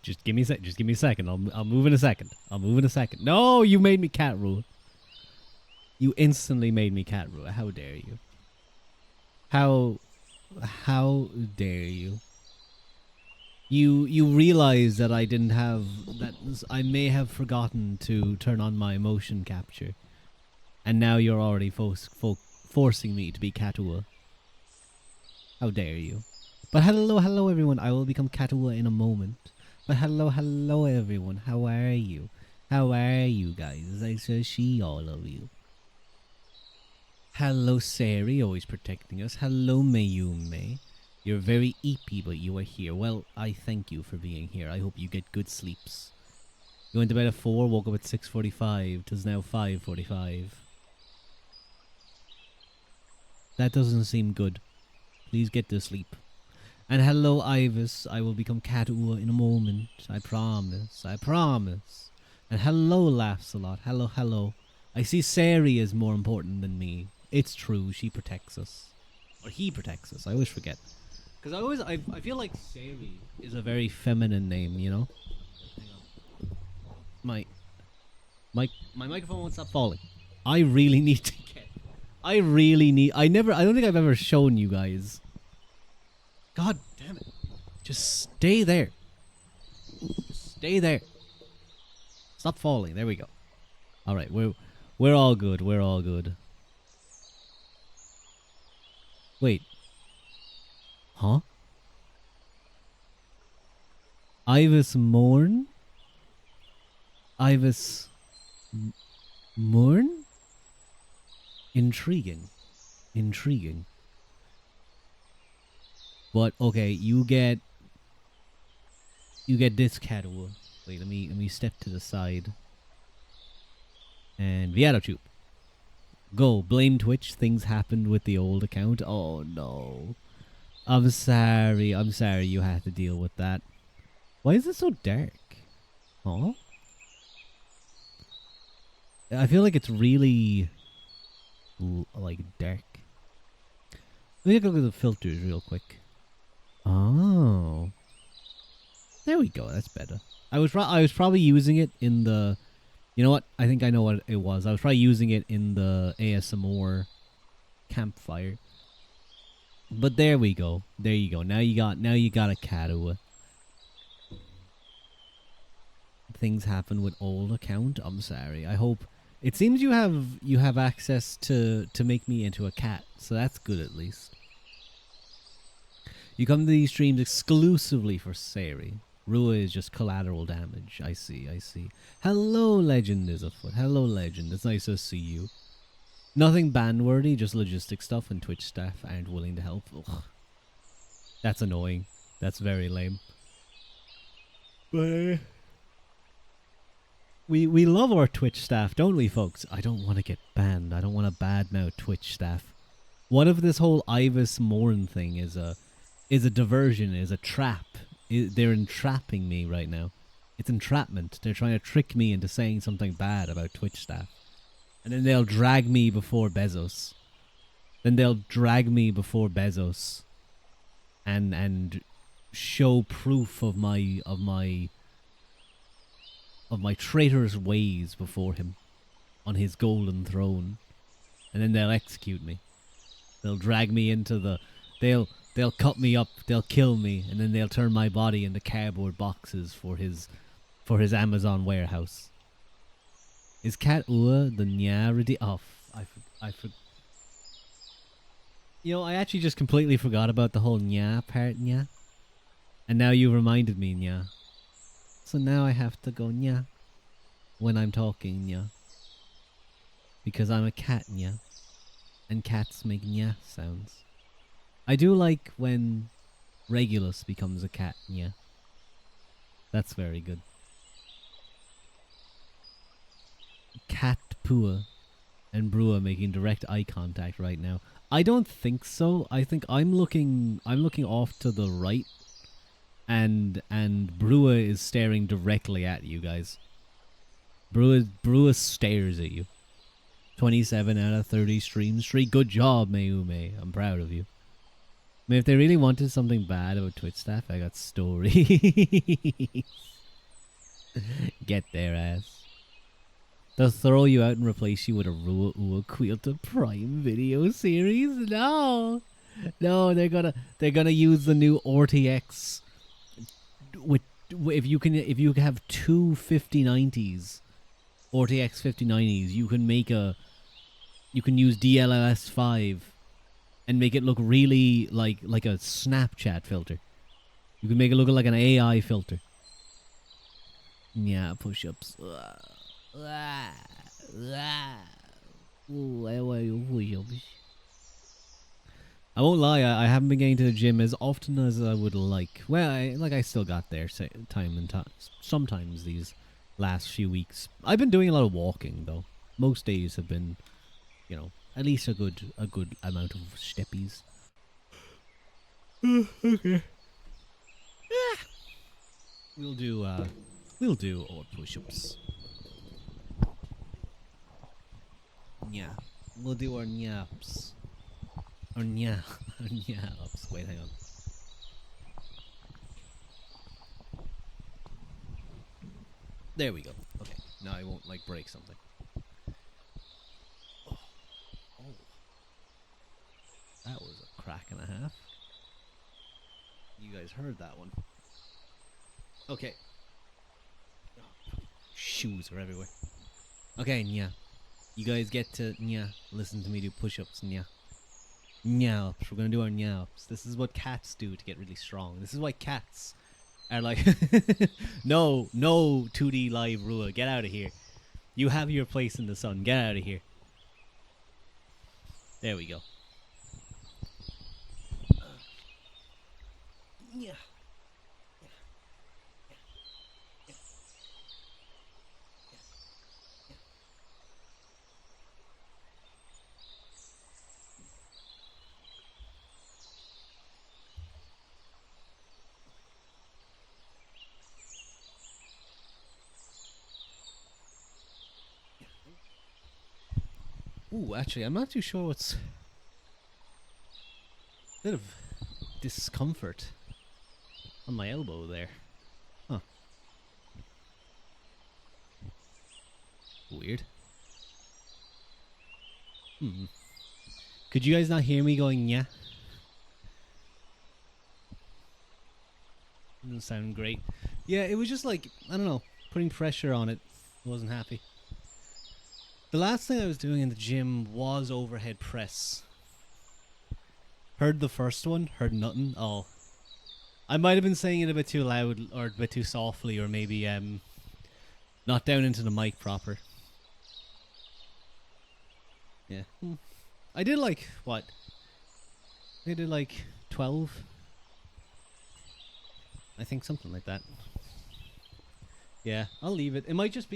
Just give me a second. I'll move in a second. I'll move in a second. No, you made me cat rule. You instantly made me cat rule. How dare you? How dare you? You realize that I didn't have that. I may have forgotten to turn on my motion capture, and now you're already forcing me to be Katua. How dare you? But hello everyone. I will become Katua in a moment. But hello everyone. How are you? How are you guys? I see all of you. Hello Sari, always protecting us. Hello Mayume. You're very eepy, but you are here. Well, I thank you for being here. I hope you get good sleeps. You went to bed at 4, woke up at 6:45. Tis now 5:45. That doesn't seem good. Please get to sleep. And hello Ivis. I will become Katua in a moment. I promise. I promise. And hello Laughs a lot. Hello. I see Sari is more important than me. It's true. She protects us. Or he protects us. I always forget. Because I feel like Sari is a very feminine name, you know? Hang on. My microphone won't stop falling. I really need to get... I don't think I've ever shown you guys. God damn it. Just stay there. Just stay there. Stop falling. There we go. Alright, we're all good. We're all good. Wait. Huh? Ivis Morn? Ivis Morn? Intriguing. But okay, you get this Katua. Wait, let me step to the side. And Viatotube. Go, blame Twitch. Things happened with the old account. Oh no. I'm sorry you had to deal with that. Why is it so dark? Huh? I feel like it's really like dark. Let me take a look at the filters real quick. Oh. There we go, that's better. I was probably using it in the... You know what? I think I know what it was. I was probably using it in the ASMR campfire. But there we go. There you go. Now you got a Katua. Things happen with old account. I'm sorry. I hope it seems you have access to make me into a cat. So that's good at least. You come to these streams exclusively for Sari. Rua is just collateral damage. I see. Hello, Legend is afoot. Hello, Legend. It's nice to see you. Nothing ban-worthy, just logistic stuff, and Twitch staff aren't willing to help. Ugh. That's annoying. That's very lame. But we love our Twitch staff, don't we, folks? I don't want to get banned. I don't want to badmouth Twitch staff. What if this whole Ivis Morn thing is a diversion, is a trap? They're entrapping me right now. It's entrapment. They're trying to trick me into saying something bad about Twitch staff. And then they'll drag me before Bezos. And show proof of my traitorous ways before him on his golden throne. And then they'll execute me. They'll drag me into the... They'll cut me up, they'll kill me, and then they'll turn my body into cardboard boxes for his Amazon warehouse. Is Katua the Nya off? You know, I actually just completely forgot about the whole Nya part, Nya. And now you reminded me, Nya. So now I have to go Nya when I'm talking, Nya. Because I'm a cat, Nya. And cats make Nya sounds. I do like when Regulus becomes a cat, yeah. That's very good. Cat Pua and Brua making direct eye contact right now. I don't think so. I think I'm looking off to the right, and Brua is staring directly at you guys. Brua stares at you. 27 out of 30 streams. Good job, Mayume. I'm proud of you. I mean, if they really wanted something bad about Twitch staff, I got stories. Get their ass. They'll throw you out and replace you with a Rua Ua Quilta Prime video series. No, no, they're gonna use the new RTX. With if you have two 5090s, RTX 5090s, you can use DLSS5 and make it look really like a Snapchat filter. You can make it look like an AI filter. Yeah, push-ups. I won't lie, I haven't been getting to the gym as often as I would like. Well, I still got there time and time. Sometimes these last few weeks. I've been doing a lot of walking though. Most days have been, at least a good amount of steppies. Okay. We'll do odd push-ups. Yeah, we'll do our nyaps. Or nyaps. Wait, hang on. There we go. Okay, now I won't break something. Oh, that was a crack and a half. You guys heard that one. Okay. Oh, shoes are everywhere. Okay, nya. You guys get to listen to me do push-ups, nya. Nyaps. We're gonna do our nyaps. This is what cats do to get really strong. This is why cats are like no 2D live Rua. Get out of here. You have your place in the sun. Get out of here. There we go. Yeah. Ooh, actually, I'm not too sure what's... A bit of discomfort on my elbow there. Huh. Weird. Could you guys not hear me going, yeah? Doesn't sound great. Yeah, it was just I don't know, putting pressure on it. I wasn't happy. The last thing I was doing in the gym was overhead press. Heard the first one, heard nothing. Oh. I might have been saying it a bit too loud or a bit too softly, or maybe not down into the mic proper. Yeah. I did what? I did 12. I think something like that. Yeah, I'll leave it. It might just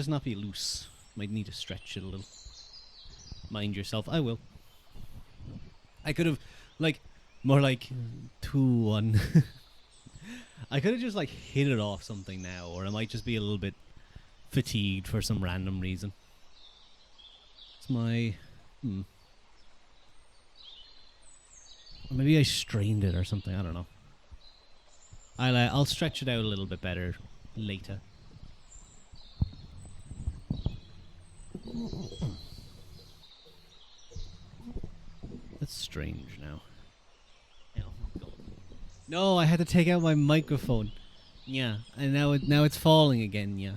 not be loose. Might need to stretch it a little. Mind yourself. I will. I could have, more 2-1. I could have just, hit it off something now, or I might just be a little bit fatigued for some random reason. It's my... Or maybe I strained it or something. I don't know. I'll stretch it out a little bit better later. That's strange now. No, I had to take out my microphone. Yeah, and now it's falling again. Yeah.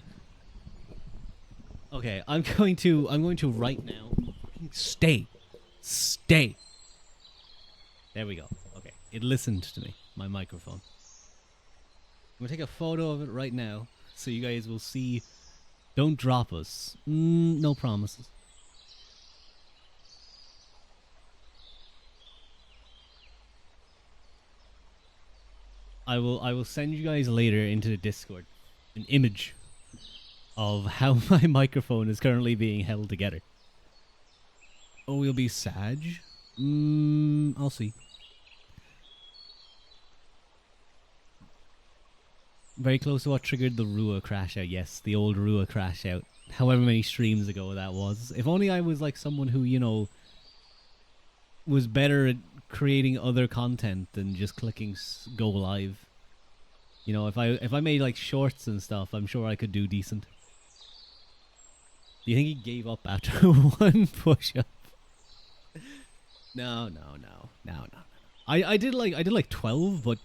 Okay, I'm going to right now. Stay. There we go. Okay, it listened to me. My microphone. I'm gonna take a photo of it right now, so you guys will see. Don't drop us. No promises. I will send you guys later into the Discord an image of how my microphone is currently being held together. Oh, we'll be Sag? I'll see. Very close to what triggered the Rua crash out. Yes, the old Rua crash out. However many streams ago that was. If only I was someone who, was better at creating other content than just clicking go live. You know, if I made like shorts and stuff, I'm sure I could do decent. Do you think he gave up after one push up? No. I did like 12, but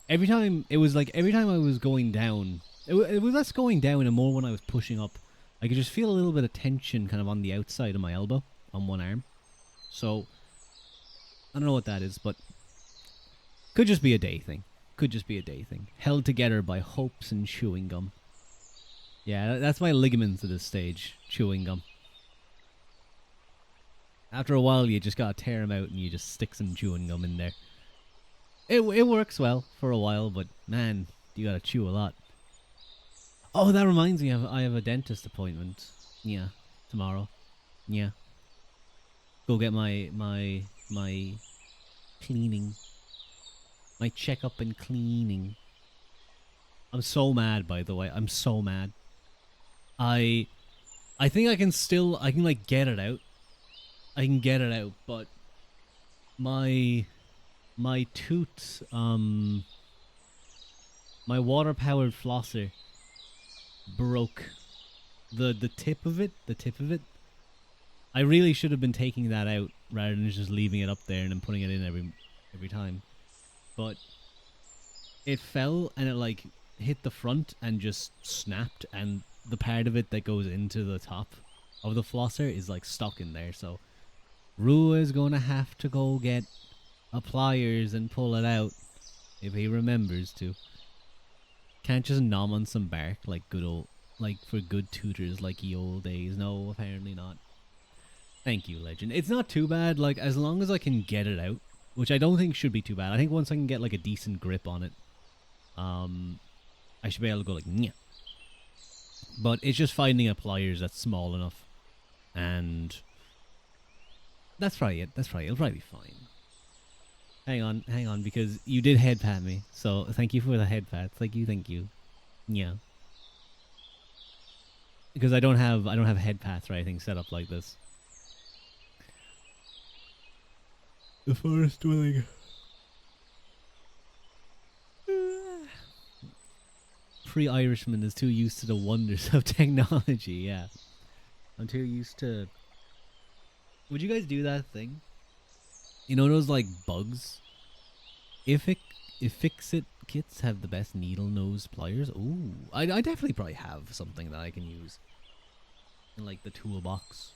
every time it was like every time I was going down, it was less going down and more when I was pushing up. I could just feel a little bit of tension kind of on the outside of my elbow on one arm. So I don't know what that is, but could just be a day thing. Could just be a day thing. Held together by hopes and chewing gum. Yeah, that's my ligaments at this stage. Chewing gum. After a while, you just gotta tear them out and you just stick some chewing gum in there. It works well for a while, but man, you gotta chew a lot. Oh, that reminds me, I have a dentist appointment. Yeah, tomorrow. Yeah. Go get my cleaning. My checkup and cleaning. I'm so mad, by the way. I'm so mad. I think I can like get it out. I can get it out, but my tooth, my water powered flosser broke. The tip of it. I really should have been taking that out rather than just leaving it up there and then putting it in every time. But it fell and it like hit the front and just snapped, and the part of it that goes into the top of the flosser is like stuck in there. So Rua is gonna have to go get a pliers and pull it out if he remembers to. Can't just nom on some bark like for good tutors like ye old days. No, apparently not. Thank you, Legend. It's not too bad, like as long as I can get it out, which I don't think should be too bad. I think once I can get like a decent grip on it, I should be able to go like nyeh. But it's just finding a pliers that's small enough, and that's probably it. It'll probably be fine. Hang on, because you did head pat me, so thank you for the head pat. Thank you. Yeah. Because I don't have head pats or anything set up like this. The forest dwelling. Pre-Irishman is too used to the wonders of technology. Yeah, I'm too used to. Would you guys do that thing? You know those like bugs? If Fix-It kits have the best needle nose pliers. Ooh, I definitely probably have something that I can use in like the toolbox.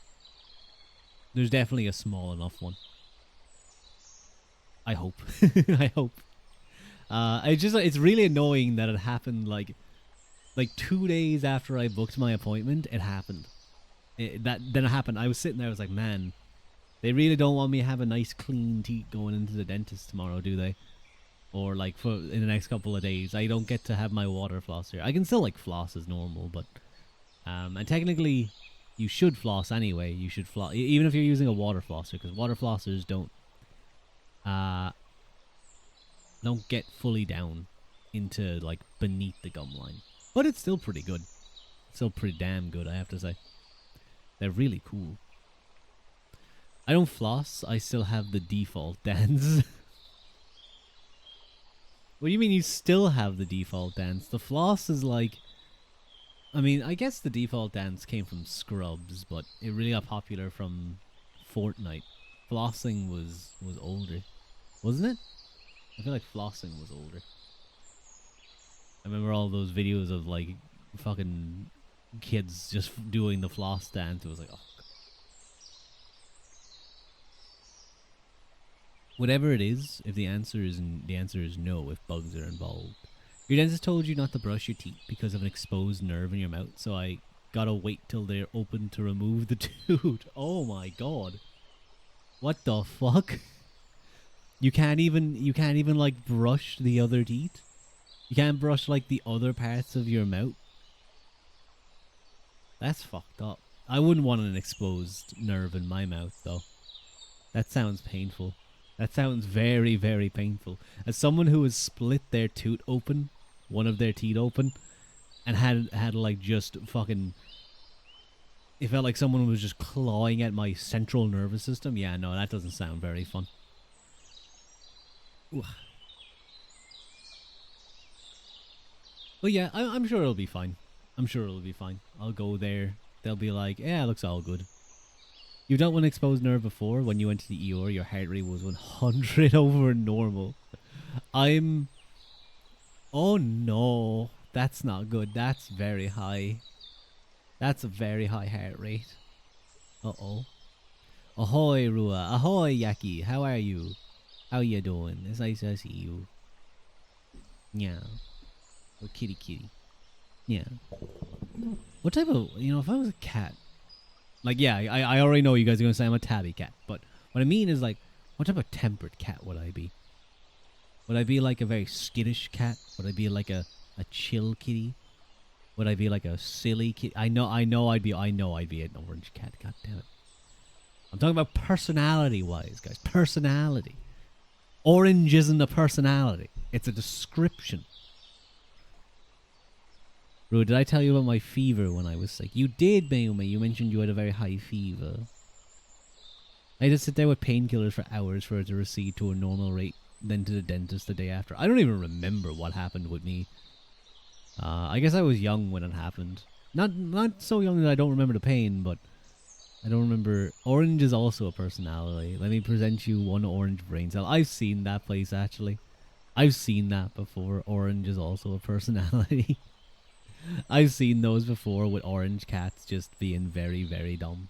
There's definitely a small enough one. I hope. I hope. It's really annoying that it happened like 2 days after I booked my appointment. It happened. Then it happened. I was sitting there. I was like, man, they really don't want me to have a nice clean teeth going into the dentist tomorrow, do they? Or like in the next couple of days, I don't get to have my water flosser. I can still like floss as normal, but and technically, you should floss anyway. You should floss even if you're using a water flosser, because water flossers don't get fully down into like beneath the gum line. But it's still pretty good. Still pretty damn good, I have to say. They're really cool. I don't floss. I still have the default dance. What do you mean you still have the default dance? The floss is like... I mean, I guess the default dance came from Scrubs, but it really got popular from Fortnite. Flossing was older. Wasn't it? I feel like flossing was older. I remember all those videos of like fucking kids just doing the floss dance. It was like, oh. Whatever it is, if the answer is no, if bugs are involved. Your dentist told you not to brush your teeth because of an exposed nerve in your mouth, so I gotta wait till they're open to remove the tooth. Oh my god. What the fuck? You can't even like brush the other teeth? You can't brush like the other parts of your mouth? That's fucked up. I wouldn't want an exposed nerve in my mouth though. That sounds painful. That sounds very, very painful. As someone who has split their tooth open, one of their teeth open, and had like just fucking It felt like someone was just clawing at my central nervous system. Yeah, no, that doesn't sound very fun. Ooh. But yeah, I'm sure it'll be fine. I'm sure it'll be fine. I'll go there. They'll be like, yeah, it looks all good. You dealt with an exposed nerve before. When you went to the ER, your heart rate was 100 over normal. I'm... Oh no, that's not good. That's very high. That's a very high heart rate. Uh-oh. Ahoy, Rua. Ahoy, Yaki. How are you? How you doing? It's nice to see you. Yeah. Oh, kitty kitty. Yeah. What type of... You know, if I was a cat... Like, yeah, I already know you guys are going to say I'm a tabby cat. But what I mean is, like, what type of tempered cat would I be? Would I be like a very skittish cat? Would I be like a chill kitty? Would I be like a silly kitty? I know I'd be an orange cat. God damn it. I'm talking about personality-wise, guys. Personality. Orange isn't a personality. It's a description. Bro, did I tell you about my fever when I was sick? You did, Mayumi. You mentioned you had a very high fever. I had to sit there with painkillers for hours for it to recede to a normal rate, then to the dentist the day after. I don't even remember what happened with me. I guess I was young when it happened. Not so young that I don't remember the pain, but I don't remember. Orange is also a personality. Let me present you one orange brain cell. I've seen that place, actually. I've seen that before. Orange is also a personality. I've seen those before with orange cats just being very, very dumb.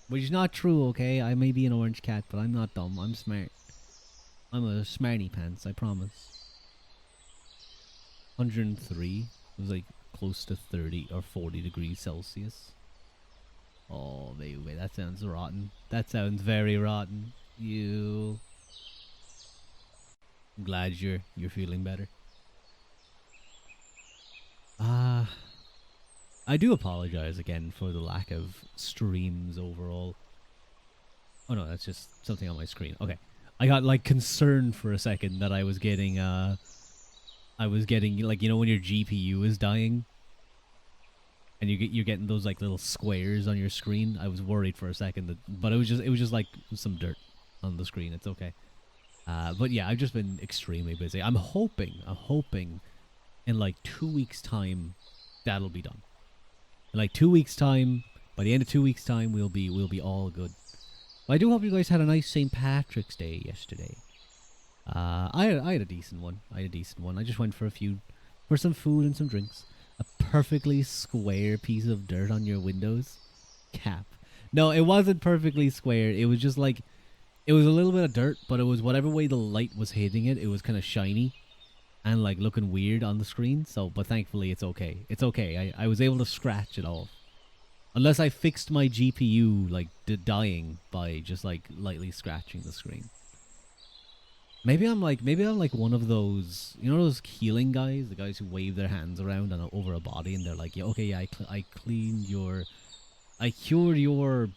Which is not true, okay? I may be an orange cat, but I'm not dumb. I'm smart. I'm a smarty pants, I promise. 103. It was like close to 30 or 40 degrees Celsius. Oh, wait, that sounds rotten. That sounds very rotten. I'm glad you're feeling better. I do apologize again for the lack of streams overall. Oh no, that's just something on my screen. Okay. I got like concerned for a second that I was getting like, you know, when your GPU is dying and you're getting those like little squares on your screen. I was worried for a second but it was just like some dirt on the screen. It's okay. But yeah, I've just been extremely busy. I'm hoping in like 2 weeks time that'll be done. In like 2 weeks time, by the end of 2 weeks time, we'll be all good. But I do hope you guys had a nice St. Patrick's Day yesterday. I had a decent one. I just went for some food and some drinks. A perfectly square piece of dirt on your windows. Cap. No, it wasn't perfectly square. It was just like, it was a little bit of dirt, but it was whatever way the light was hitting it. It was kind of shiny and like looking weird on the screen. So, but thankfully it's okay. It's okay. I was able to scratch it off. Unless I fixed my GPU like dying by just like lightly scratching the screen. Maybe I'm like one of those, you know, those healing guys, the guys who wave their hands around and over a body and they're like, yeah, okay, yeah, I cured your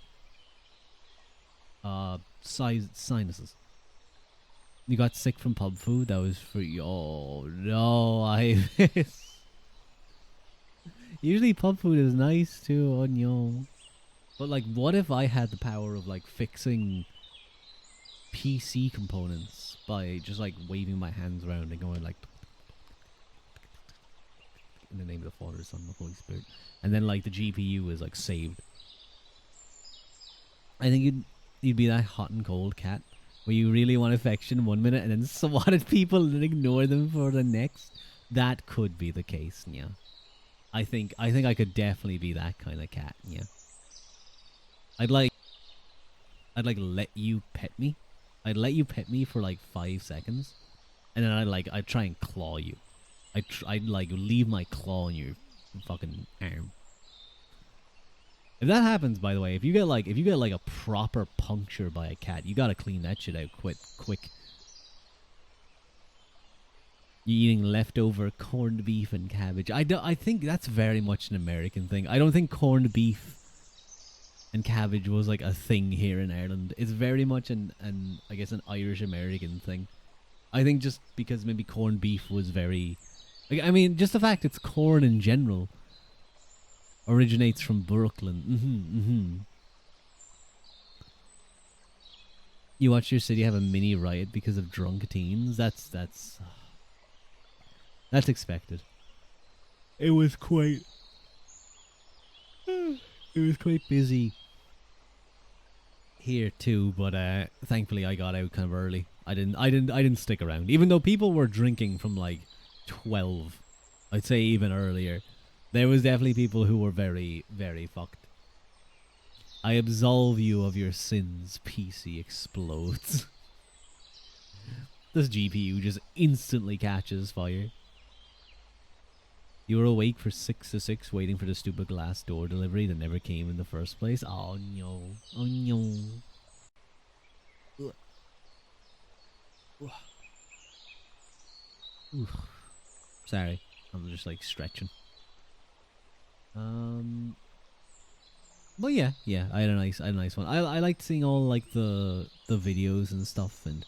sinuses. You got sick from pub food? That was for you. Oh, no, I miss. Usually pub food is nice too, on yo. But like, what if I had the power of like fixing PC components by just like waving my hands around and going like, in the name of the Father, Son, and the Holy Spirit, and then like the GPU is like saved. I think you'd be that hot and cold cat where you really want affection 1 minute and then swat at people and ignore them for the next. That could be the case, yeah. I think I could definitely be that kind of cat, yeah. I'd like let you pet me. I'd let you pet me for like 5 seconds, and then I'd try and claw you. I'd like leave my claw on your fucking arm. If that happens, by the way, if you get like a proper puncture by a cat, you gotta clean that shit out quick. You eating leftover corned beef and cabbage. I think that's very much an American thing. I don't think corned beef and cabbage was like a thing here in Ireland. It's very much an I guess an Irish American thing. I think just because maybe corned beef was very, like, I mean, just the fact it's corn in general. Originates from Brooklyn. You watch your city have a mini riot because of drunk teens. That's expected. It was quite. It was quite busy here too, but thankfully I got out kind of early. I didn't stick around, even though people were drinking from like 12. I'd say even earlier. There was definitely people who were very, very fucked. I absolve you of your sins. PC explodes. This GPU just instantly catches fire. You were awake for 6 to 6 waiting for the stupid glass door delivery that never came in the first place. Oh no. Oh no. Sorry. I'm just like stretching. But yeah, I had a nice one. I liked seeing all like the videos and stuff and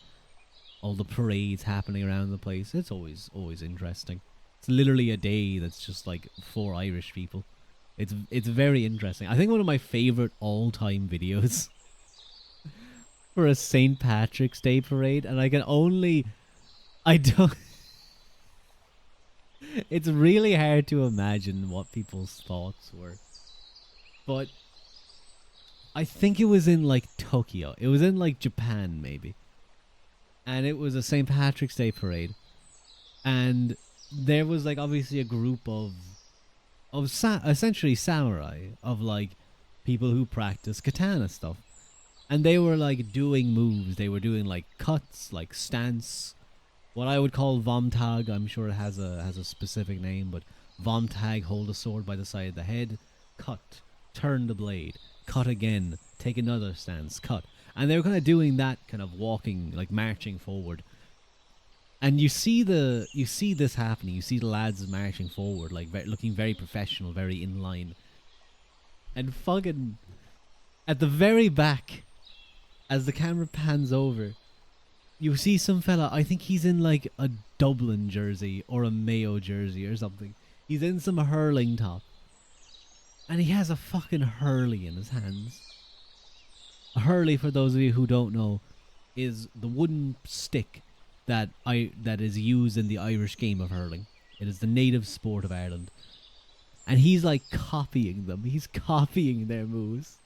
all the parades happening around the place. It's always interesting. It's literally a day that's just like for Irish people. It's very interesting. I think one of my favorite all-time videos for a St. Patrick's Day parade, and I don't. It's really hard to imagine what people's thoughts were, but I think it was in like Tokyo. It was in like Japan maybe, and it was a St. Patrick's Day parade, and there was like obviously a group of essentially samurai, of like people who practice katana stuff, and they were like doing moves. They were doing like cuts, like stance, what I would call vomtag. I'm sure it has a specific name, but vomtag: hold a sword by the side of the head, cut, turn the blade, cut again, take another stance, cut. And they were kind of doing that, kind of walking, like marching forward. And you see this happening. You see the lads marching forward, like looking very professional, very in line. And fucking at the very back, as the camera pans over, you see some fella. I think he's in like a Dublin jersey or a Mayo jersey or something. He's in some hurling top, and he has a fucking hurley in his hands. A hurley, for those of you who don't know, is the wooden stick that is used in the Irish game of hurling. It is the native sport of Ireland. And he's like copying them. He's copying their moves.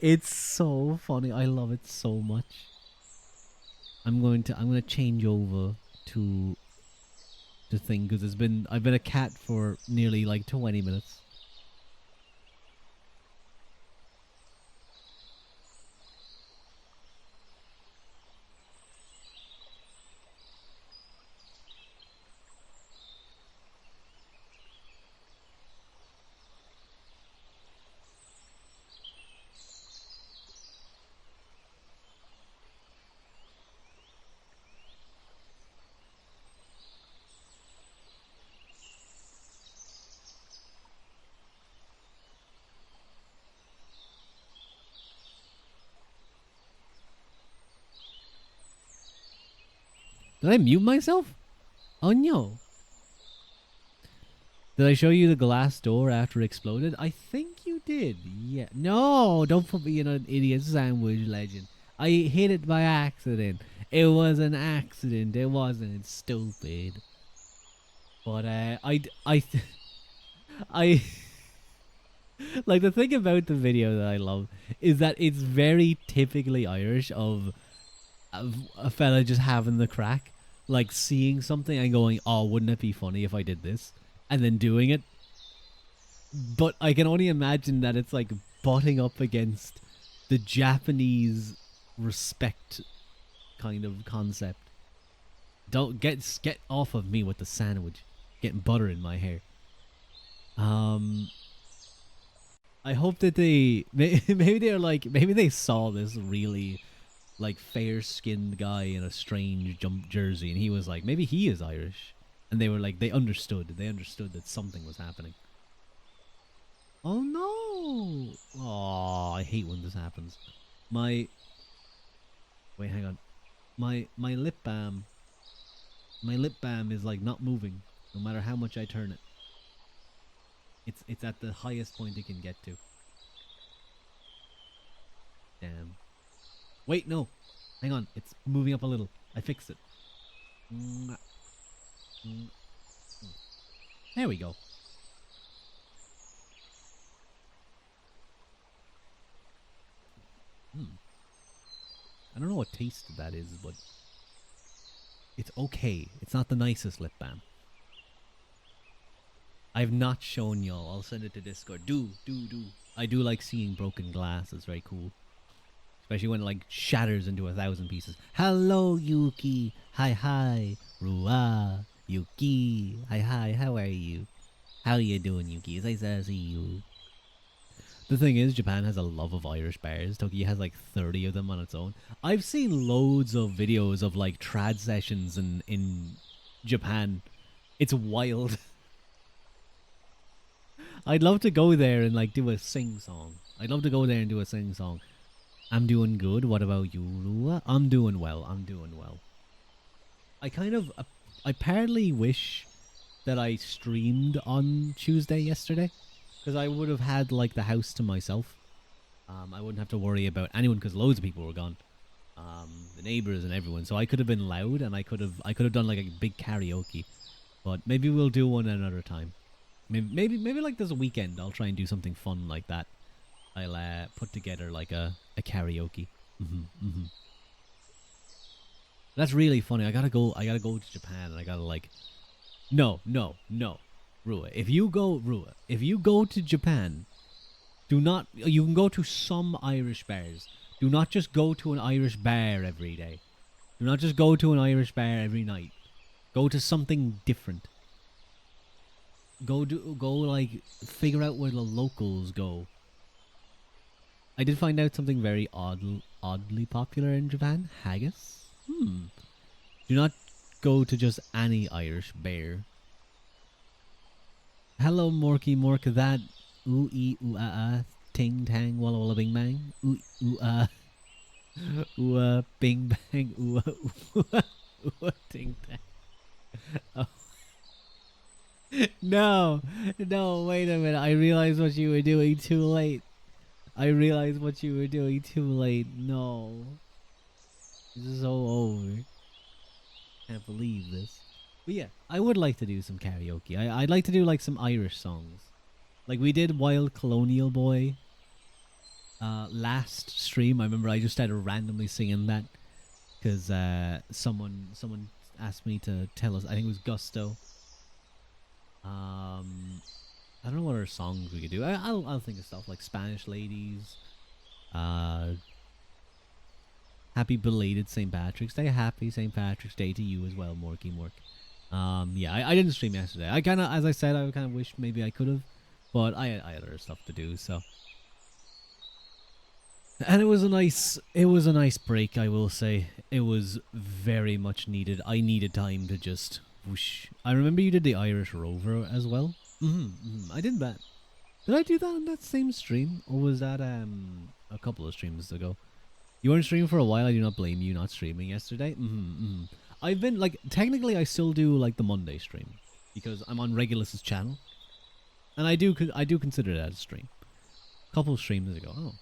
It's so funny. I love it so much. I'm going to change over to the thing because I've been a cat for nearly like 20 minutes. Did I mute myself? Oh no. Did I show you the glass door after it exploded? I think you did. Yeah. No, don't put me in an idiot sandwich, legend. I hit it by accident. It was an accident. It wasn't stupid. But I like the thing about the video that I love is that it's very typically Irish of a fella just having the crack, like seeing something and going, "Oh, wouldn't it be funny if I did this?" and then doing it. But I can only imagine that it's like butting up against the Japanese respect kind of concept. Don't get off of me with the sandwich, getting butter in my hair. I hope that maybe they saw this really like fair-skinned guy in a strange jump jersey, and he was like, maybe he is Irish, and they were like, they understood that something was happening. Oh no! Oh, I hate when this happens. Wait, hang on. My lip balm is like not moving, no matter how much I turn it. It's at the highest point it can get to. Damn. Wait, no. Hang on. It's moving up a little. I fixed it. Mm, mm, mm. There we go. Hmm. I don't know what taste that is, but it's okay. It's not the nicest lip balm. I've not shown y'all. I'll send it to Discord. Do. I do like seeing broken glass. It's very cool. Especially when it like shatters into 1,000 pieces. Hello, Yuki. Hi. Rua. Yuki. Hi. How are you? How you doing, Yuki? It's nice to see you. The thing is, Japan has a love of Irish bars. Tokyo has like 30 of them on its own. I've seen loads of videos of like trad sessions in Japan. It's wild. I'd love to go there and like do a sing song. I'd love to go there and do a sing song. I'm doing good. What about you, Rua? I'm doing well. I partly wish that I streamed on Tuesday yesterday, because I would have had like the house to myself. I wouldn't have to worry about anyone because loads of people were gone. The neighbors and everyone. So I could have been loud and I could have done like a big karaoke. But maybe we'll do one another time. Maybe like this weekend I'll try and do something fun like that. I'll put together like a karaoke. That's really funny. I gotta go to Japan and I gotta like No. Rua. If you go to Japan, do not you can go to some Irish bars. Do not just go to an Irish bar every day. Do not just go to an Irish bar every night. Go to something different. Go like figure out where the locals go. I did find out something very oddly popular in Japan. Haggis. Do not go to just any Irish bar. Hello, Morky Mork. That ooh ee ooh ting tang walla walla bing bang ooh bing bang ooh ting tang. Oh. No, wait a minute. I realized what you were doing too late. No. This is so over. Can't believe this. But yeah, I would like to do some karaoke. I'd like to do like some Irish songs. Like we did Wild Colonial Boy last stream. I remember I just started randomly singing that because someone asked me to tell us. I think it was Gusto. I don't know what other songs we could do. I'll think of stuff like Spanish Ladies. Happy belated St. Patrick's Day. Happy St. Patrick's Day to you as well, Morky Mork. Yeah, I didn't stream yesterday. I kind of, as I said, I kind of wish maybe I could have, but I had other stuff to do. So, and it was a nice break. I will say it was very much needed. I needed time to just whoosh. I remember you did the Irish Rover as well. I did that. Did I do that on that same stream, or was that a couple of streams ago? You weren't streaming for a while. I do not blame you not streaming yesterday. I've been like technically I still do like the Monday stream because I'm on Regulus's channel, and I do consider that a stream. A couple of streams ago. Oh,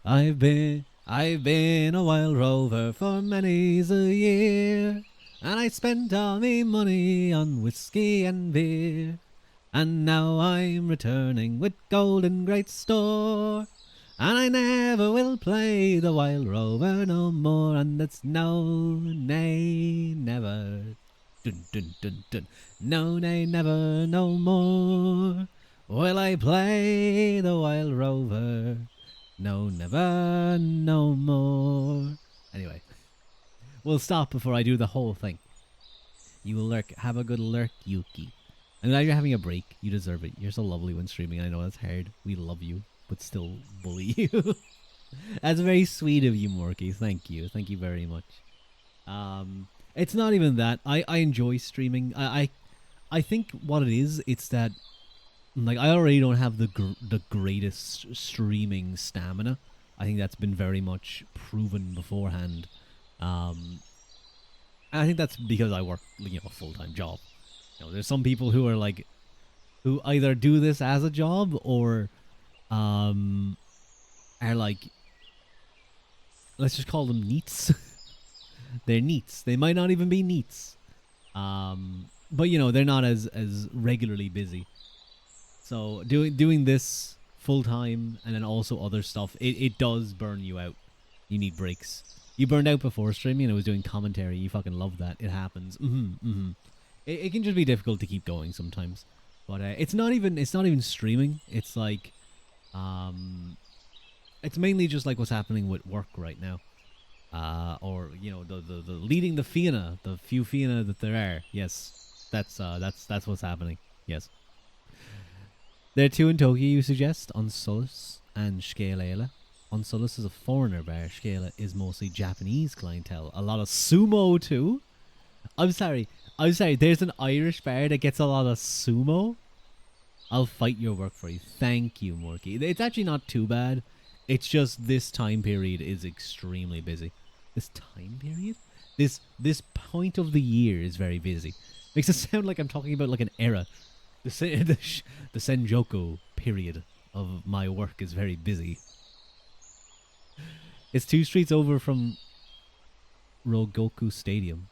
I've been a wild rover for many's a year, and I spent all me money on whiskey and beer. And now I'm returning with gold in great store, and I never will play the wild rover no more. And that's no, nay, never. Dun dun dun dun. No, nay, never, no more will I play the wild rover. No, never, no more. Anyway, we'll stop before I do the whole thing. You will lurk. Have a good lurk, Yuki. I'm glad you're having a break. You deserve it. You're so lovely when streaming. I know that's hard. We love you, but still bully you. That's very sweet of you, Morky. Thank you. Thank you very much. It's not even that. I enjoy streaming. I think what it is, it's that like I already don't have the greatest streaming stamina. I think that's been very much proven beforehand. I think that's because I work, a full-time job. There's some people who are like who either do this as a job or um are like, let's just call them neats. They're neats. They might not even be neats. But you know, they're not as regularly busy. So doing this full time and then also other stuff, it does burn you out. You need breaks. You burned out before streaming and I was doing commentary. You fucking love that. It happens. It can just be difficult to keep going sometimes. But it's not even streaming. It's like it's mainly just like what's happening with work right now. Or you know the leading the Fianna, the few Fianna that there are. Yes, that's what's happening. Yes, there are two in Tokyo. You suggest on Solus and Skelela. On Solus is a foreigner bar. Skela is mostly Japanese clientele. A lot of sumo too. I'm sorry. There's an Irish bar that gets a lot of sumo. I'll fight your work for you. Thank you, Morky. It's actually not too bad. It's just this time period is extremely busy. This time period? This point of the year is very busy. Makes it sound like I'm talking about like an era. The Senjoku period of my work is very busy. It's 2 streets over from Rogoku Stadium.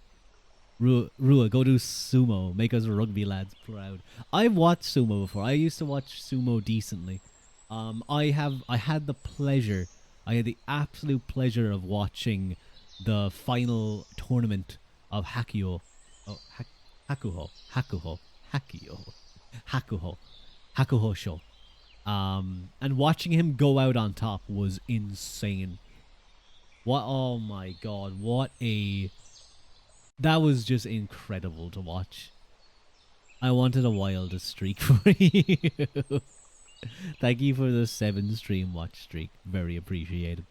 Rua, go do sumo. Make us rugby lads proud. I've watched sumo before. I used to watch sumo decently. I had the absolute pleasure of watching the final tournament of Hakuho. Oh, Hakuho show. And watching him go out on top was insane. Oh my god, that was just incredible to watch. I wanted a wildest streak for you. Thank you for the 7 stream watch streak. Very appreciated.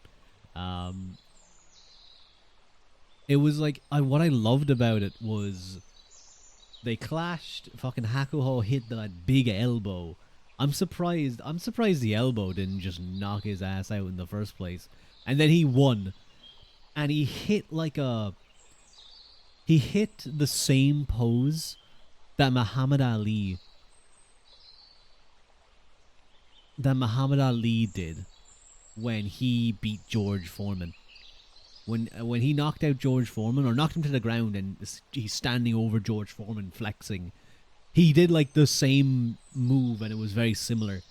It was like what I loved about it was they clashed. Fucking Hakuho hit that big elbow. I'm surprised the elbow didn't just knock his ass out in the first place. And then he won. And he hit the same pose that Muhammad Ali did when he beat George Foreman. When he knocked out George Foreman, or knocked him to the ground and he's standing over George Foreman flexing, he did like the same move and it was very similar.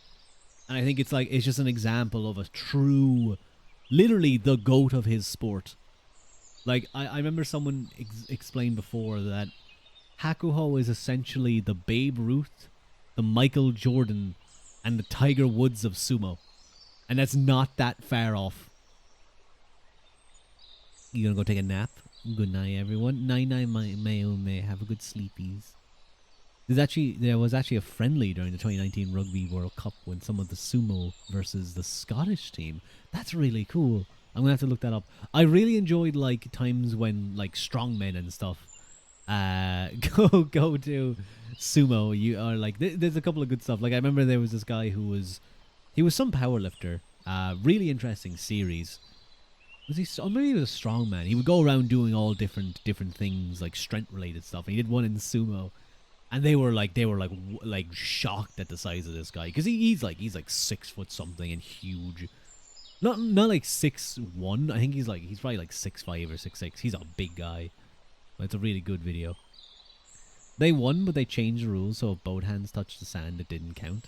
And I think it's just an example of a true, literally the GOAT of his sport. Like, I remember someone explained before that Hakuho is essentially the Babe Ruth, the Michael Jordan, and the Tiger Woods of sumo. And that's not that far off. You gonna go take a nap? Good night, everyone. Night, may have a good sleepies. There was actually a friendly during the 2019 Rugby World Cup when some of the sumo versus the Scottish team. That's really cool. I'm gonna have to look that up. I really enjoyed like times when like strongmen and stuff go to sumo. You are like there's a couple of good stuff. Like I remember there was this guy who was some powerlifter. Really interesting series. Was he? Or maybe he was a strongman. He would go around doing all different things like strength related stuff. And he did one in sumo. And they were like shocked at the size of this guy because he's like 6 foot something and huge. Not like 6'1". I think he's probably like 6'5" or 6'6". He's a big guy. But it's a really good video. They won, but they changed the rules so if both hands touched the sand, it didn't count.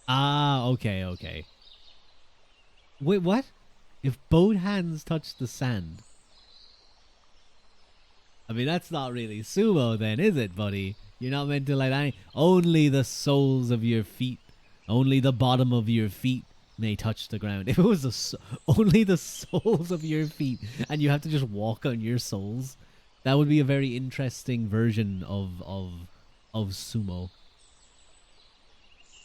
Ah, okay. Wait, what? If both hands touched the sand? I mean, that's not really sumo then, is it, buddy? You're not meant to like only the soles of your feet, only the bottom of your feet may touch the ground. If it was only the soles of your feet and you have to just walk on your soles, that would be a very interesting version of sumo.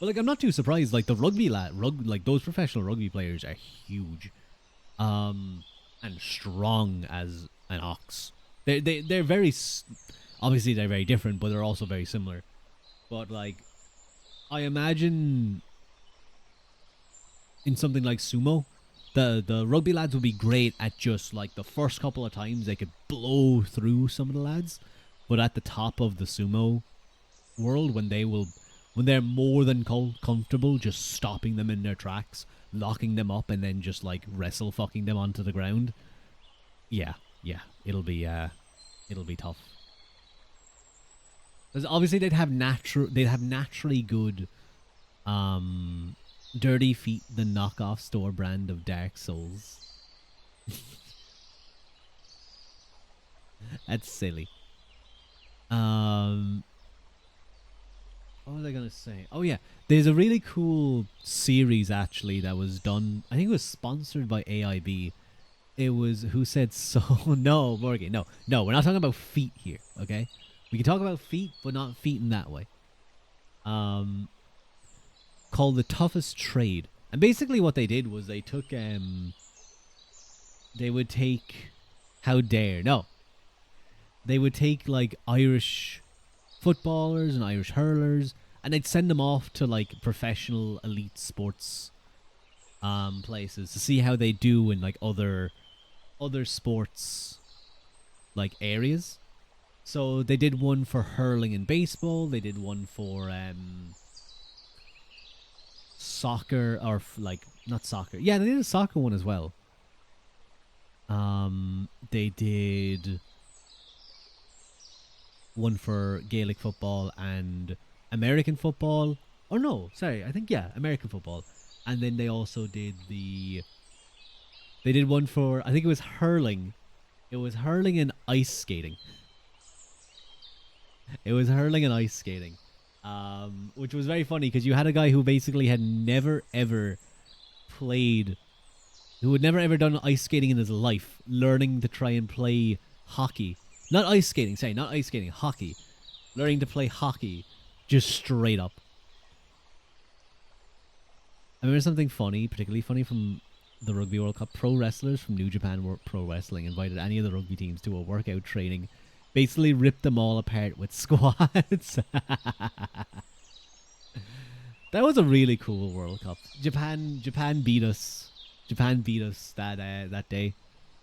But like, I'm not too surprised. Like the like those professional rugby players are huge, and strong as an ox. They're very, obviously they're very different, but they're also very similar. But like, I imagine in something like sumo, the rugby lads would be great at just like the first couple of times they could blow through some of the lads, but at the top of the sumo, world when they're more than comfortable just stopping them in their tracks, locking them up, and then just like wrestle fucking them onto the ground. Yeah, yeah, it'll be tough. Because obviously they'd have naturally good Dirty Feet, the knockoff store brand of Dark Souls. That's silly. Um, what was I gonna say? Oh yeah, there's a really cool series actually that was done. I think it was sponsored by AIB. It was Who Said So? No, Morgan. No, no, we're not talking about feet here. Okay, we can talk about feet, but not feet in that way. Um, called The Toughest Trade, and basically what they did was they would take how dare no they would take like Irish footballers and Irish hurlers, and they'd send them off to like professional elite sports places to see how they do in like other sports like areas. So they did one for hurling and baseball. They did one for soccer or like not soccer. Yeah, they did a soccer one as well. They did one for Gaelic football and American football. Or no, sorry, I think yeah, American football. And then they also did they did one for, I think it was hurling. It was hurling and ice skating. It was hurling and ice skating. Which was very funny because you had a guy who basically had never ever played, who had never ever done ice skating in his life, learning to try and play hockey. Not ice skating, sorry, not ice skating, hockey. Learning to play hockey just straight up. I remember something funny, particularly funny from the Rugby World Cup. Pro wrestlers from New Japan Pro Wrestling invited any of the rugby teams to a workout training. Basically ripped them all apart with squats. That was a really cool World Cup. Japan beat us. Japan beat us that day.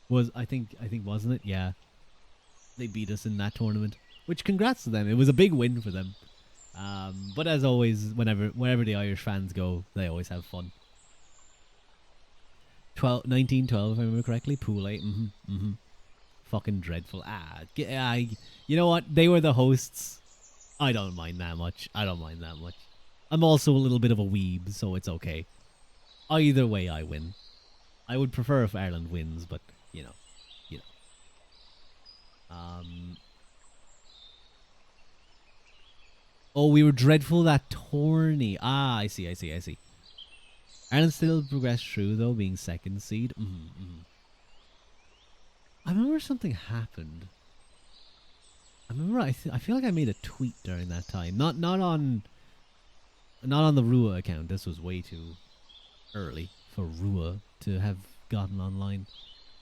I think wasn't it? Yeah. They beat us in that tournament. Which congrats to them. It was a big win for them. But as always, wherever the Irish fans go, they always have fun. 1912, if I remember correctly. Pool 8. Fucking dreadful. You know what? They were the hosts. I don't mind that much. I'm also a little bit of a weeb, so it's okay. Either way, I win. I would prefer if Ireland wins, but you know. Oh, we were dreadful that tourney. I see. Ireland still progressed through though, being second seed. I remember something happened. I remember I feel like I made a tweet during that time. Not on the Rua account. This was way too early for Rua to have gotten online.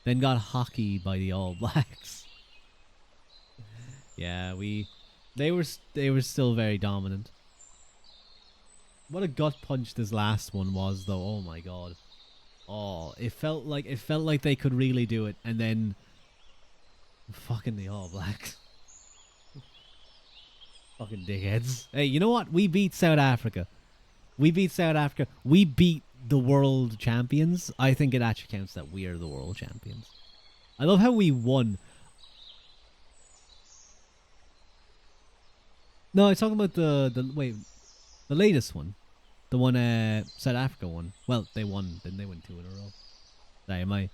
Then got hockey by the All Blacks. Yeah, they were still very dominant. What a gut punch this last one was, though. Oh my god. Oh, it felt like they could really do it, and then fucking the All Blacks. Fucking dickheads. Hey, you know what? We beat South Africa. We beat the world champions. I think it actually counts that we are the world champions. I love how we won. No, I'm talking about the latest one. The one South Africa won. Well, they won, then they won 2 in a row. Sorry,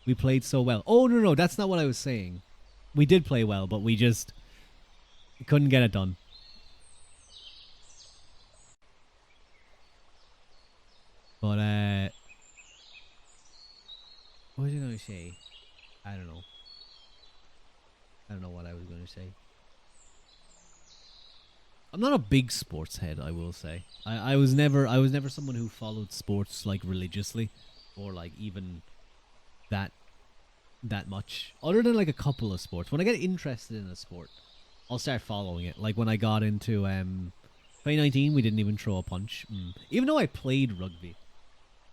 we played so well. Oh no, that's not what I was saying. We did play well, but we just couldn't get it done. But what was I gonna say? I don't know. I don't know what I was gonna say. I'm not a big sports head, I will say. I was never someone who followed sports like religiously, or like even that much. Other than like a couple of sports. When I get interested in a sport, I'll start following it. Like when I got into 2019, we didn't even throw a punch. Even though I played rugby,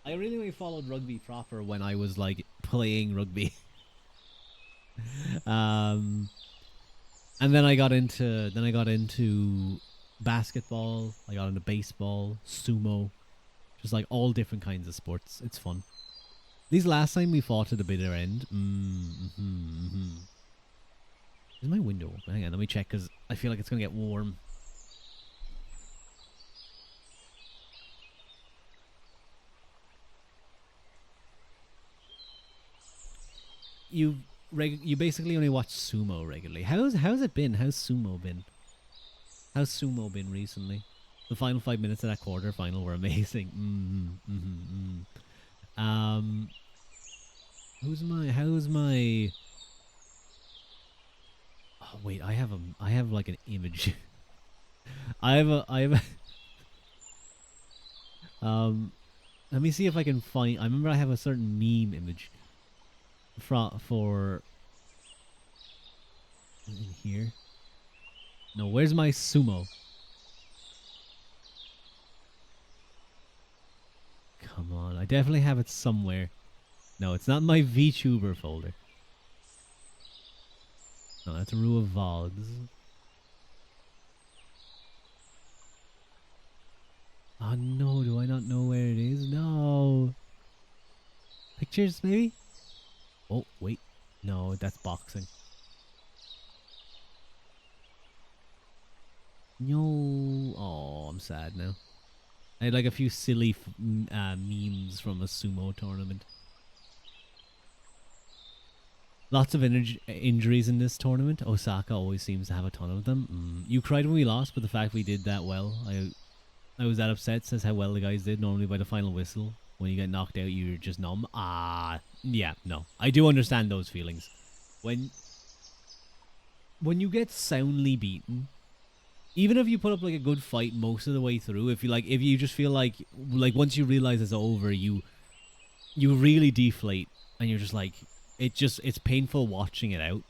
I really only followed rugby proper when I was like playing rugby. And And then I got into basketball. I got into baseball, sumo, just like all different kinds of sports. It's fun. These last time we fought at the bitter end. Is my window open? Hang on, let me check because I feel like it's gonna get warm. You basically only watch sumo regularly. How's it been? How's sumo been? How's sumo been recently? The final 5 minutes of that quarter final were amazing. How's my? Oh wait, I have like an image. I have let me see if I can find. I remember I have a certain meme image for in here. No, where's my sumo? Come on, I definitely have it somewhere. No, it's not in my VTuber folder. No, that's a Rue of Vogs. Oh no, do I not know where it is? No. Pictures, maybe? Oh, wait. No, that's boxing. No. Oh, I'm sad now. I had like a few silly memes from a sumo tournament. Lots of injuries in this tournament. Osaka always seems to have a ton of them. You cried when we lost, but the fact we did that well, I was that upset. Says how well the guys did. Normally by the final whistle, when you get knocked out, you're just numb. Yeah, no. I do understand those feelings. When you get soundly beaten, even if you put up like a good fight most of the way through, if you just feel like once you realize it's over, you really deflate and you're just like it's painful watching it out.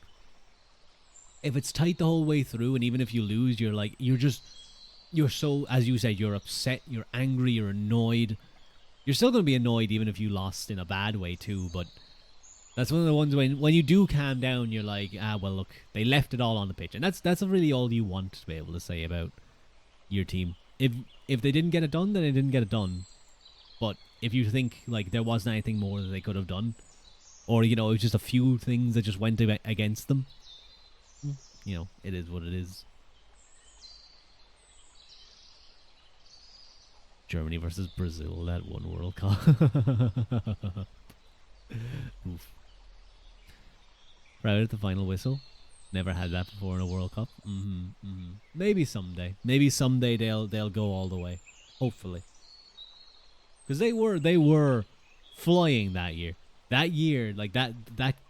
If it's tight the whole way through, and even if you lose, you're so, as you said, you're upset, you're angry, you're annoyed. You're still going to be annoyed even if you lost in a bad way too, but that's one of the ones when you do calm down, you're like, well, look, they left it all on the pitch. And that's really all you want to be able to say about your team. If they didn't get it done, then they didn't get it done. But if you think like there wasn't anything more that they could have done, or it was just a few things that just went against them, it is what it is. Germany versus Brazil, that one World Cup. Oof. Proud at the final whistle. Never had that before in a World Cup. Maybe someday. Maybe someday they'll go all the way. Hopefully. Because they were flying that year. That year, like that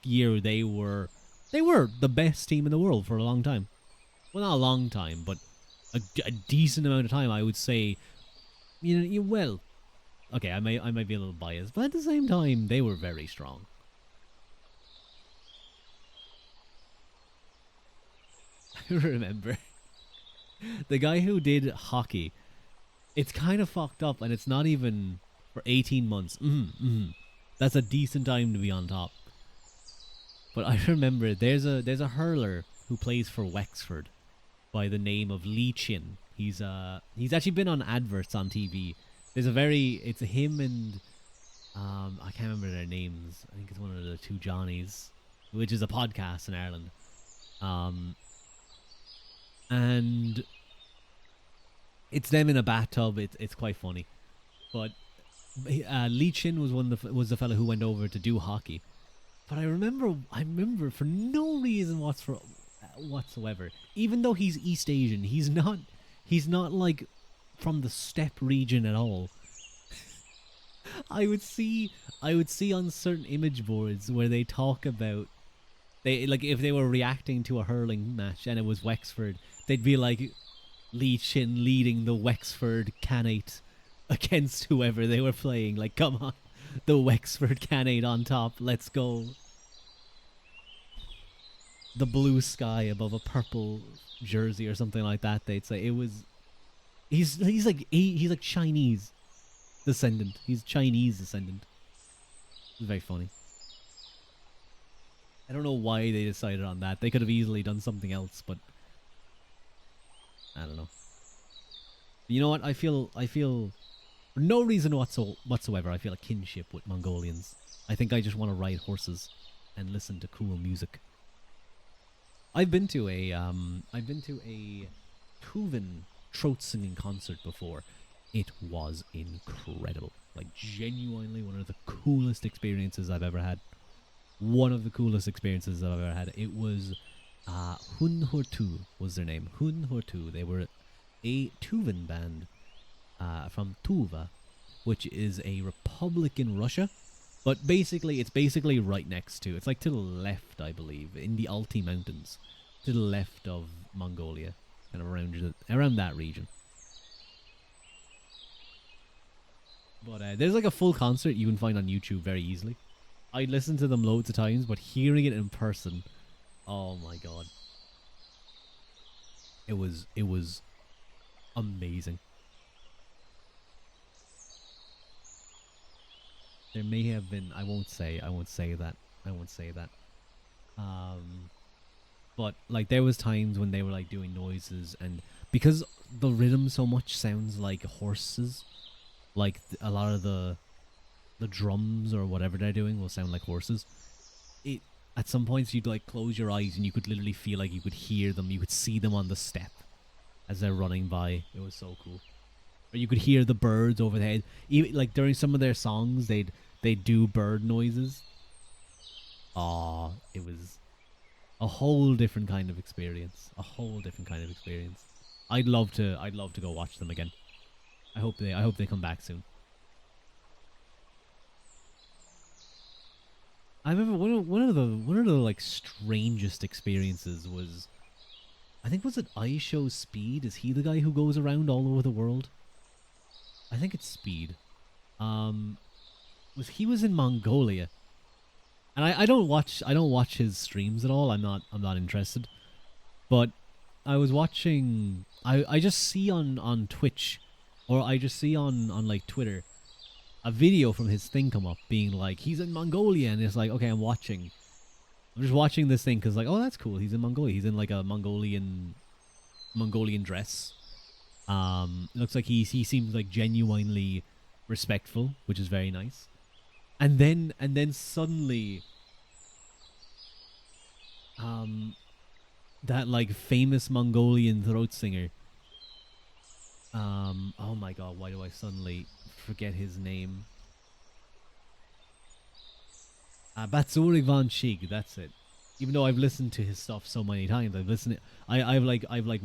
year, they were the best team in the world for a long time. Well, not a long time, but a decent amount of time, I would say. Okay, I might be a little biased, but at the same time, they were very strong. I remember the guy who did hockey. It's kind of fucked up, and it's not even for 18 months. That's a decent time to be on top. But I remember there's a hurler who plays for Wexford by the name of Lee Chin. He's actually been on adverts on TV. It's him and I can't remember their names. I think it's one of the two Johnnies, which is a podcast in Ireland. And it's them in a bathtub. It's quite funny, but Lee Chin was the fellow who went over to do hockey. But I remember for no reason whatsoever. Even though he's East Asian, he's not like from the steppe region at all. I would see on certain image boards where they talk about if they were reacting to a hurling match and it was Wexford, they'd be like Lee Chin leading the Wexford Canate against whoever they were playing. Like, come on, the Wexford Canate on top, let's go. The blue sky above a purple jersey or something like that. They'd say it was. He's like Chinese descendant. He's Chinese descendant. It's very funny. I don't know why they decided on that. They could have easily done something else, but I don't know. You know what? I feel for no reason whatsoever. I feel a kinship with Mongolians. I think I just want to ride horses and listen to cool music. I've been to a Tuvan throat singing concert before. It was incredible. Like genuinely one of the coolest experiences I've ever had. One of the coolest experiences I've ever had. It was Hun Hortu was their name. Hun Hortu. They were a Tuvan band from Tuva, which is a republic in Russia. But basically, it's basically right next to. It's like to the left, I believe, in the Altai Mountains, to the left of Mongolia, and around that region. But there's like a full concert you can find on YouTube very easily. I listened to them loads of times, but hearing it in person, oh my god, it was amazing. There may have been. I won't say that. I won't say that. Um, but like there was times when they were like doing noises, and because the rhythm so much sounds like horses, like a lot of the drums or whatever they're doing will sound like horses. It At some points you'd like close your eyes and you could literally feel like you could hear them, you could see them on the step as they're running by. It was so cool. Or you could hear the birds overhead. Even like during some of their songs, they'd do bird noises. Ah, it was a whole different kind of experience. A whole different kind of experience. I'd love to go watch them again. I hope they come back soon. I remember one of the like strangest experiences was, I think, was it I Show Speed? Is he the guy who goes around all over the world? I think it's Speed. Um, he was in Mongolia, and I don't watch his streams at all. I'm not interested. But I was watching. I just see on Twitch, or I just see on like Twitter, a video from his thing come up being like he's in Mongolia, and it's like, okay, I'm just watching this thing because like, oh, that's cool. He's in Mongolia. He's in like a Mongolian dress. It looks like he seems like genuinely respectful, which is very nice. And then suddenly, um, that like famous Mongolian throat singer. Oh my god, why do I suddenly forget his name? Batsuri Von Chig, that's it. Even though I've listened to his stuff so many times, I've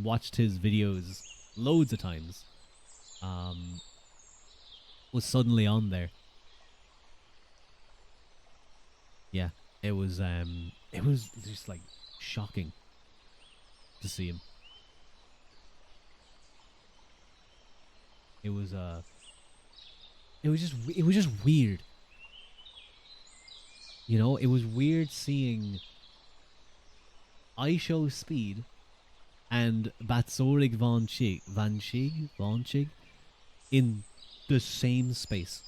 watched his videos loads of times. Um, was suddenly on there. Yeah, it was just like shocking to see him. It was it was just weird. You know, it was weird seeing I Show Speed and Batzorig Von Chig in the same space.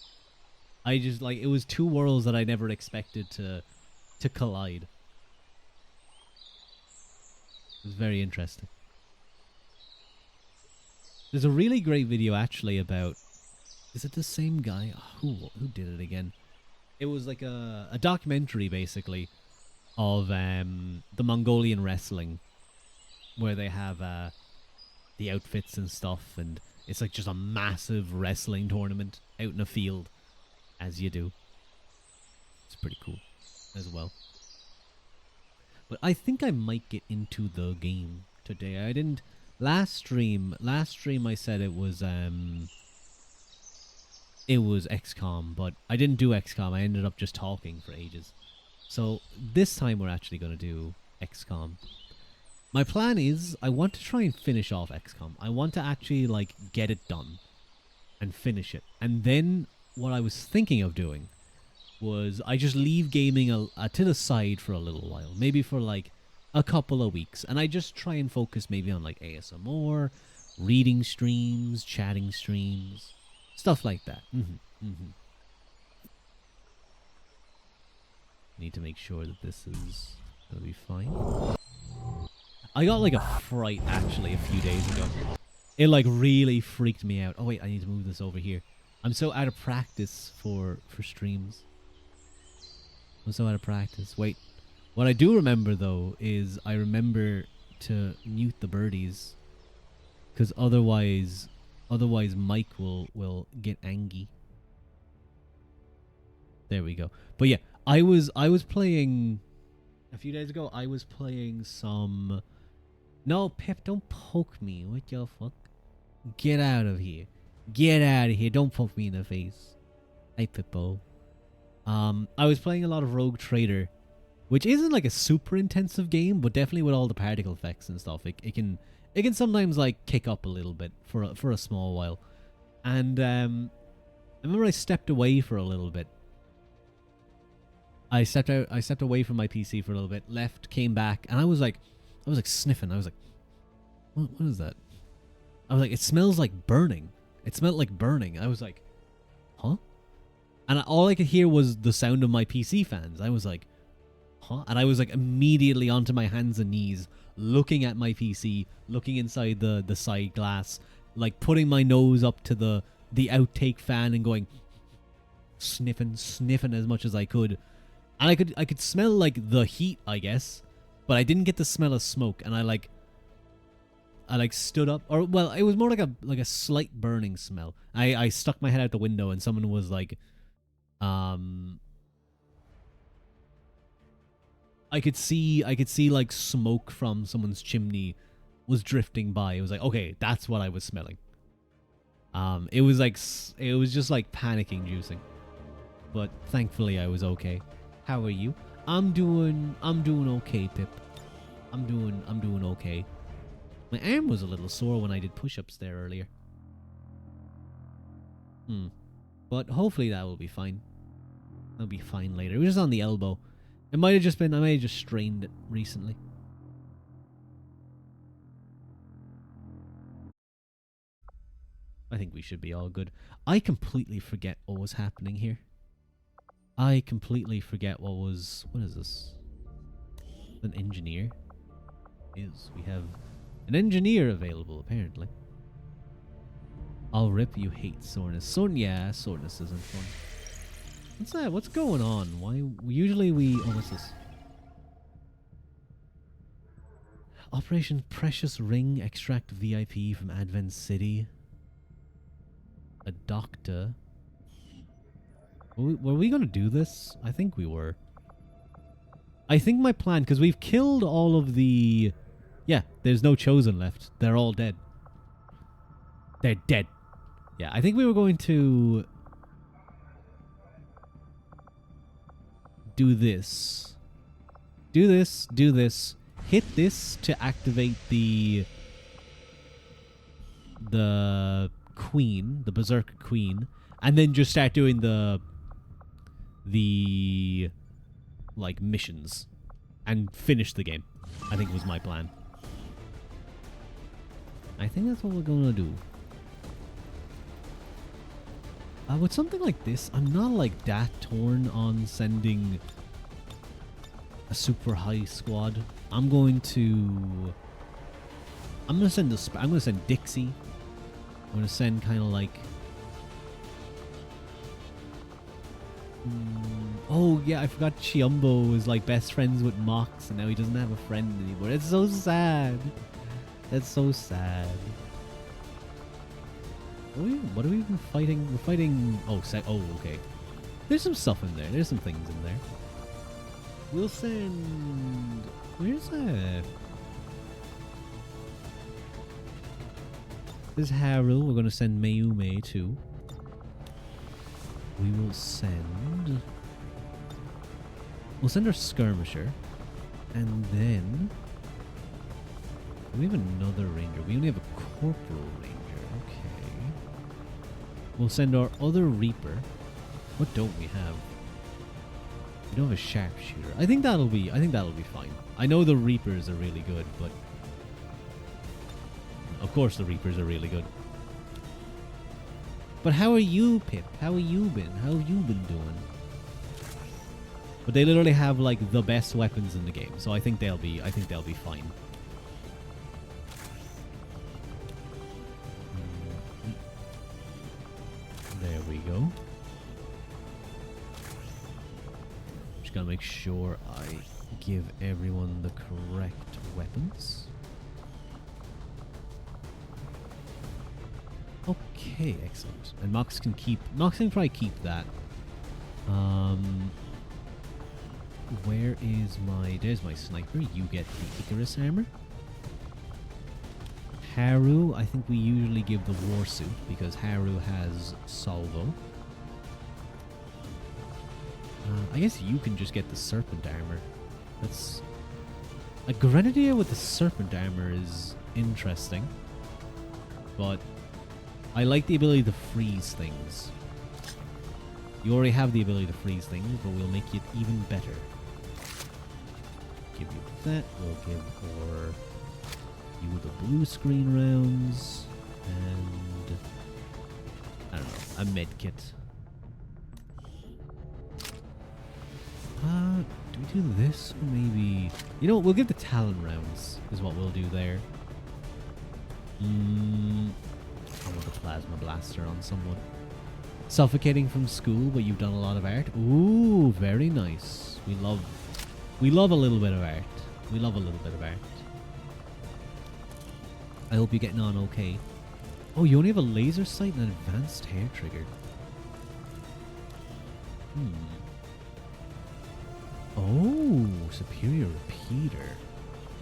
I just like, it was two worlds that I never expected to collide. It was very interesting. There's a really great video actually about, is it the same guy? Who did it again? It was like a documentary basically of the Mongolian wrestling, where they have the outfits and stuff, and it's like just a massive wrestling tournament out in a field, as you do. It's pretty cool as well. But I think I might get into the game today. I didn't last stream I said it was XCOM, but I didn't do XCOM. I ended up just talking for ages. So this time we're actually going to do XCOM. My plan is I want to try and finish off XCOM. I want to actually like get it done and finish it. And then what I was thinking of doing was I just leave gaming to the side for a little while, maybe for like a couple of weeks, and I just try and focus maybe on like ASMR, reading streams, chatting streams, stuff like that. Need to make sure that this is gonna be fine. I got like a fright actually a few days ago. It like really freaked me out. Oh wait, I need to move this over here. I'm so out of practice for streams. I'm so out of practice. Wait. What I do remember though is I remember to mute the birdies, because otherwise Mike will get angry. There we go. But yeah, I was playing a few days ago. I was playing some. No, Pip, don't poke me. What the fuck? Get out of here. Get out of here. Don't poke me in the face. Hey, Pippo. I was playing a lot of Rogue Trader, which isn't like a super intensive game, but definitely with all the particle effects and stuff, it can sometimes like kick up a little bit for a small while. And I remember I stepped away for a little bit. I stepped away from my PC for a little bit, left, came back, and I was like sniffing. I was like, what is that? I was like, it smells like burning. It smelled like burning. I was like, huh? And all I could hear was the sound of my PC fans. I was like, huh? And I was like immediately onto my hands and knees, looking at my PC, looking inside the side glass, like putting my nose up to the outtake fan and going, sniffing as much as I could. And I could smell like the heat, I guess, but I didn't get the smell of smoke. And I stood up, or well, it was more like a slight burning smell. I stuck my head out the window and someone was like, I could see like smoke from someone's chimney was drifting by. It was like, okay, that's what I was smelling. It was just like panic inducing, but thankfully I was okay. How are you? I'm doing okay, Pip. I'm doing okay. My arm was a little sore when I did push-ups there earlier. But hopefully that will be fine. That'll be fine later. It was just on the elbow. It might have just been, I might have just strained it recently. I think we should be all good. I completely forget what was happening here. I completely forget what is this? An engineer? We have an engineer available, apparently. I'll rip, you hate soreness. Yeah, soreness isn't fun. What's that? What's going on? Why? Usually we... Oh, what's this? Operation Precious Ring. Extract VIP from Advent City. A doctor. Were we going to do this? I think we were. I think my plan... Because we've killed all of the... Yeah, there's no Chosen left. They're all dead. They're dead. Yeah, I think we were going to... do this. Do this. Hit this to activate the queen, the Berserker Queen, and then just start doing the like missions and finish the game. I think was my plan. I think that's what we're gonna do. With something like this, I'm not like that torn on sending a super high squad. I'm gonna send Dixie. I'm gonna send kind of like. Oh yeah, I forgot Chiumbo was like best friends with Mox, and now he doesn't have a friend anymore. It's so sad. That's so sad. What are we even fighting? We're fighting... Oh, okay. There's some stuff in there. There's some things in there. We'll send... Where's that? This is Harold. We're going to send Mayume too. We will send... We'll send our Skirmisher. And then... We have another ranger. We only have a corporal ranger. We'll send our other Reaper. What don't we have? We don't have a sharpshooter. I think that'll be fine. I know the Reapers are really good, but of course the Reapers are really good. But how are you, Pip? How have you been doing? But they literally have like the best weapons in the game, so I think they'll be fine. we go. Just gotta make sure I give everyone the correct weapons. Okay, excellent. And Mox can probably keep that. Where is there's my sniper. You get the Icarus armor. Haru, I think we usually give the war suit because Haru has salvo. I guess you can just get the serpent armor. That's a grenadier with the serpent armor is interesting, but I like the ability to freeze things. You already have the ability to freeze things, but we'll make it even better. Give you that. We'll give you the blue screen rounds and I don't know, a med kit. Do we do this or maybe? You know what? We'll give the Talon rounds. Is what we'll do there. I want the plasma blaster on someone. Suffocating from school, but you've done a lot of art. Ooh, very nice. We love a little bit of art. We love a little bit of art. I hope you're getting on okay. Oh, you only have a laser sight and an advanced hair trigger. Oh, superior repeater.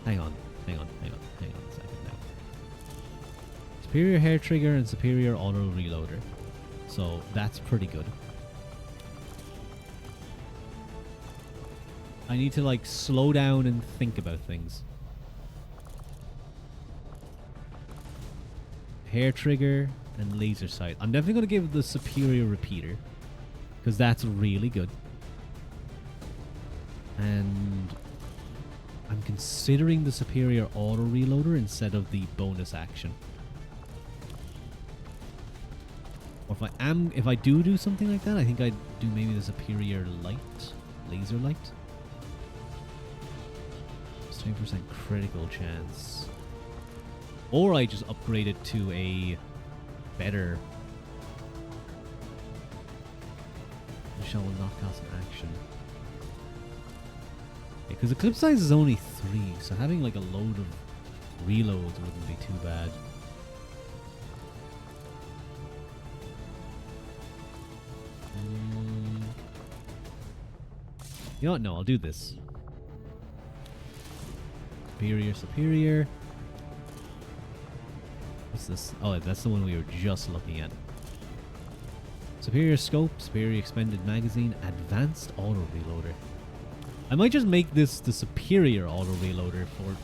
Hang on a second now. Superior hair trigger and superior auto reloader. So that's pretty good. I need to like slow down and think about things. Hair trigger and laser sight. I'm definitely going to give the superior repeater because that's really good. And I'm considering the superior auto reloader instead of the bonus action. Or if I do something like that, I think I'd do maybe the superior laser light. It's 20% critical chance. Or I just upgrade it to a better. Michelle will not cost an action. Because the clip size is only 3, so having like a load of reloads wouldn't be too bad. You know what? No, I'll do this. Superior. What's this? Oh, that's the one we were just looking at. Superior scope, superior expended magazine, advanced auto reloader. I might just make this the superior auto reloader for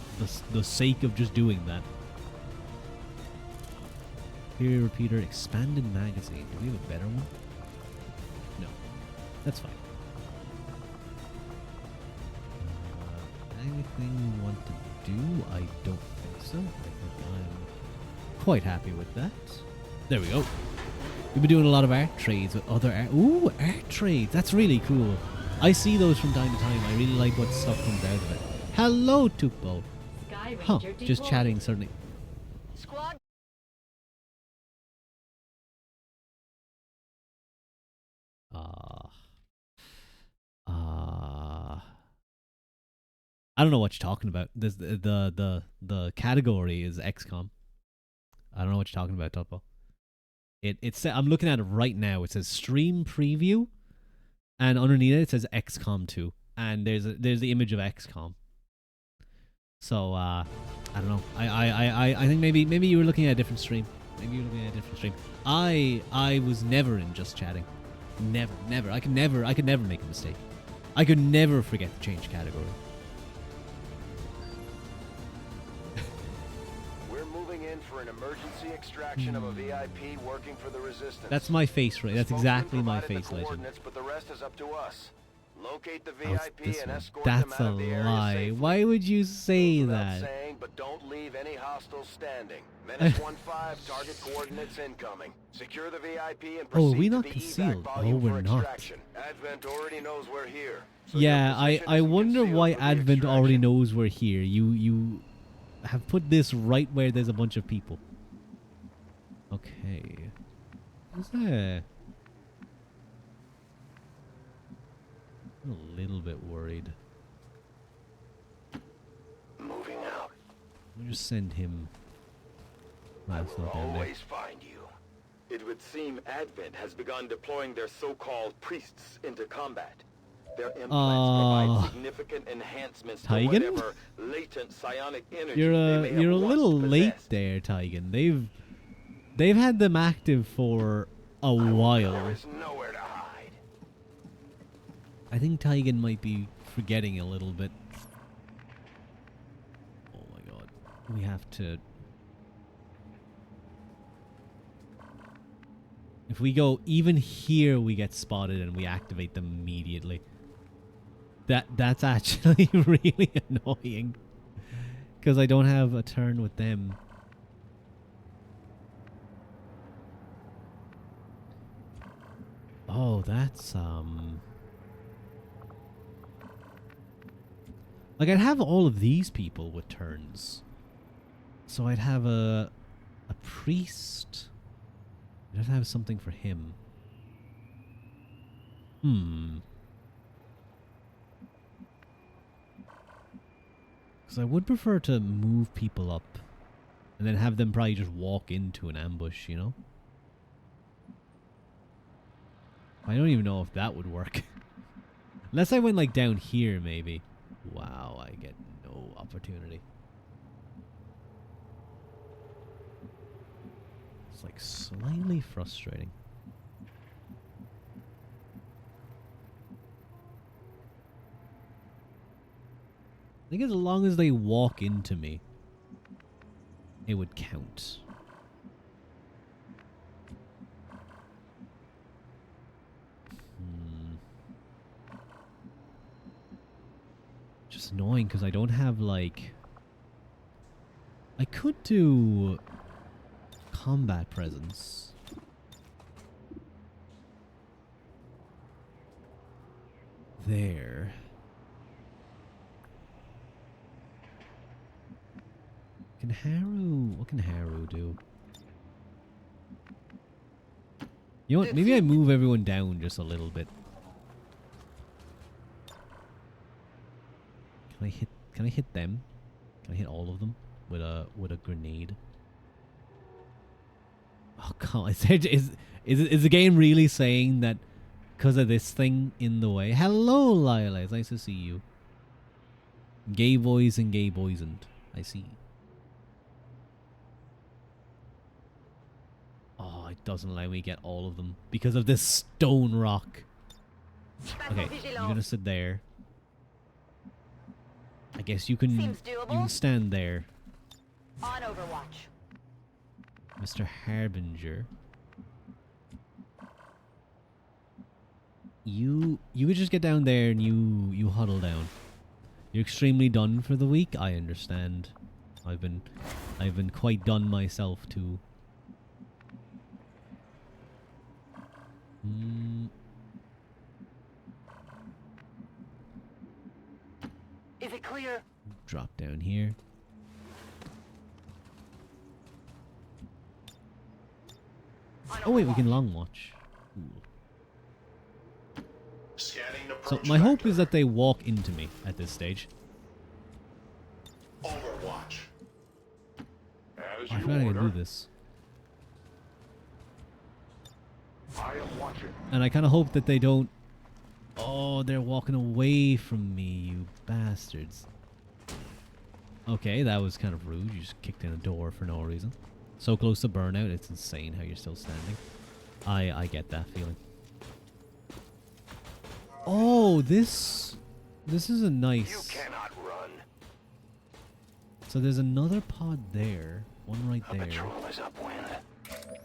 the sake of just doing that. Superior repeater, expanded magazine. Do we have a better one? No. That's fine. Anything we want to do? I don't think so. I think I'm quite happy with that. There we go. We've been doing a lot of art trades with other art. Ooh, art trades. That's really cool. I see those from time to time. I really like what stuff comes out of it. Hello, Tupo. Huh, just chatting, certainly. Squad. I don't know what you're talking about. This the category is XCOM. I don't know what you're talking about, Tupo. It's I'm looking at it right now. It says stream preview. And underneath it says XCOM 2, and there's the image of XCOM. So I don't know. I think maybe you were looking at a different stream. I was never in just chatting. Never. I could never make a mistake. I could never forget to change category. We're moving in for an emergency extraction of a VIP working for the Resistance. That's my face, right? That's exactly my face, Legend. But the rest is up to us. Locate the VIP and escort them out of the area. That's a lie. Why would you say that? Saying, but don't leave any hostiles standing. Menace 1-5, target coordinates incoming. Secure the VIP and proceed are we not to the concealed? evac We're not. Advent already knows we're here. So yeah, I wonder why Advent already knows we're here. You have put this right where there's a bunch of people. Okay. What's that? I'm a little bit worried. Moving out. Let me just send him. I Nice will little down there. always find you. It would seem Advent has begun deploying their so-called priests into combat. Their implants provide significant enhancements to Tigan? whatever latent psionic energy You're they a may have you're a once little late possessed. there, Tigan. They've had them active for a There while. is nowhere to hide. I think Tigan might be forgetting a little bit. Oh my god. We have to... If we go even here, we get spotted and we activate them immediately. That's actually really annoying. Because I don't have a turn with them. Oh, that's like I'd have all of these people with turns. So I'd have a priest. I'd have something for him. Because I would prefer to move people up and then have them probably just walk into an ambush, you know? I don't even know if that would work. Unless I went like down here, maybe. Wow, I get no opportunity. It's like slightly frustrating. I think as long as they walk into me, it would count. Just annoying because I don't have like... I could do combat presence. There. Can Haru... What can Haru do? You know what? Maybe I move everyone down just a little bit. Can I hit them? Can I hit all of them with a grenade? Oh god, is the game really saying that because of this thing in the way? Hello, Lila. It's nice to see you. Gay boys and gay boysn't. I see. Oh, it doesn't allow me to get all of them because of this stone rock. Okay, you're gonna sit there. I guess you can stand there. On Overwatch. Mr. Harbinger. You could just get down there and you huddle down. You're extremely done for the week. I understand. I've been quite done myself too. Is it clear? Drop down here. Oh wait, we can long watch. Ooh. So my hope is that they walk into me at this stage. Overwatch. I forgot I could do this. I am watching. And I kind of hope that they don't... Oh, they're walking away from me, you bastards. Okay, that was kind of rude. You just kicked in a door for no reason. So close to burnout, it's insane how you're still standing. I get that feeling. Oh, this is a nice... You cannot run. So there's another pod there. One right there. Patrol is upwind. Okay.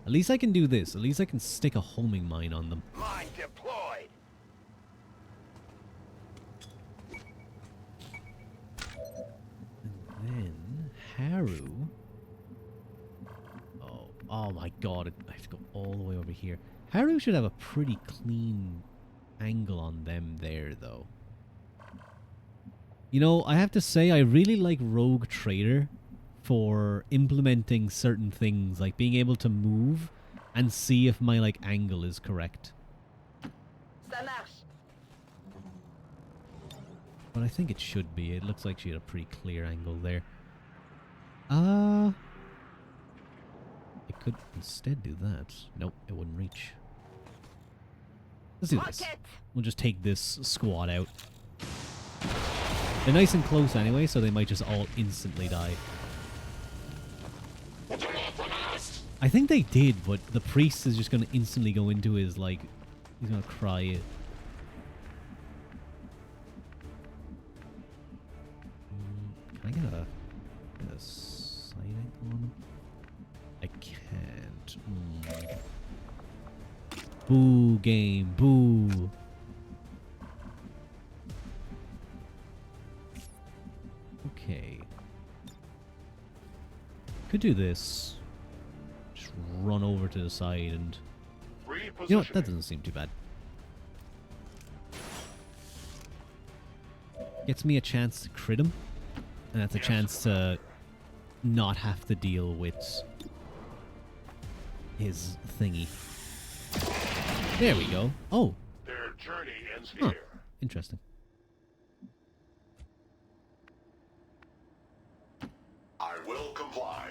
At least I can do this. At least I can stick a homing mine on them. Mine deployed. And then Haru. Oh my god, I have to go all the way over here. Haru should have a pretty clean angle on them there, though. You know, I have to say, I really like Rogue Trader for implementing certain things, like being able to move and see if my like angle is correct. Ça marche. But I think it should be. It looks like she had a pretty clear angle there. I could instead do that. Nope, it wouldn't reach. Let's do this. Rocket. We'll just take this squad out. They're nice and close anyway, so they might just all instantly die. I think they did, but the priest is just going to instantly go into his, like, he's going to cry it. Can I get a side angle on him? I can't. Boo, game. Boo. Okay. Could do this. Just run over to the side and... You know what? That doesn't seem too bad. Gets me a chance to crit him. And that's a chance to not have to deal with his thingy. There we go. Oh. Their journey ends Huh. here. Interesting. I will comply.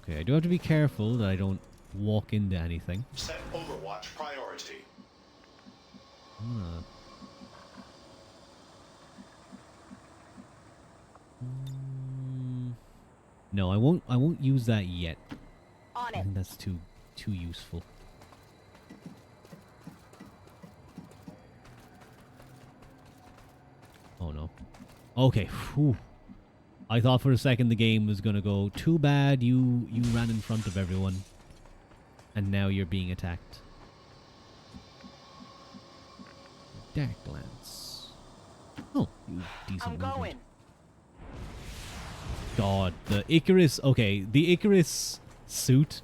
Okay, I do have to be careful that I don't walk into anything. Set Overwatch priority. No, I won't. I won't use that yet. On I it. think that's too useful. Oh no. Okay. Whew. I thought for a second the game was gonna go. Too bad you ran in front of everyone, and now you're being attacked. Dark glance. Oh, you decent I'm movement. going. God, the Icarus... Okay, the Icarus suit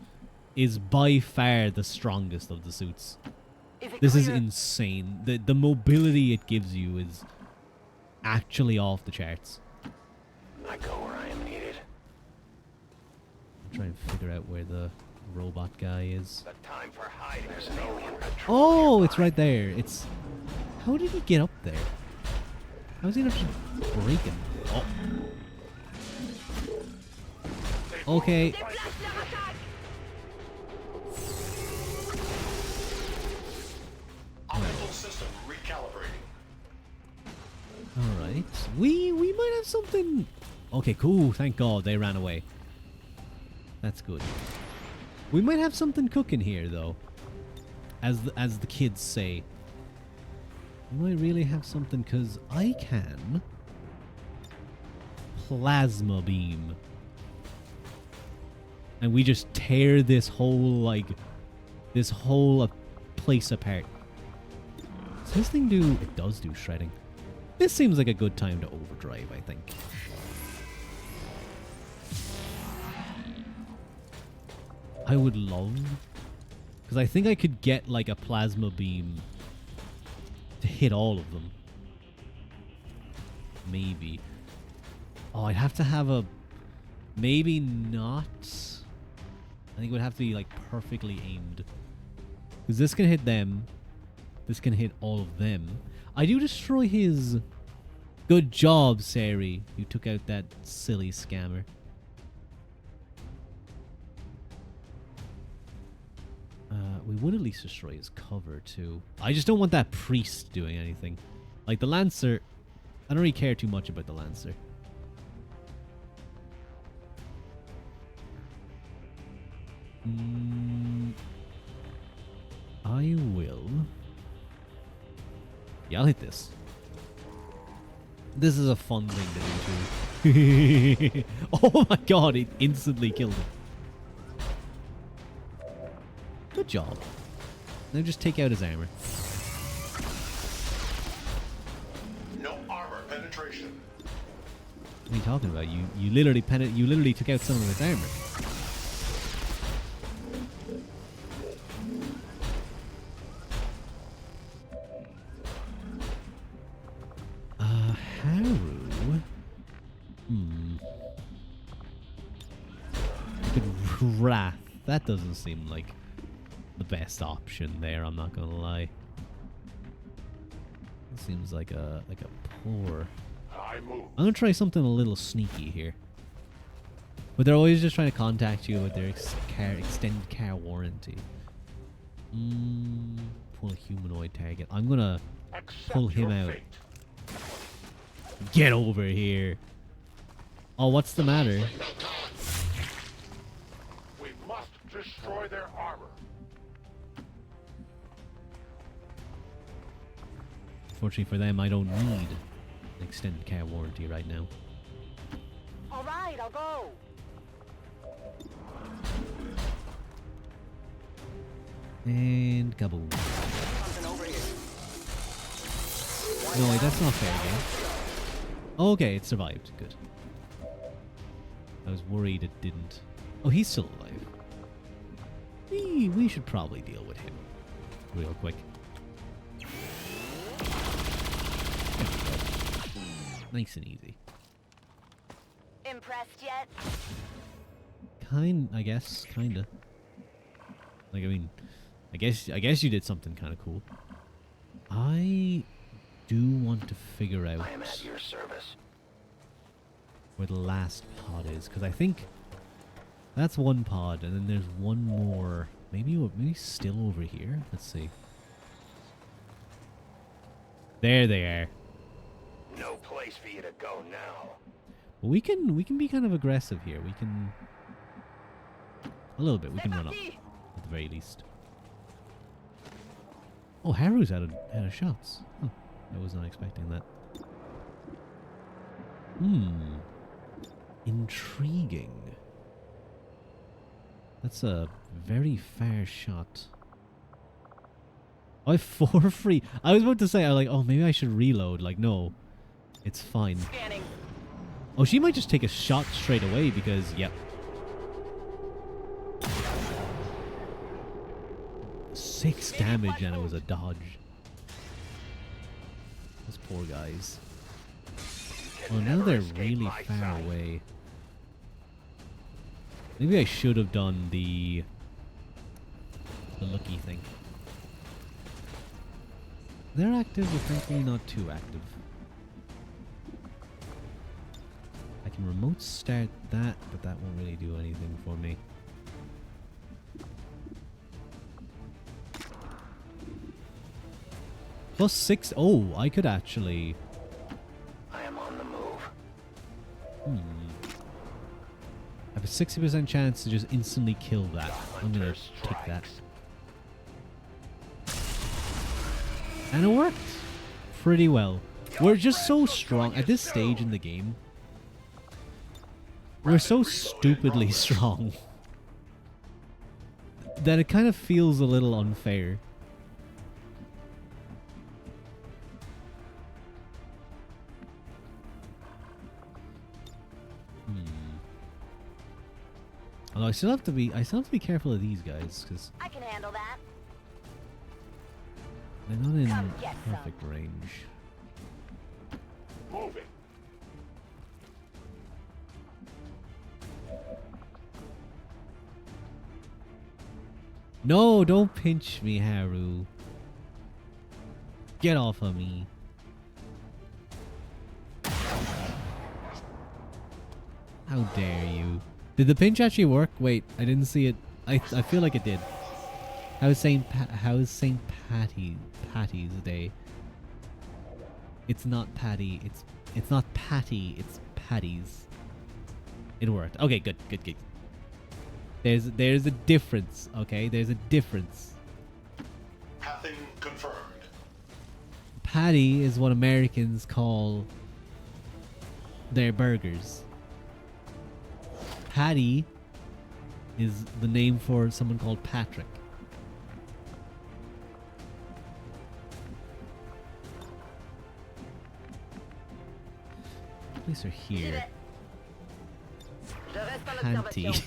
is by far the strongest of the suits. Is it This is clear? insane. The mobility it gives you is actually off the charts. I go where I am needed. I'm trying to figure out where the robot guy is. The time for hiding. There's an alien patrol. Oh, it's right there. It's... How did he get up there? How is he not just breaking? Oh. Okay. Déplace leur attaque. Optical system recalibrating. Alright. We might have something... Okay, cool. Thank God they ran away. That's good. We might have something cooking here, though. As the kids say. We might really have something, because I can... Plasma beam. And we just tear this whole, like... This whole place apart. Does this thing do... It does do shredding. This seems like a good time to overdrive, I think. I would love... Because I think I could get, like, a plasma beam to hit all of them. Maybe. Oh, I'd have to have a... Maybe not. I think it would have to be, like, perfectly aimed. Because this can hit them. This can hit all of them. I do destroy his... Good job, Sari. You took out that silly scammer. We would at least destroy his cover, too. I just don't want that priest doing anything. Like, the Lancer... I don't really care too much about the Lancer. I will... Yeah, I'll hit this. This is a fun thing to do, too. Oh my god, it instantly killed him. Good job. Now just take out his armor. No armor penetration. What are you talking about? You literally took out some of his armor. Haru. Good wrath. That doesn't seem like the best option there, I'm not gonna lie. It seems like a poor... I move. I'm gonna try something a little sneaky here. But they're always just trying to contact you with their extended car warranty. Pull a humanoid target. I'm gonna pull him out. Get over here. Oh, what's the matter? We must destroy their armor. Fortunately for them, I don't need an extended car warranty right now. All right, I'll go. And kaboom. Something over here. No, wait, that's not fair game. Okay, it survived. Good. I was worried it didn't. Oh, he's still alive. We should probably deal with him real quick. Nice and easy. Impressed yet? I guess, kinda. Like, I mean, I guess you did something kind of cool. I do want to figure out I am at your service. where the last pod is, because I think that's one pod, and then there's one more. Maybe still over here. Let's see. There they are. No place for you to go now. Well, we can be kind of aggressive here. We can a little bit. We can run up at the very least. Oh, Haru's out of shots. Huh. I was not expecting that. Intriguing. That's a very fair shot. I have 4 free. I was about to say, I was like, oh, maybe I should reload. Like, no, it's fine. Scanning. Oh, she might just take a shot straight away because, yep. 6 damage and it was a dodge. Those poor guys. Oh, now they're really far away. Maybe I should have done the lucky thing. They're active, but thankfully not too active. I can remote start that, but that won't really do anything for me. +6. Oh, I could actually... I am on the move. I have a 60% chance to just instantly kill that. I'm gonna take that. And it worked pretty well. We're just so strong at this stage in the game. We're so stupidly strong that it kind of feels a little unfair. Although I still have to be careful of these guys because I can handle that. they're not in Come get some. perfect range. Moving. No, don't pinch me, Haru. Get off of me. How dare you? Did the pinch actually work? Wait, I didn't see it. I feel like it did. How is St. Patty's Day? It's not Patty. It's not Patty. It's Patty's. It worked. Okay, good. There's a difference. Okay, there's a difference. Pathing confirmed. Patty is what Americans call their burgers. Patty is the name for someone called Patrick. Place her here. Je reste en Panty. observation.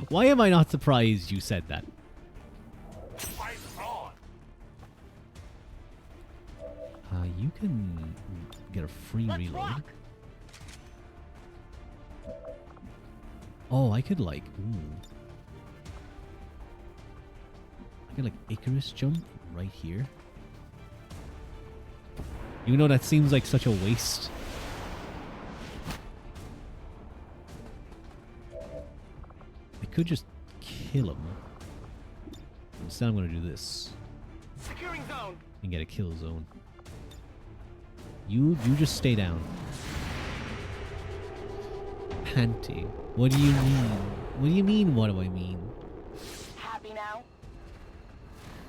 Why am I not surprised you said that? Fight on. You can get a free Let's reload. rock. Oh, I could like... Ooh. Get like Icarus jump right here. Even though that seems like such a waste. I could just kill him. Instead I'm gonna do this. Securing zone. And get a kill zone. You just stay down. Panty. What do you mean? What do you mean, what do I mean? Happy now?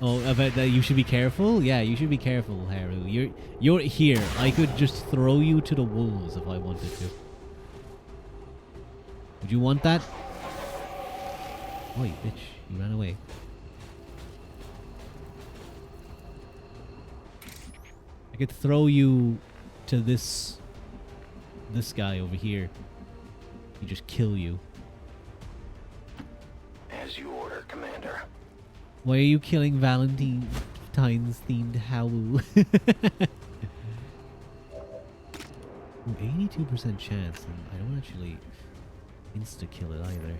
Oh, about that you should be careful? Yeah, you should be careful, Haru. You're here. I could just throw you to the wolves if I wanted to. Would you want that? Oi, bitch. You ran away. I could throw you to this guy over here. He just kill you. As you order, Commander. Why are you killing Valentine's themed Haru? 82% chance, and I don't actually insta kill it either.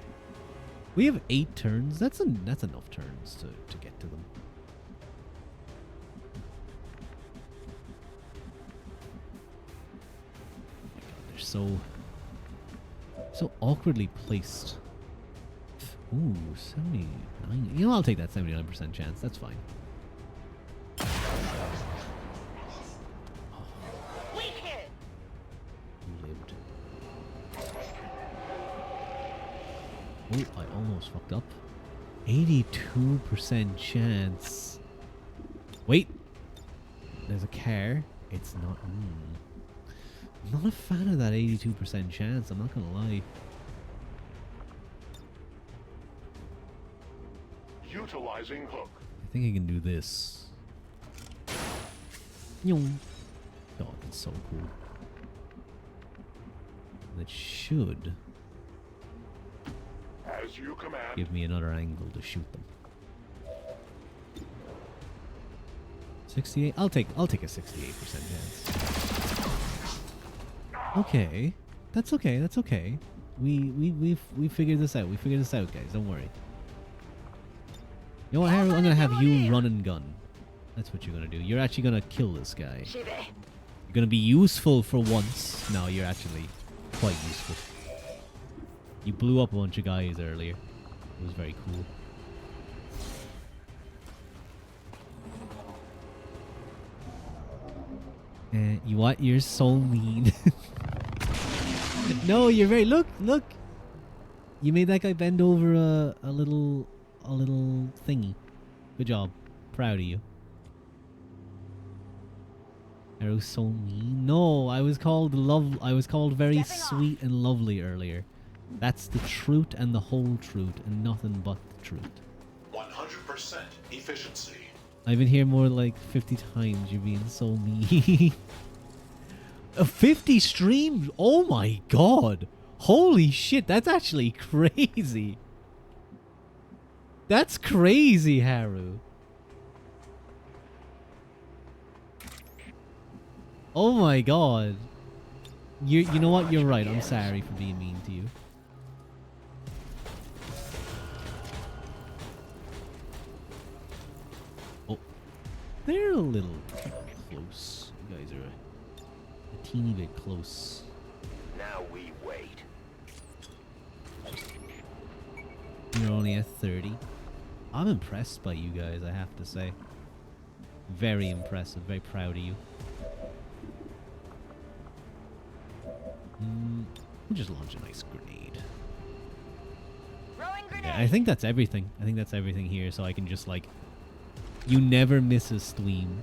We have 8 turns. That's enough turns to get to them. Oh my god, they're so awkwardly placed. Ooh, 79. You know, I'll take that 79% chance. That's fine. Weak hit. You lived. Oh, I almost fucked up. 82% chance. Wait. There's a car. It's not. I'm not a fan of that 82% chance. I'm not gonna lie. Utilizing hook. I think I can do this. Yong. Oh, that's so cool. That should As you command. give me another angle to shoot them. 68. I'll take a 68% chance. Okay, that's okay. That's okay. We figured this out. We figured this out, guys. Don't worry. You know what, Haru? I'm gonna have you run and gun. That's what you're gonna do. You're actually gonna kill this guy. Shive. You're gonna be useful for once. No, you're actually quite useful. You blew up a bunch of guys earlier. It was very cool. You what? You're so mean. No, you're very. Look. You made that guy bend over a little thingy. Good job. Proud of you. I was so mean. No, I was called very sweet and lovely earlier. That's the truth and the whole truth and nothing but the truth. 100% efficiency. I've been here more like 50 times. You're being so mean. 50 streams? Oh my god. Holy shit, that's actually crazy. That's crazy, Haru. Oh my god. You know what? You're right. I'm sorry for being mean to you. Oh. They're a little close. You guys are a teeny bit close. Now we wait. You're only at 30. I'm impressed by you guys, I have to say. Very impressive. Very proud of you. We'll just launch a nice grenade. Throwing grenade. Yeah, I think that's everything. I think that's everything here, so I can just like... You never miss a stream.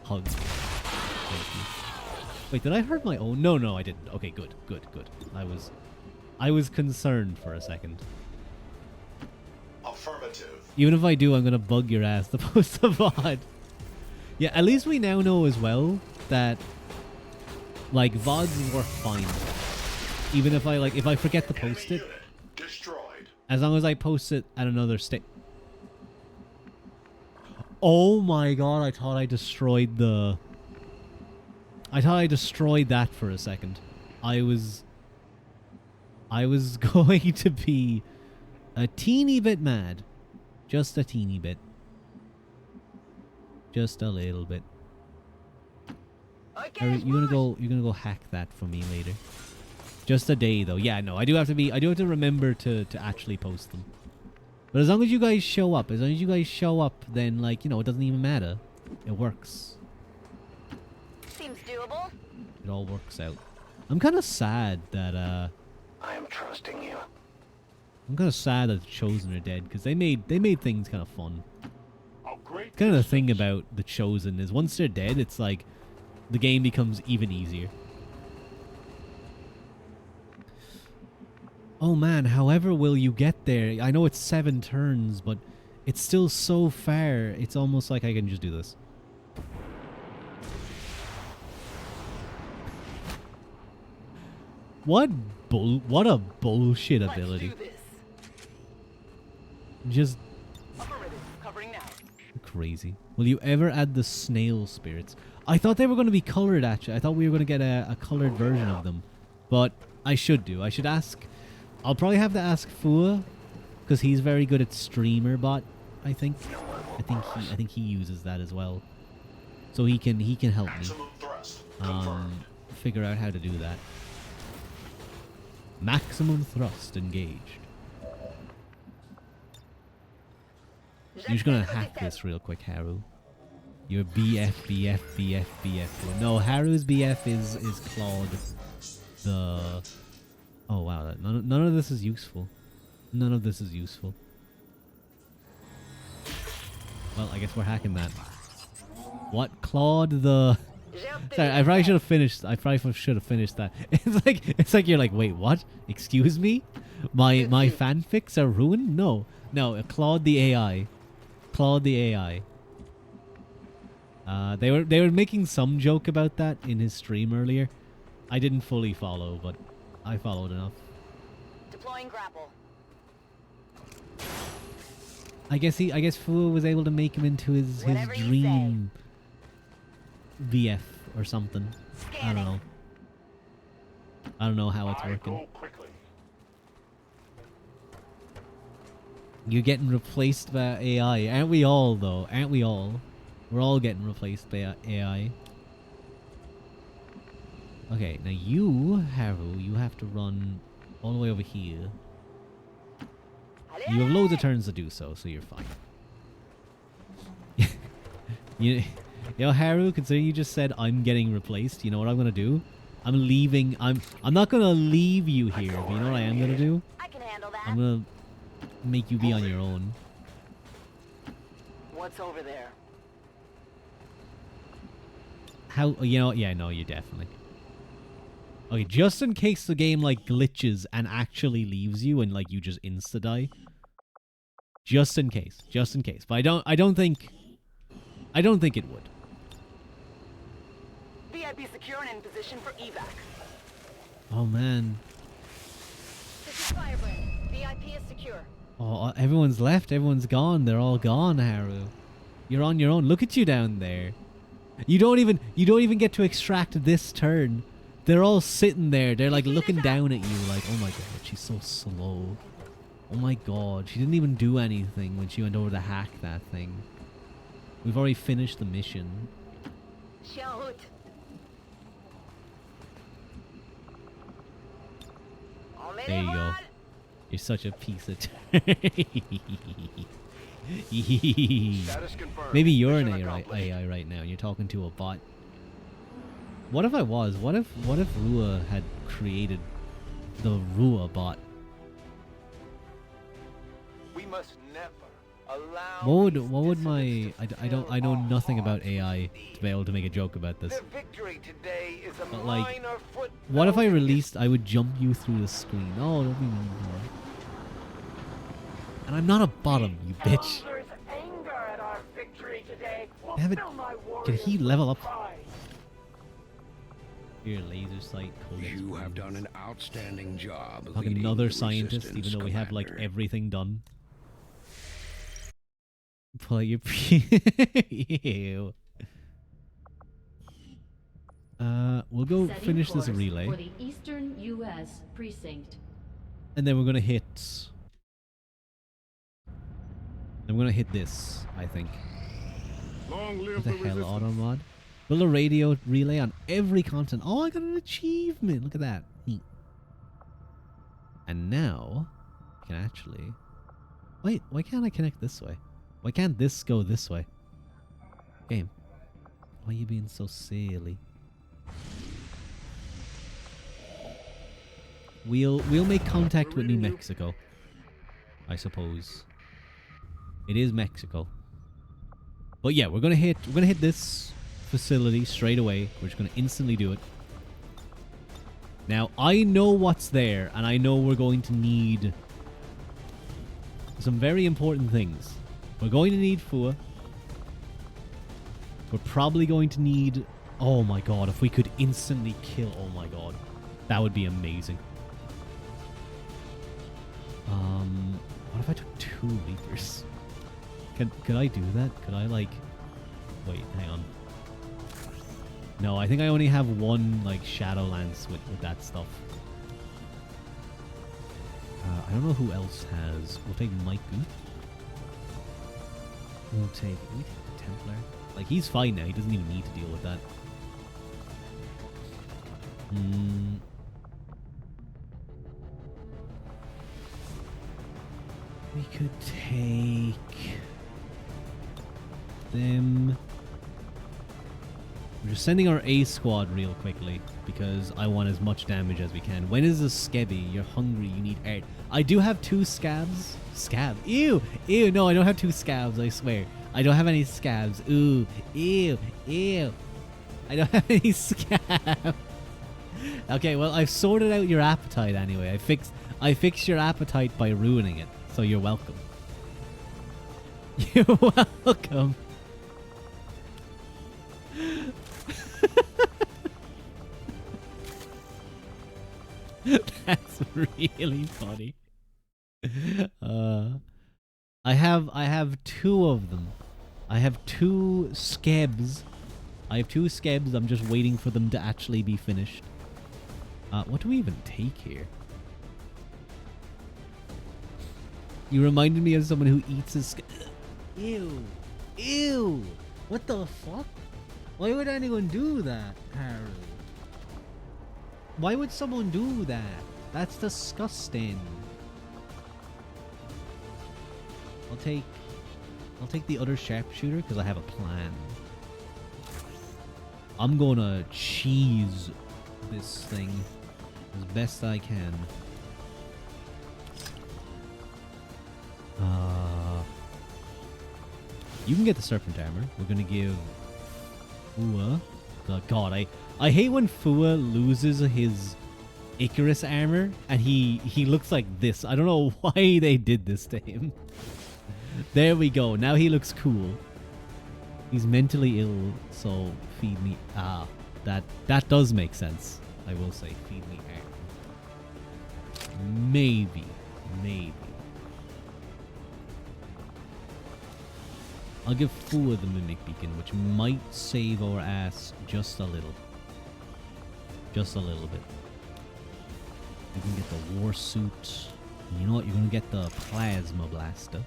Hug. Thank you. Wait, did I hurt my own? No, I didn't. Okay, good. I was concerned for a second. Affirmative. Even if I do, I'm gonna bug your ass to post a VOD. Yeah, at least we now know as well that like VODs work fine. Even if I forget to post it, Destroyed. as long as I post it at another state. Oh my god, I thought I destroyed that for a second. I was going to be a teeny bit mad Just a teeny bit. Just a little bit. Okay, Are you gonna go hack that for me later? Just a day though. Yeah, no, I do have to remember to actually post them. But as long as you guys show up, then like, you know, it doesn't even matter. It works. seems doable. It all works out. I'm kind of sad that I am trusting you. the Chosen are dead because they made things kind of fun. A great Kind of the thing about the Chosen is once they're dead, it's like the game becomes even easier. Oh man, however will you get there? I know it's 7 turns, but it's still so far. It's almost like I can just do this. What a bullshit ability. Let's do this. Just Affirmative. Covering now. crazy. Will you ever add the snail spirits? I thought they were going to be colored, actually. I thought we were going to get a colored version of them. But I should do. I should ask. I'll probably have to ask Fua, because he's very good at streamer bot, I think. I think he uses that as well. So he can help me Maximum thrust confirmed. figure out how to do that. Maximum thrust engaged. You're just gonna hack this real quick, Haru. Your BF. No, Haru's BF is Claude. The... Oh wow, none of this is useful. None of this is useful. Well, I guess we're hacking that. What? Claude the... Sorry, I probably should have finished. I probably should have finished that. It's like you're like, wait, what? Excuse me? My fanfics are ruined? No, Claude the AI. Claude the AI. They were making some joke about that in his stream earlier. I didn't fully follow, but I followed enough. Deploying grapple. I guess Fua was able to make him into his Whatever you dream VF or something. I don't know. I don't know how it's I working. go quickly. You're getting replaced by AI. Aren't we all, though? Aren't we all? We're all getting replaced by AI. Okay, now you, Haru, you have to run all the way over here. You have loads of turns to do so you're fine. You know, Haru, considering you just said I'm getting replaced, you know what I'm gonna do? I'm leaving. I'm not gonna leave you here, but you know what I am gonna do? I can handle that. I'm gonna make you be on your own. What's over there? How, you know, yeah, no, you definitely. Okay, just in case the game like glitches and actually leaves you and like you just insta die. Just in case. But I don't think it would. VIP secure and in position for evac. Oh man. This is Firebrand. VIP is secure. Oh, everyone's left. Everyone's gone. They're all gone, Haru. You're on your own. Look at you down there. You don't even get to extract this turn. They're all sitting there. They're like looking down at you like, oh my god, she's so slow. Oh my god, she didn't even do anything when she went over to hack that thing. We've already finished the mission. Shout. There you go. You're such a piece of Status confirmed. Maybe you're an Mission AI, accomplished. right now. You're talking to a bot. What if I was? What if Rua had created the Rua bot? We must never allow What would these my dissidents to I know fill our nothing about hearts AI with to be able to make a joke about this. Their victory today is a But, like, minor footnote What if I in released I would jump you through the screen? Oh, don't be mean. Bro. And I'm not a bottom, you bitch. There's anger at our victory today. Damn it. Can he level up? Here, laser sight. You have done an outstanding job. Like leading another the scientist, even resistance, though we have like Commander. everything done. Pull out your Ew. We'll go Setting finish this course relay, for the Eastern U.S. precinct. and then we're gonna hit. I'm gonna hit this, I think. Long What live the the hell, resistance. auto mod? Build a radio relay on every continent. Oh, I got an achievement. Look at that. Neat. And now, I can actually... Wait, why can't I connect this way? Why can't this go this way? Game. Why are you being so silly? We'll make contact with New Mexico. I suppose. It is Mexico. But yeah, we're gonna hit this facility straight away. We're just gonna instantly do it. Now, I know what's there, and I know we're going to need some very important things. We're going to need Fua. We're probably going to need... Oh my god, if we could instantly kill... Oh my god. That would be amazing. What if I took 2 Reapers? Could I do that? Could I, like... Wait, hang on. No, I think I only have 1, like, Shadowlance with that stuff. I don't know who else has... We'll take Mike Boot. We'll take the Templar. Like, he's fine now. He doesn't even need to deal with that. We could take them. We're just sending our A squad real quickly because I want as much damage as we can. When is a Skebby? You're hungry. You need air. I do have 2 scabs. Scab. Ew. Ew. No, I don't have 2 scabs. I swear. I don't have any scabs. Ooh. Ew. Ew. I don't have any scabs. Okay, well, I've sorted out your appetite anyway. I fixed your appetite by ruining it. So you're welcome. You're welcome. That's really funny. I have 2 of them. I have 2 skebs. I have 2 skebs. I'm just waiting for them to actually be finished. What do we even take here? You reminded me of someone who eats his Ew. Ew. What the fuck? Why would anyone do that, Harry? Why would someone do that? That's disgusting. I'll take the other sharpshooter because I have a plan. I'm gonna cheese this thing as best I can. You can get the serpent armor. We're gonna give Fua. God, I hate when Fua loses his Icarus armor and he looks like this. I don't know why they did this to him. There we go. Now he looks cool. He's mentally ill, so feed me. That does make sense. I will say, feed me armor. Maybe. I'll give Fua the Mimic Beacon, which might save our ass just a little. Just a little bit. You can get the War Suit. And you know what? You're going to get the Plasma Blaster.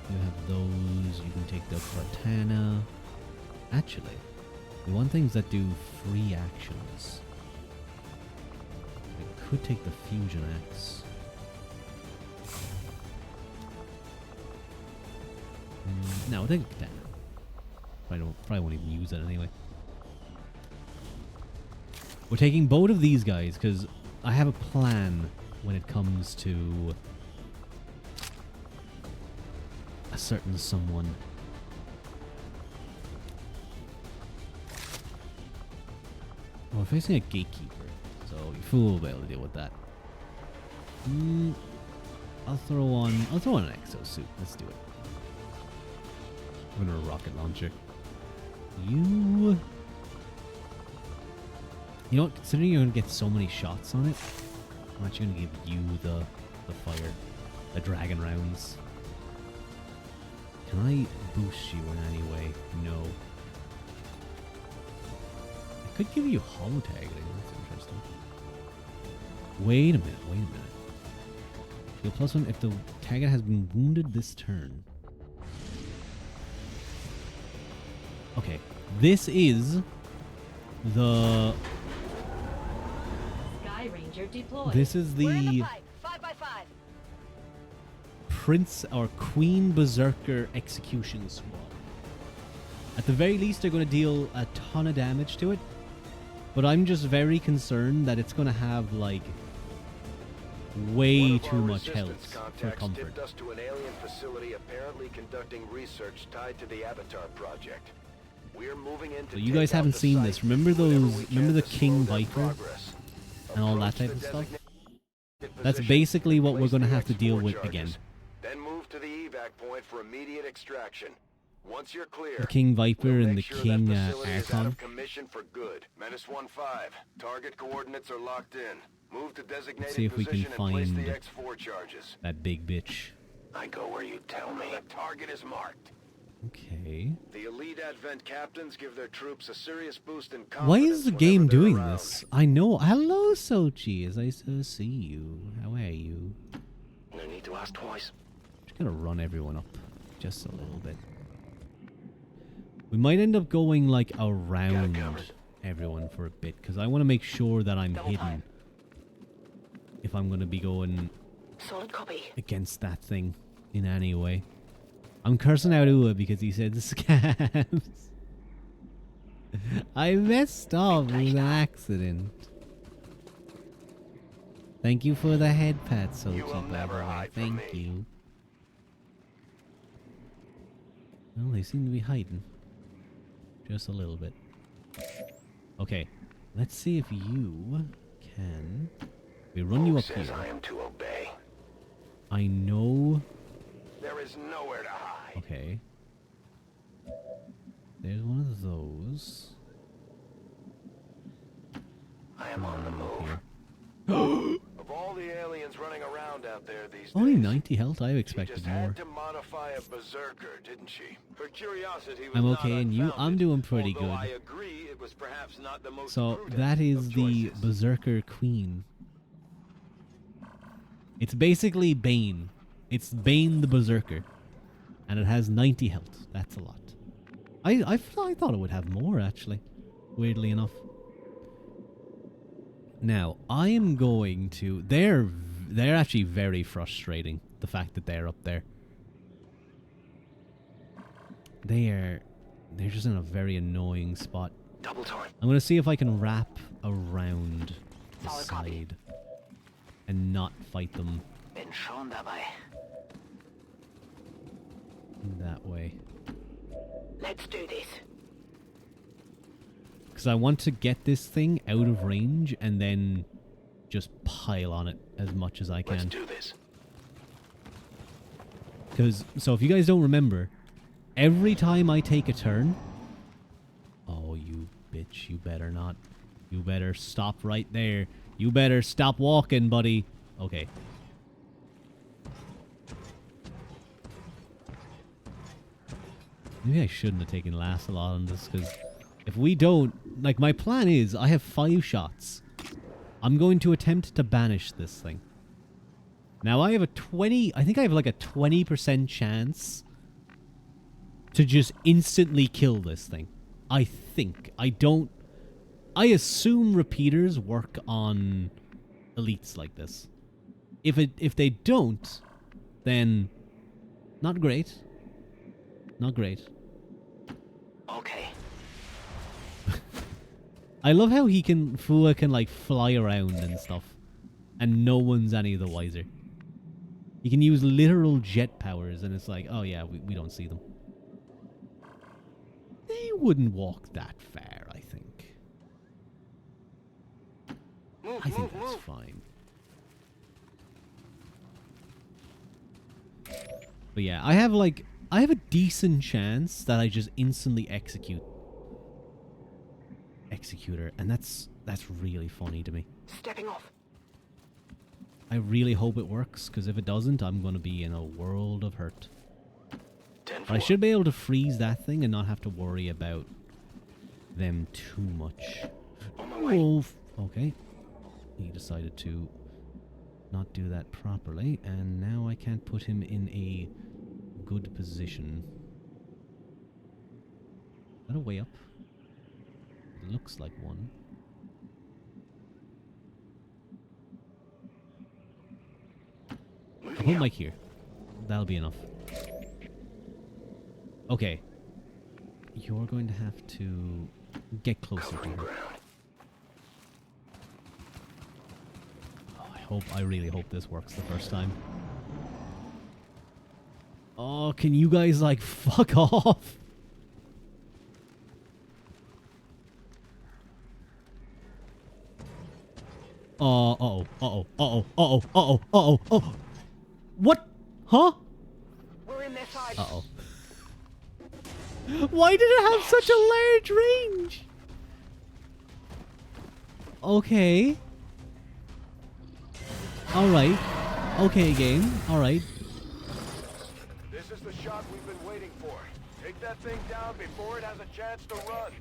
You have those. You can take the Cortana. Actually, we want things that do free actions. I could take the Fusion Axe. No, I'll take a Katana. Probably won't even use it anyway. We're taking both of these guys because I have a plan when it comes to a certain someone. We're facing a gatekeeper, so your fool will be able to deal with that. I'll throw on an exosuit. Let's do it. I'm gonna rocket launcher. You know what? Considering you're gonna get so many shots on it, I'm actually gonna give you the fire, the dragon rounds. Can I boost you in any way? No. I could give you holo targeting. That's interesting. Wait a minute. Deal +1 if the target has been wounded this turn. Okay, this is the... Sky Ranger deployed. This is We're in the the pipe. 5x5. Prince or Queen Berserker Execution Squad. At the very least, they're going to deal a ton of damage to it. But I'm just very concerned that it's going to have, like, way too much health for comfort. Tipped us to an alien facility apparently conducting research tied to the Avatar project. We're moving in to So you take guys out haven't the seen site, this. Remember do whatever those? we can Remember the to slow King their Viper progress. and all that Approach type the of stuff? designated That's position basically and what we're place going to the have to deal X4 with charges. again. Then move to the evac point for immediate extraction. Once you're clear, The King Viper we'll and make the sure King that facility is out Archon. of commission for good. Menace 1-5. Target coordinates are locked in. Move to designated see if we can position and place find the X4 charges. That big bitch. I go where you tell me. The target is marked. Okay. The elite Advent captains give their troops a serious boost in Why confidence is the whenever game they're doing around. this? I know. Hello, Sochi. As I see you. How are you? No need to ask twice. Just gonna run everyone up just a little bit. We might end up going like around everyone for a bit because I want to make sure that I'm hidden if I'm gonna be going Solid copy. against that thing in any way. I'm cursing out Ua because he said scams. I messed up. It was an accident. Thank you for the head pat, Sochi, will by never the way. hide from Thank me. you. Well, they seem to be hiding. Just a little bit. Okay. Let's see if you can... We run you Who up says here. I am to obey? I know... There is nowhere to hide. Okay. There's one of those. I am on the move. Here. Of all the aliens running around out there these Only days, 90 health? I she expected just more. had to modify a berserker, didn't she? Her curiosity was I'm not okay, and you? unfounded, I'm doing pretty although good. I agree it was perhaps not the most So prudent that is of the choices. Berserker Queen. It's basically Bane. It's Bane the Berserker. And it has 90 health. That's a lot. I thought it would have more, actually. Weirdly enough. Now, I am going to... They're actually very frustrating, the fact that they're up there. They're just in a very annoying spot. Double time. I'm going to see if I can wrap around the Solid copy. side and not fight them Bin schon dabei. that way. Let's do this. Because I want to get this thing out of range and then just pile on it as much as I Let's can. do this. Because, so if you guys don't remember, every time I take a turn... Oh, you bitch, you better not. You better stop right there. You better stop walking, buddy. Okay. Maybe I shouldn't have taken last a lot on this, because if we don't... Like, my plan is, I have 5 shots. I'm going to attempt to banish this thing. Now, I have a 20... I think I have like a 20% chance to just instantly kill this thing. I think. I don't... I assume repeaters work on elites like this. If they don't, then not great. Not great. Okay. I love how Fua can like fly around and stuff, and no one's any the wiser. He can use literal jet powers, and it's like, oh yeah, we don't see them. They wouldn't walk that far, I think. I think that's fine. But yeah, I have a decent chance that I just instantly execute her, and that's really funny to me. Stepping off. I really hope it works, because if it doesn't, I'm going to be in a world of hurt. But I should be able to freeze that thing and not have to worry about them too much. On my way. Oh, okay. He decided to not do that properly, and now I can't put him in a good position. Is that a way up? It looks like one. I'll put Mike here. That'll be enough. Okay. You're going to have to get closer to her. Oh, I really hope this works the first time. Oh, can you guys, like, fuck off? Uh-oh. What? Huh? We're in their side. Uh-oh. Why did it have such a large range? Okay. Alright. Okay, game. Alright. This is the shot we've been waiting for. Take that thing down before it has a chance to run.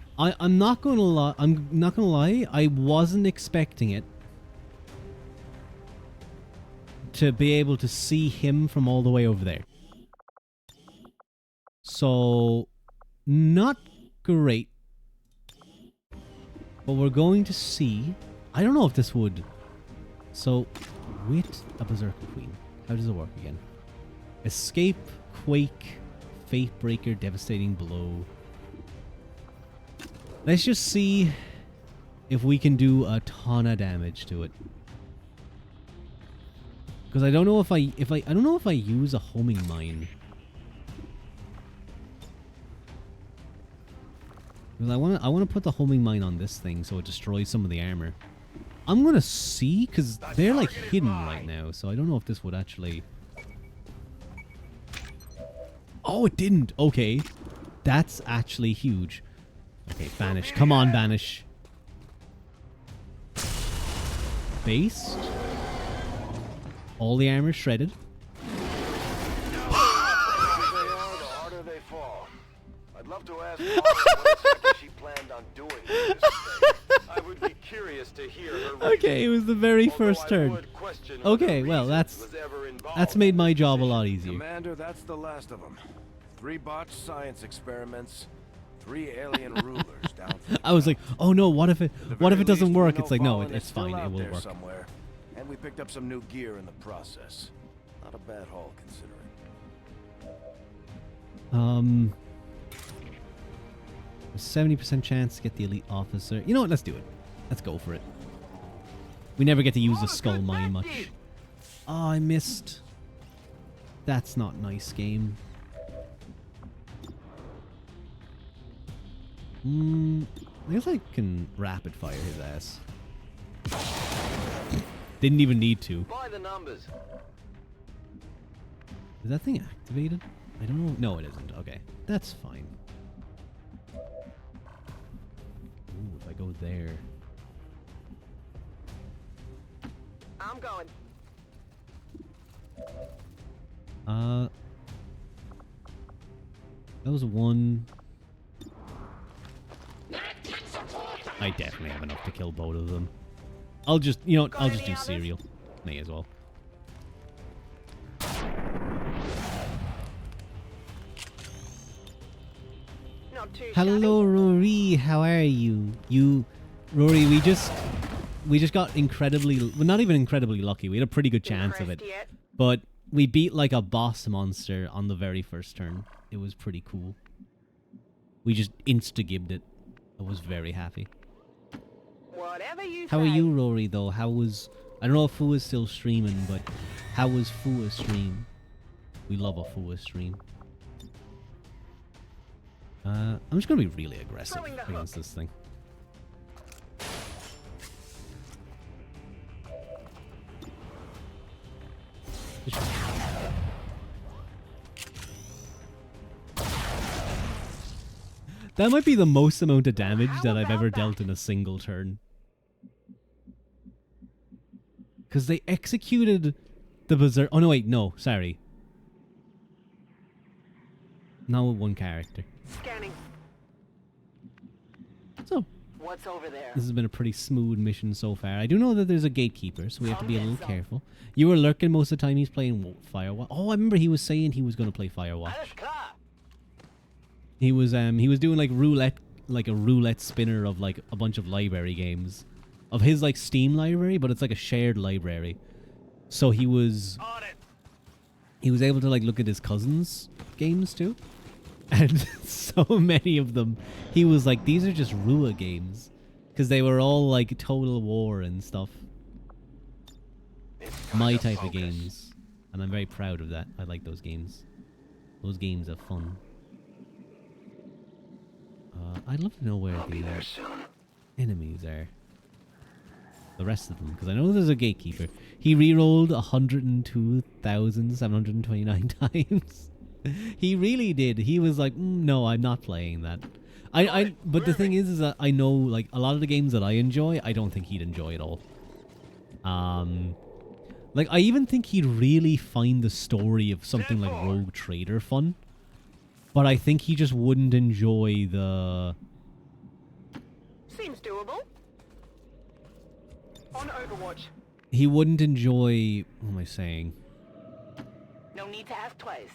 I'm not gonna lie, I wasn't expecting it to be able to see him from all the way over there. So, not great. But we're going to see. I don't know if this would. So, with a Berserker Queen. How does it work again? Escape, Quake, Fate Breaker, Devastating Blow. Let's just see if we can do a ton of damage to it. Because I don't know if I don't know if I use a homing mine. Because I want to put the homing mine on this thing so it destroys some of the armor. I'm gonna see because they're like hidden right now, so I don't know if this would actually. Oh, it didn't. Okay, that's actually huge. Okay, Banish. Come on, Banish. Based. All the armor shredded. The harder they fall. I'd love to ask Mom what exactly she planned on doing with this thing. I would be curious to hear her. Okay, it was the very although first I turn. would question Okay, what well reason that's was ever involved that's in made the my job a decision. lot easier. Commander, that's the last of them. 3 botched science experiments, 3 alien rulers down. From I was like, oh no, what if it At the what if very it doesn't least, we work? know It's like, no, Fallen is it's still fine, out it will there work. somewhere, and we picked up some new gear in the process. Not a bad haul considering. 70% chance to get the elite officer. You know what? Let's do it. Let's go for it. We never get to use the skull mine much. Oh, I missed. That's not nice, game. I guess I can rapid fire his ass. Didn't even need to. By the numbers. Is that thing activated? I don't know. No, it isn't. Okay. That's fine. Ooh, if I go there. I'm going. That was one. I definitely have enough to kill both of them. I'll just, you know, I'll just do cereal. May as well. Not too Hello, Rory. How are you? Rory, we just got incredibly, well, not even incredibly lucky. We had a pretty good chance of it, Impressed yet? but we beat like a boss monster on the very first turn. It was pretty cool. We just insta-gibbed it. I was very happy. Whatever you How are say. you, Rory? Though, how was? I don't know if Fua's still streaming, but how was Fua's stream? We love a Fua stream. I'm just gonna be really aggressive Throwing the against hook. this thing. That might be the most amount of damage that I've ever dealt in a single turn. Because they executed the berserk. Oh no, wait, no, sorry. Not with one character. Scanning. So, What's over there? This has been a pretty smooth mission so far. I do know that there's a gatekeeper, so we have to be a little Some. careful. You were lurking most of the time. He's playing Firewatch. Oh, I remember he was saying he was going to play Firewatch. Alles klar. He was doing like a roulette spinner of like a bunch of library games, of his like Steam library, but it's like a shared library. So he was able to like look at his cousin's games too, and so many of them, he was like, these are just Rua games, because they were all like Total War and stuff. My type of games, and I'm very proud of that. I like those games. Those games are fun. I'd love to know where the enemies are. The rest of them, because I know there's a gatekeeper. He re-rolled 102,729 times. He really did. He was like, no, I'm not playing that. But the thing is that I know, like, a lot of the games that I enjoy, I don't think he'd enjoy at all. Like, I even think he'd really find the story of something like Rogue Trader fun. But I think he just wouldn't enjoy the... Seems doable. On Overwatch. He wouldn't enjoy... What am I saying? No need to ask twice.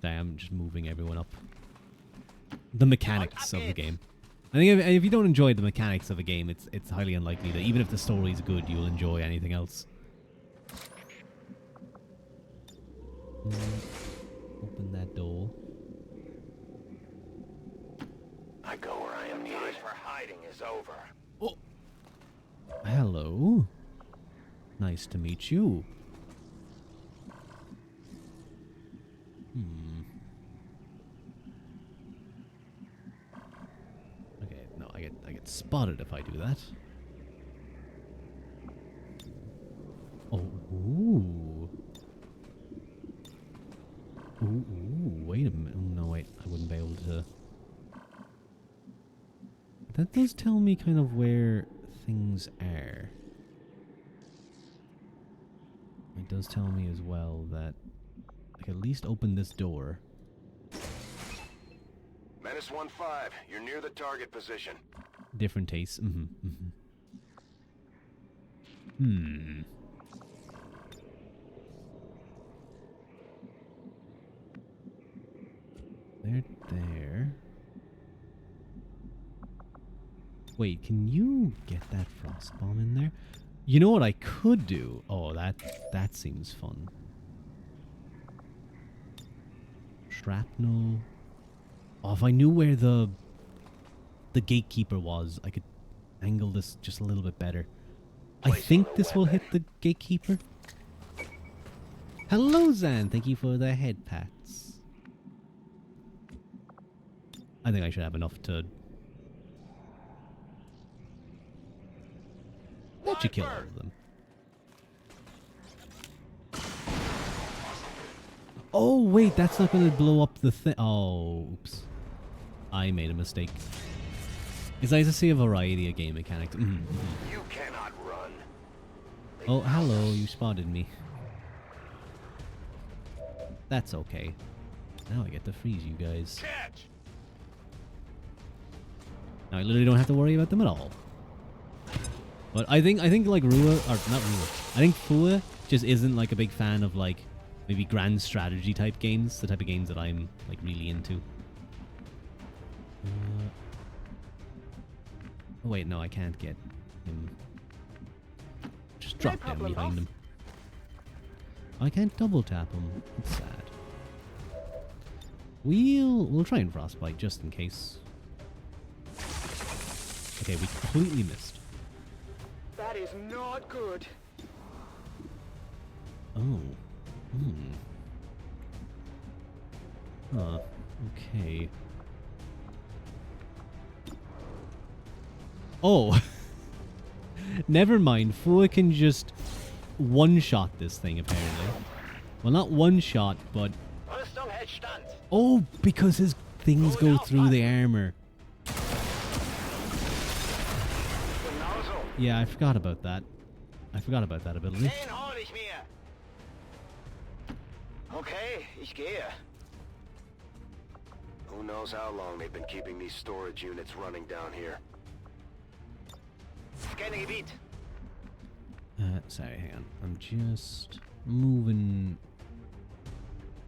I'm just moving everyone up. The mechanics of the game. I think if you don't enjoy the mechanics of a game, it's highly unlikely that even if the story's good, you'll enjoy anything else. Open that door. I go where I am needed. Time for hiding is over. Oh. Hello. Nice to meet you. Okay, no, I get spotted if I do that. Oh, ooh. Ooh, wait a minute. Oh, no, wait. I wouldn't be able to... That does tell me kind of where things are. It does tell me as well that I can at least open this door. Menace 1-5, you're near the target position. Different tastes. They're there. Wait, can you get that frost bomb in there? You know what I could do? Oh, that seems fun. Shrapnel. Oh, if I knew where the gatekeeper was, I could angle this just a little bit better. I think this will hit the gatekeeper. Hello, Zan. Thank you for the head pats. I think I should have enough to... let you kill all of them. Oh, wait, that's not going to blow up the thing. Oh, oops. I made a mistake. It's nice to see a variety of game mechanics. You cannot run. Oh, hello, you spotted me. That's okay. Now I get to freeze you guys. Catch! Now I literally don't have to worry about them at all. But I think like Rua, or not Rua, I think Fua just isn't like a big fan of like maybe grand strategy type games, the type of games that I'm like really into. Oh wait, no, I can't get him. Just drop down behind him. I can't double tap him. It's sad. We'll try and frostbite just in case. Okay, we completely missed. That is not good. Oh. Huh. Okay. Oh. Never mind. Fua can just one-shot this thing, apparently. Well, not one-shot, but... Oh, because his things go through the armor. Yeah, I forgot about that. I forgot about that ability. Okay, ich gehe. Who knows how long they've been keeping these storage units running down here. Scanning a beat. Sorry, hang on. I'm just moving.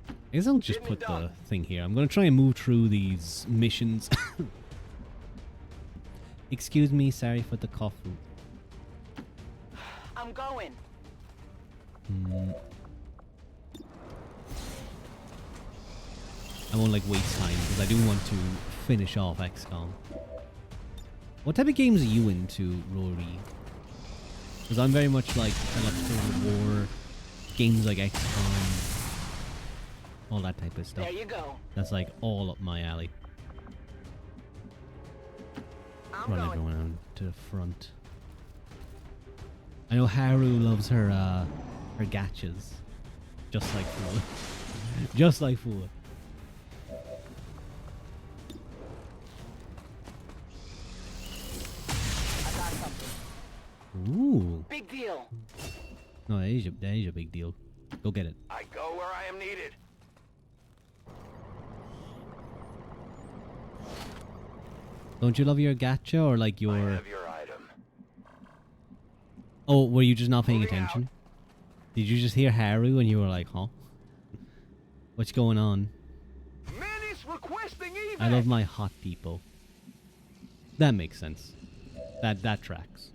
I guess I'll just put the thing here. I'm gonna try and move through these missions. Excuse me, sorry for the coffee. I'm going. I won't like waste time because I do want to finish off XCOM. What type of games are you into, Rory? Because I'm very much like I like Total War, games like XCOM, all that type of stuff. There you go. That's like all up my alley. I'm Run going. everyone on to the front. I know Haru loves her gachas, just like Fool. Just like Fool. I got something. Ooh. Big deal. No, that is a big deal. Go get it. I go where I am needed. Don't you love your gacha or like I your... have your item. Oh, were you just not paying Moving attention? Did you just hear Haru and you were like, huh? What's going on? Menace requesting evac. I love my hot people. That makes sense. That tracks.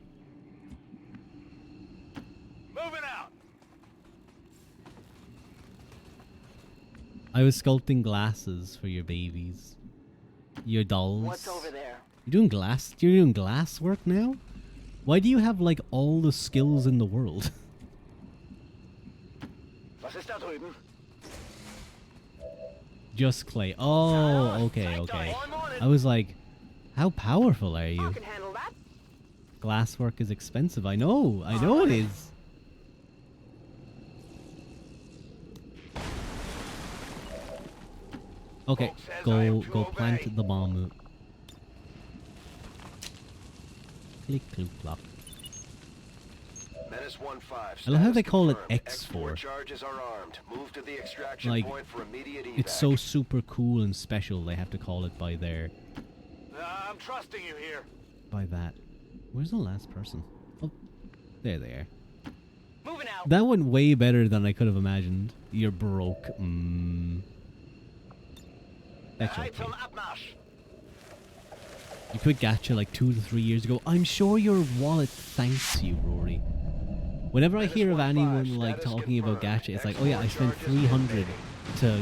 Moving out. I was sculpting glasses for your babies. Your dolls. What's over there? You're doing glass work now? Why do you have like all the skills in the world? Was ist da drüben? Just clay. Oh, okay, okay. I was like, how powerful are I you? can handle that. Glasswork is expensive. I know it is. Okay, Folks says I am to go plant obey. the bomb. Click, click, clock. Menace 1-5. I love how they status call it confirmed. X4. X4 charges are armed. Move to the extraction Like, point for immediate evac. it's so super cool and special. They have to call it by their I'm trusting you here. by that. Where's the last person? Oh, there they are. Moving out. That went way better than I could have imagined. You're broke. That's okay. Zum Abmarsch. You quit gacha like 2 to 3 years ago. I'm sure your wallet thanks you, Rory. Whenever I hear of anyone like talking about gacha, it's like, oh yeah, I spent 300 to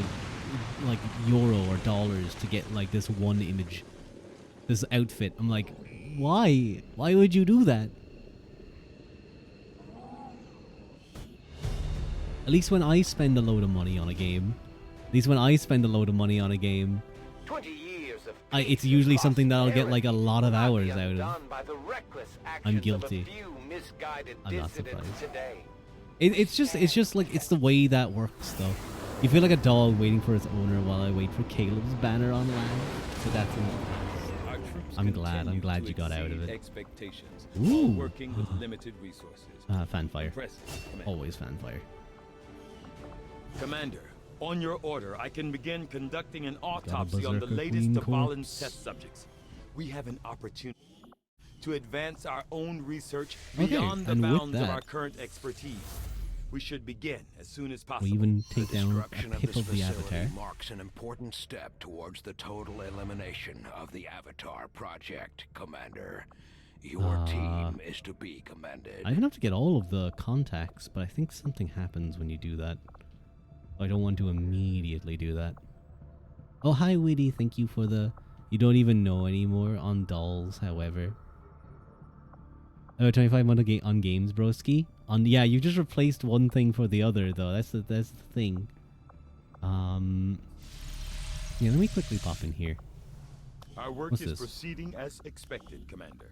like euro or dollars to get like this one image, this outfit. I'm like, why? Why would you do that? At least when I spend a load of money on a game, 20 years of it's peace usually and something that I'll get like a prosperity lot of will not hours be out of. undone by the reckless I'm actions guilty. of a few misguided I'm not dissidents surprised. today. It's just like it's the way that works though. You feel like a dog waiting for its owner while I wait for Caleb's banner on land. But that's Our troops I'm glad continue you to got out of exceed it. Expectations, Ooh. while working with limited resources. fanfire. Impressive, Commander. Always fanfire. Commander, on your order, I can begin conducting an autopsy on the berserker latest queen Tavalan corpse. test subjects. We have an opportunity to advance our own research Okay, beyond the and with bounds of that- our current expertise. We should begin as soon as We possible. even take The down destruction a of pip this of the facility avatar. marks an important step towards the total elimination of the Avatar Project, Commander. Your team is to be commended. I even have to get all of the contacts, but I think something happens when you do that. I don't want to immediately do that. Oh, hi, Witty. Thank you for the... You don't even know anymore on dolls, however. Oh, 25 on games, broski. Yeah, you just replaced one thing for the other, though. That's the thing. Yeah, let me quickly pop in here. Our work What's is this? proceeding as expected, Commander.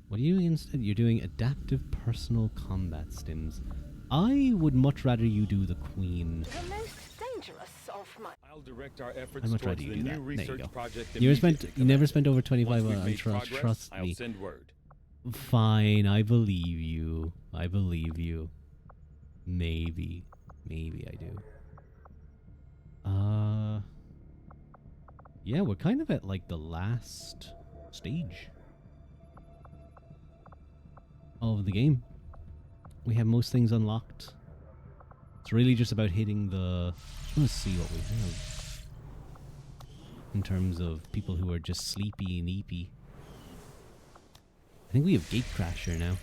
What are you doing instead? You're doing adaptive personal combat stims. I would much rather you do the queen. The most dangerous of my... I'll direct our efforts I'd much towards rather the you do new that. There you research go. project. You immediately, never Commander. spent over 25 Once we've on made trust. progress, Trust I'll me. send word. Fine, I believe you. I believe you. Maybe I do. Yeah, we're kind of at like the last stage. of the game. We have most things unlocked. It's really just about hitting the... Let's see what we have. In terms of people who are just sleepy and eepy. I think we have Gatecrasher now.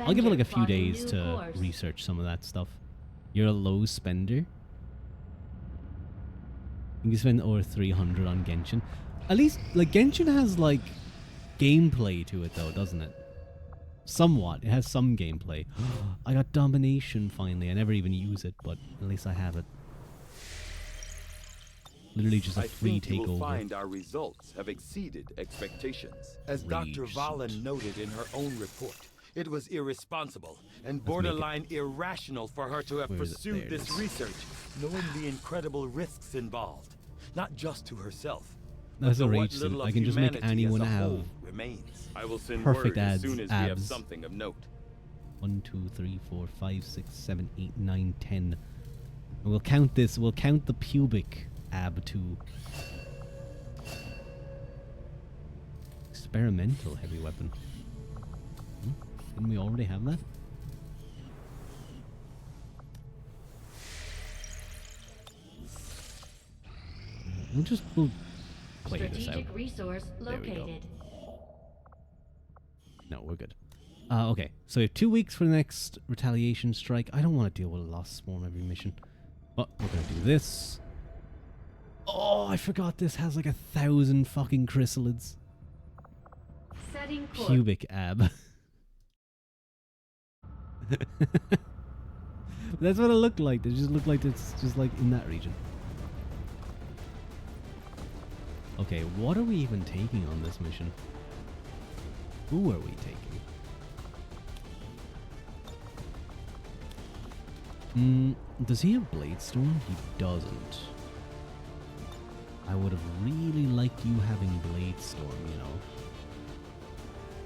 I'll give it like a few days to research some of that stuff. You're a low spender. You can spend over 300 on Genshin. At least, like, Genshin has, like, gameplay to it, though, doesn't it? Somewhat. It has some gameplay. I got Domination, finally. I never even use it, but at least I have it. Literally just a free think you will takeover. find our results have exceeded expectations. As Dr. Recent. Valen noted in her own report, it was irresponsible and make it- borderline irrational for her to have Where is it? pursued There it this is. research, knowing the incredible risks involved, not just to herself. That's but a to what rage little I of can just make humanity anyone as a have whole remains. I will send perfect word as ads, soon as we have abs. something of note. 1, 2, 3, 4, 5, 6, 7, 8, 9, 10. And we'll count this. We'll count the pubic ab too. Experimental heavy weapon. Didn't we already have that? We'll play this out. Strategic resource There we go. located. No, we're good. Okay, so we have 2 weeks for the next retaliation strike. I don't want to deal with a lost swarm every mission. But we're gonna do this. Oh, I forgot this has like 1,000 fucking chrysalids. Setting course. Pubic ab. That's what it looked like. It just looked like it's just like in that region. Okay, what are we even taking on this mission? Who are we taking? Does he have Bladestorm? He doesn't. I would have really liked you having Bladestorm, you know.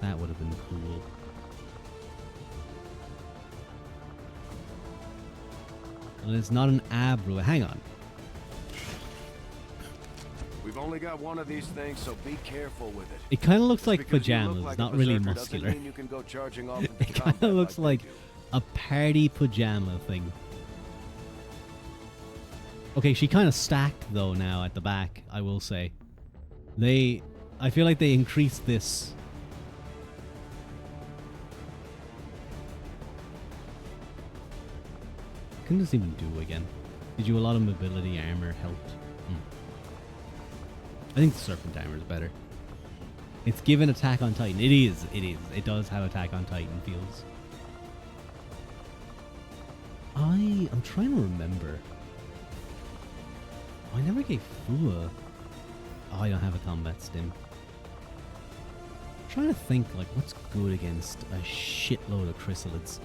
That would have been cool. Well, it's not an ab rule. Hang on. We've only got one of these things, so be careful with it. It kind of looks like Just because you look pajamas, like not a really berserker doesn't muscular. mean you can go charging off into It kind combat of looks they like do. a party pajama thing. Okay, she kind of stacked though now at the back, I will say. I feel like they increased this. Couldn't this even do again? Did you a lot of mobility, armor, helped? I think the Serpent armor is better. It's given Attack on Titan. It is. It does have Attack on Titan feels. I'm trying to remember. I never gave Fua. Oh, I don't have a combat stim. I'm trying to think, like, what's good against a shitload of chrysalids.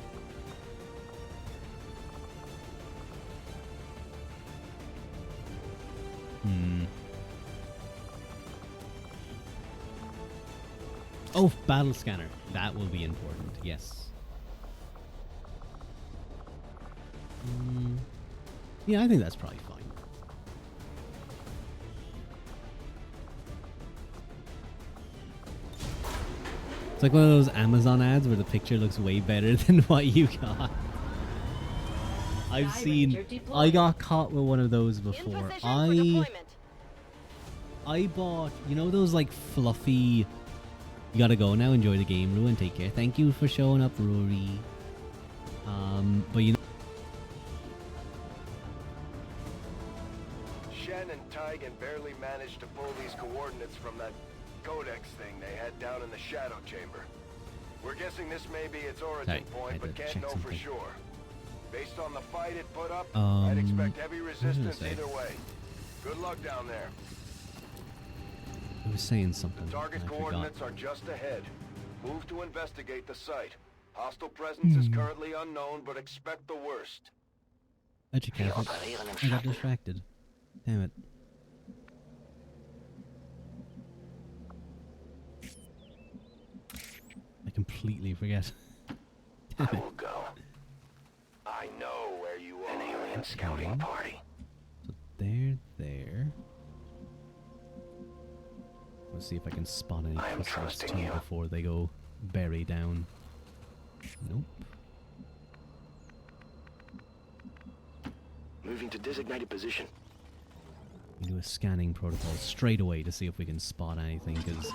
Oh, battle scanner. That will be important, yes. Yeah, I think that's probably fine. It's like one of those Amazon ads where the picture looks way better than what you got. I've Sky seen... Ranger deployed. I got caught with one of those In before. position for deployment. I bought, you know those like fluffy... You gotta go now, enjoy the game, Ruin, take care. Thank you for showing up, Rory. But you know... Shen and Tygan barely managed to pull these coordinates from that codex thing they had down in the shadow chamber. We're guessing this may be its origin Sorry, I point, had but to can't check know for something. sure. Based on the fight it put up, I'd expect heavy what was I gonna resistance say? either way. Good luck down there. I was saying something. Target and I coordinates forgot. are just ahead. Move to investigate the site. Hostile presence is currently unknown, but expect the worst. Educate. I got distracted. Damn it. I completely forget. I will go. I know where you are. An alien scouting party. So there. Let's see if I can spot any I'm crystals trusting too you. before they go bury down. Nope. Moving to designated position. We do a scanning protocol straight away to see if we can spot anything, because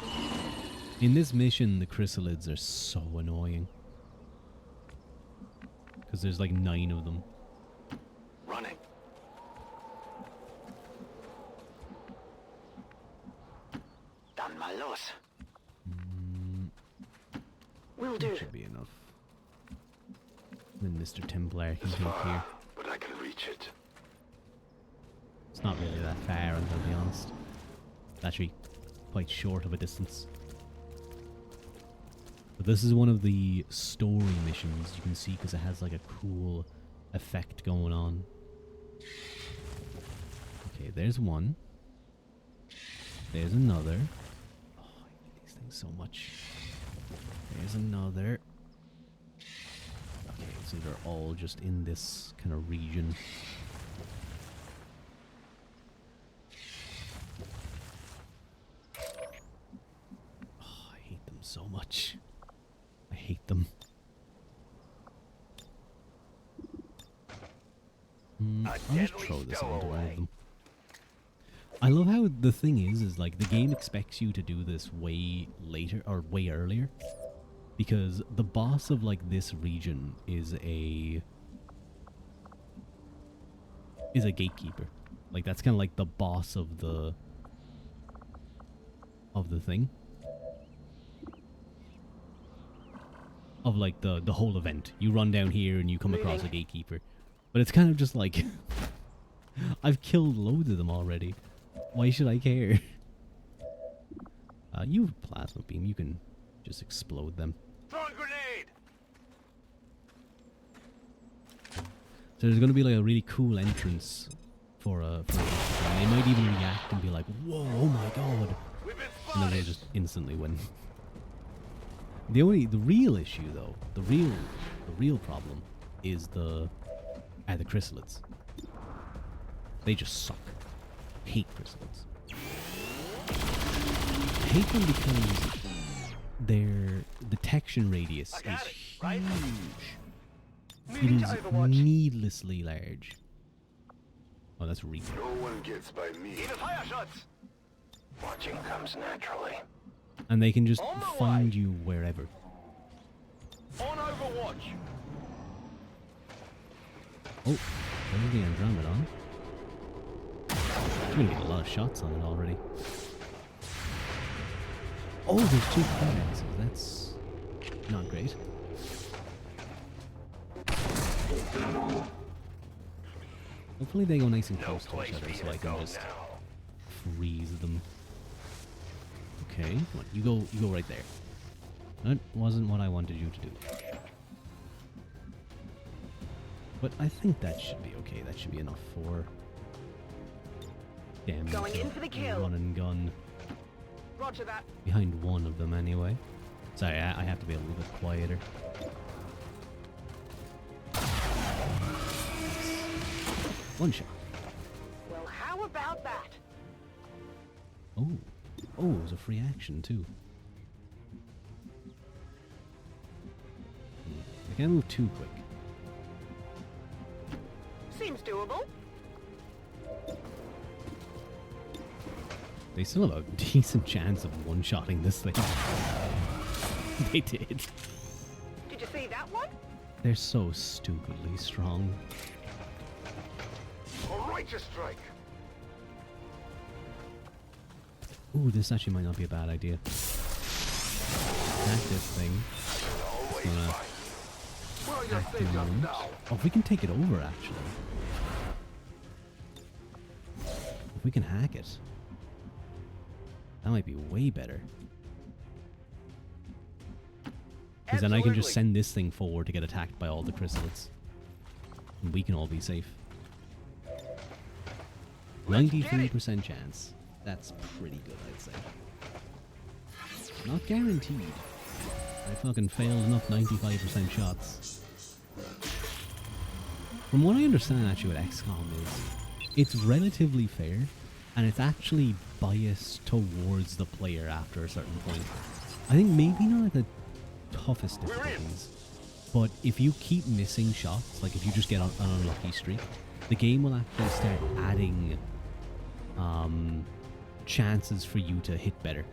in this mission the chrysalids are so annoying. Because there's like 9 of them. Running. Tan malos. Will do. Should be enough. Then Mr. Templar can take here. But I can reach it. It's not really that far, I'm gonna be honest. It's actually quite short of a distance. But this is one of the story missions you can see because it has like a cool effect going on. Okay, there's one. There's another. Oh, I hate these things so much. There's another. Okay, so they're all just in this kind of region. Oh, I hate them so much. I hate them. I'll just throw this onto all of them. I love how the thing is like the game expects you to do this way later or way earlier, because the boss of like this region is a gatekeeper. Like that's kind of like the boss of the thing. Of like the whole event. You run down here and you come across a gatekeeper. But it's kind of just like I've killed loads of them already. Why should I care? You have a plasma beam, you can just explode them. Throwing grenade. So there's gonna be like a really cool entrance for and they might even react and be like, whoa, oh my god. We've been And then spotted. they'll just instantly win. The real issue though, the real problem is the chrysalids. They just suck. Hate chrysalids. I hate them because their detection radius is got it, right? huge. It Moving is to Overwatch. needlessly large. Oh, that's Reaper. No one gets by me. Even fire shots. Watching comes naturally. And they can just On the find way. you wherever. On Overwatch. Oh, there's the Andromedon. I'm gonna get a lot of shots on it already. Oh, there's 2 pirates. That's not great. Hopefully they go nice and close to each other so I can just freeze them. Okay, come on, you go right there. That wasn't what I wanted you to do. But I think that should be okay. That should be enough for damage. Going in for the kill. Run and gun. Roger that. Behind one of them anyway. Sorry, I have to be a little bit quieter. One shot. Well, how about that? Oh. Oh, it was a free action too. I can't move too quick. Seems doable. They still have a decent chance of one-shotting this thing. They did. Did you see that one? They're so stupidly strong. A righteous strike. Ooh, this actually might not be a bad idea. Attack this thing. Always Gonna fine. Where are your act saviors around. now? Oh, if we can take it over, actually. If we can hack it. That might be way better. Because then I can just Absolutely. send this thing forward to get attacked by all the chrysalids. And we can all be safe. 93% chance. That's pretty good, I'd say. Not guaranteed. I fucking failed enough 95% shots. From what I understand actually what XCOM is, it's relatively fair and it's actually biased towards the player after a certain point. I think maybe not at the toughest difficulties, but if you keep missing shots, like if you just get on an unlucky streak, the game will actually start adding chances for you to hit better.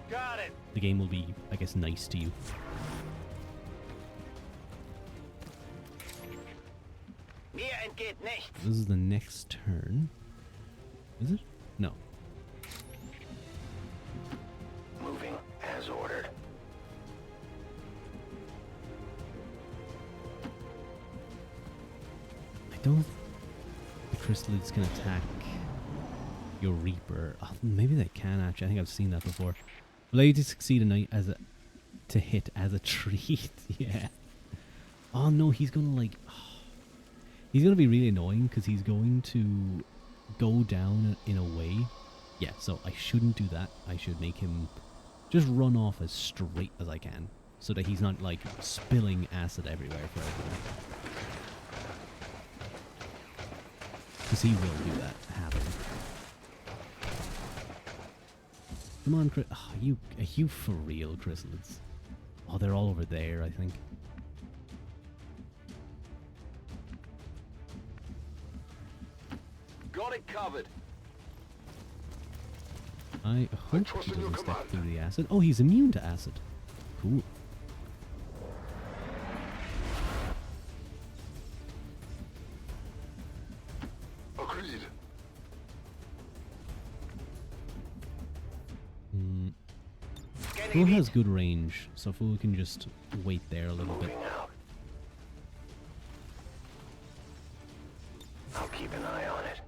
Got it. The game will be, I guess, nice to you. This is the next turn. Is it? No. Moving as ordered. I don't think the chrysalids can attack your Reaper. Oh, maybe they can actually. I think I've seen that before. Allow you to succeed a night as a to hit as a treat. Yeah. Oh no, he's gonna like. He's gonna be really annoying because he's going to go down in a way. Yeah. So I shouldn't do that. I should make him just run off as straight as I can, so that he's not like spilling acid everywhere for everyone. Because he will do that. Happen. Come on, oh, are you for real, chrysalids? Oh, they're all over there, I think. Got it covered. I hope he doesn't step through the acid. Oh, he's immune to acid. Cool. Agreed. Fool has good range, so Fool can just wait there a little bit. Out. I'll keep an eye on it.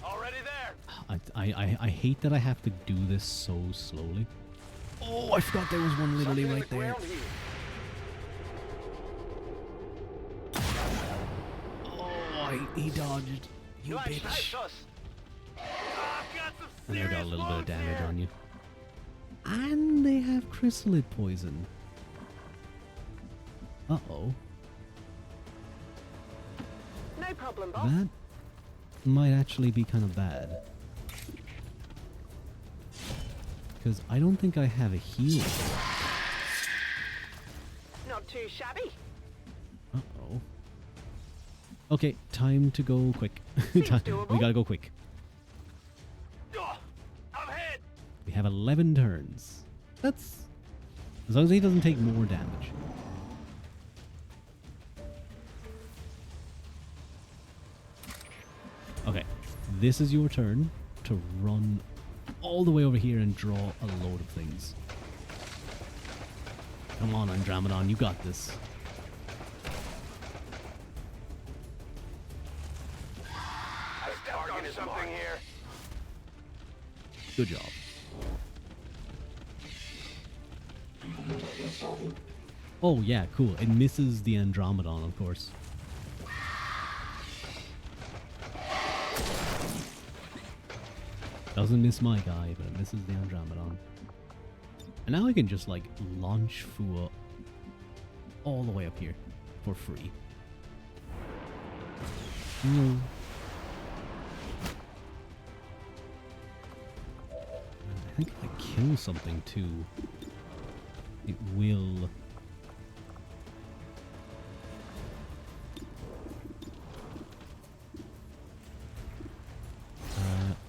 Already there. I hate that I have to do this so slowly. Oh, I forgot there was one literally right there. Oh, he dodged. You bitch. And they got a little bit of damage on you. And they have chrysalid poison. Uh-oh. No problem, boss. That might actually be kind of bad. Because I don't think I have a heal. Not too shabby. Uh-oh. Okay, time to go quick. We gotta go quick. I'm hit. We have 11 turns. That's... As long as he doesn't take more damage. Okay, this is your turn to run all the way over here and draw a load of things. Come on, Andromedon, you got this. Target is something here. Good job. Oh yeah, cool. It misses the Andromedon, of course. Doesn't miss my guy, but it misses the Andromedon. And now I can just like launch Fua all the way up here for free. No. I think if I kill something too, it will...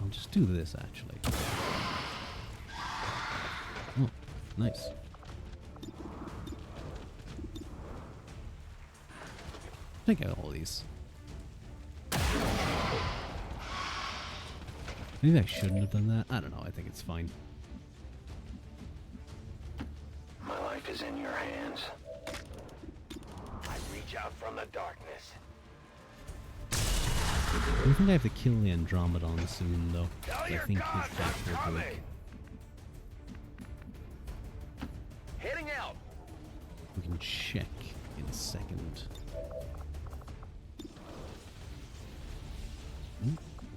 I'll just do this actually. Oh, nice. Take out all these. Maybe I shouldn't have done that. I don't know. I think it's fine. My life is in your hands. I reach out from the darkness. I think I have to kill the Andromedon soon, though. I think his death will break. Heading out. We can check in a second.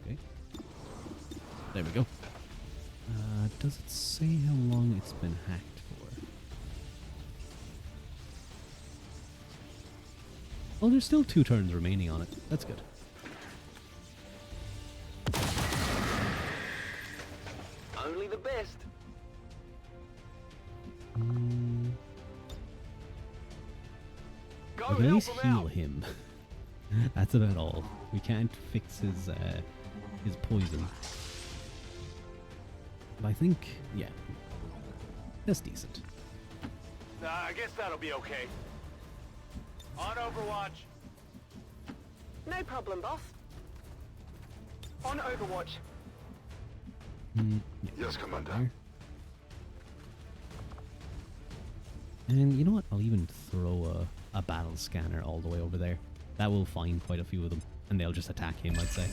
Okay. There we go. Does it say how long it's been hacked for? Oh, there's still 2 turns remaining on it. That's good. only the best. We can at least heal him. That's about all. We can't fix his poison. But I think, yeah, that's decent. I guess that'll be okay. On Overwatch. No problem, boss. On Overwatch. Yeah, Yes, Commander. there. And you know what? I'll even throw a battle scanner all the way over there. That will find quite a few of them, and they'll just attack him, I'd say.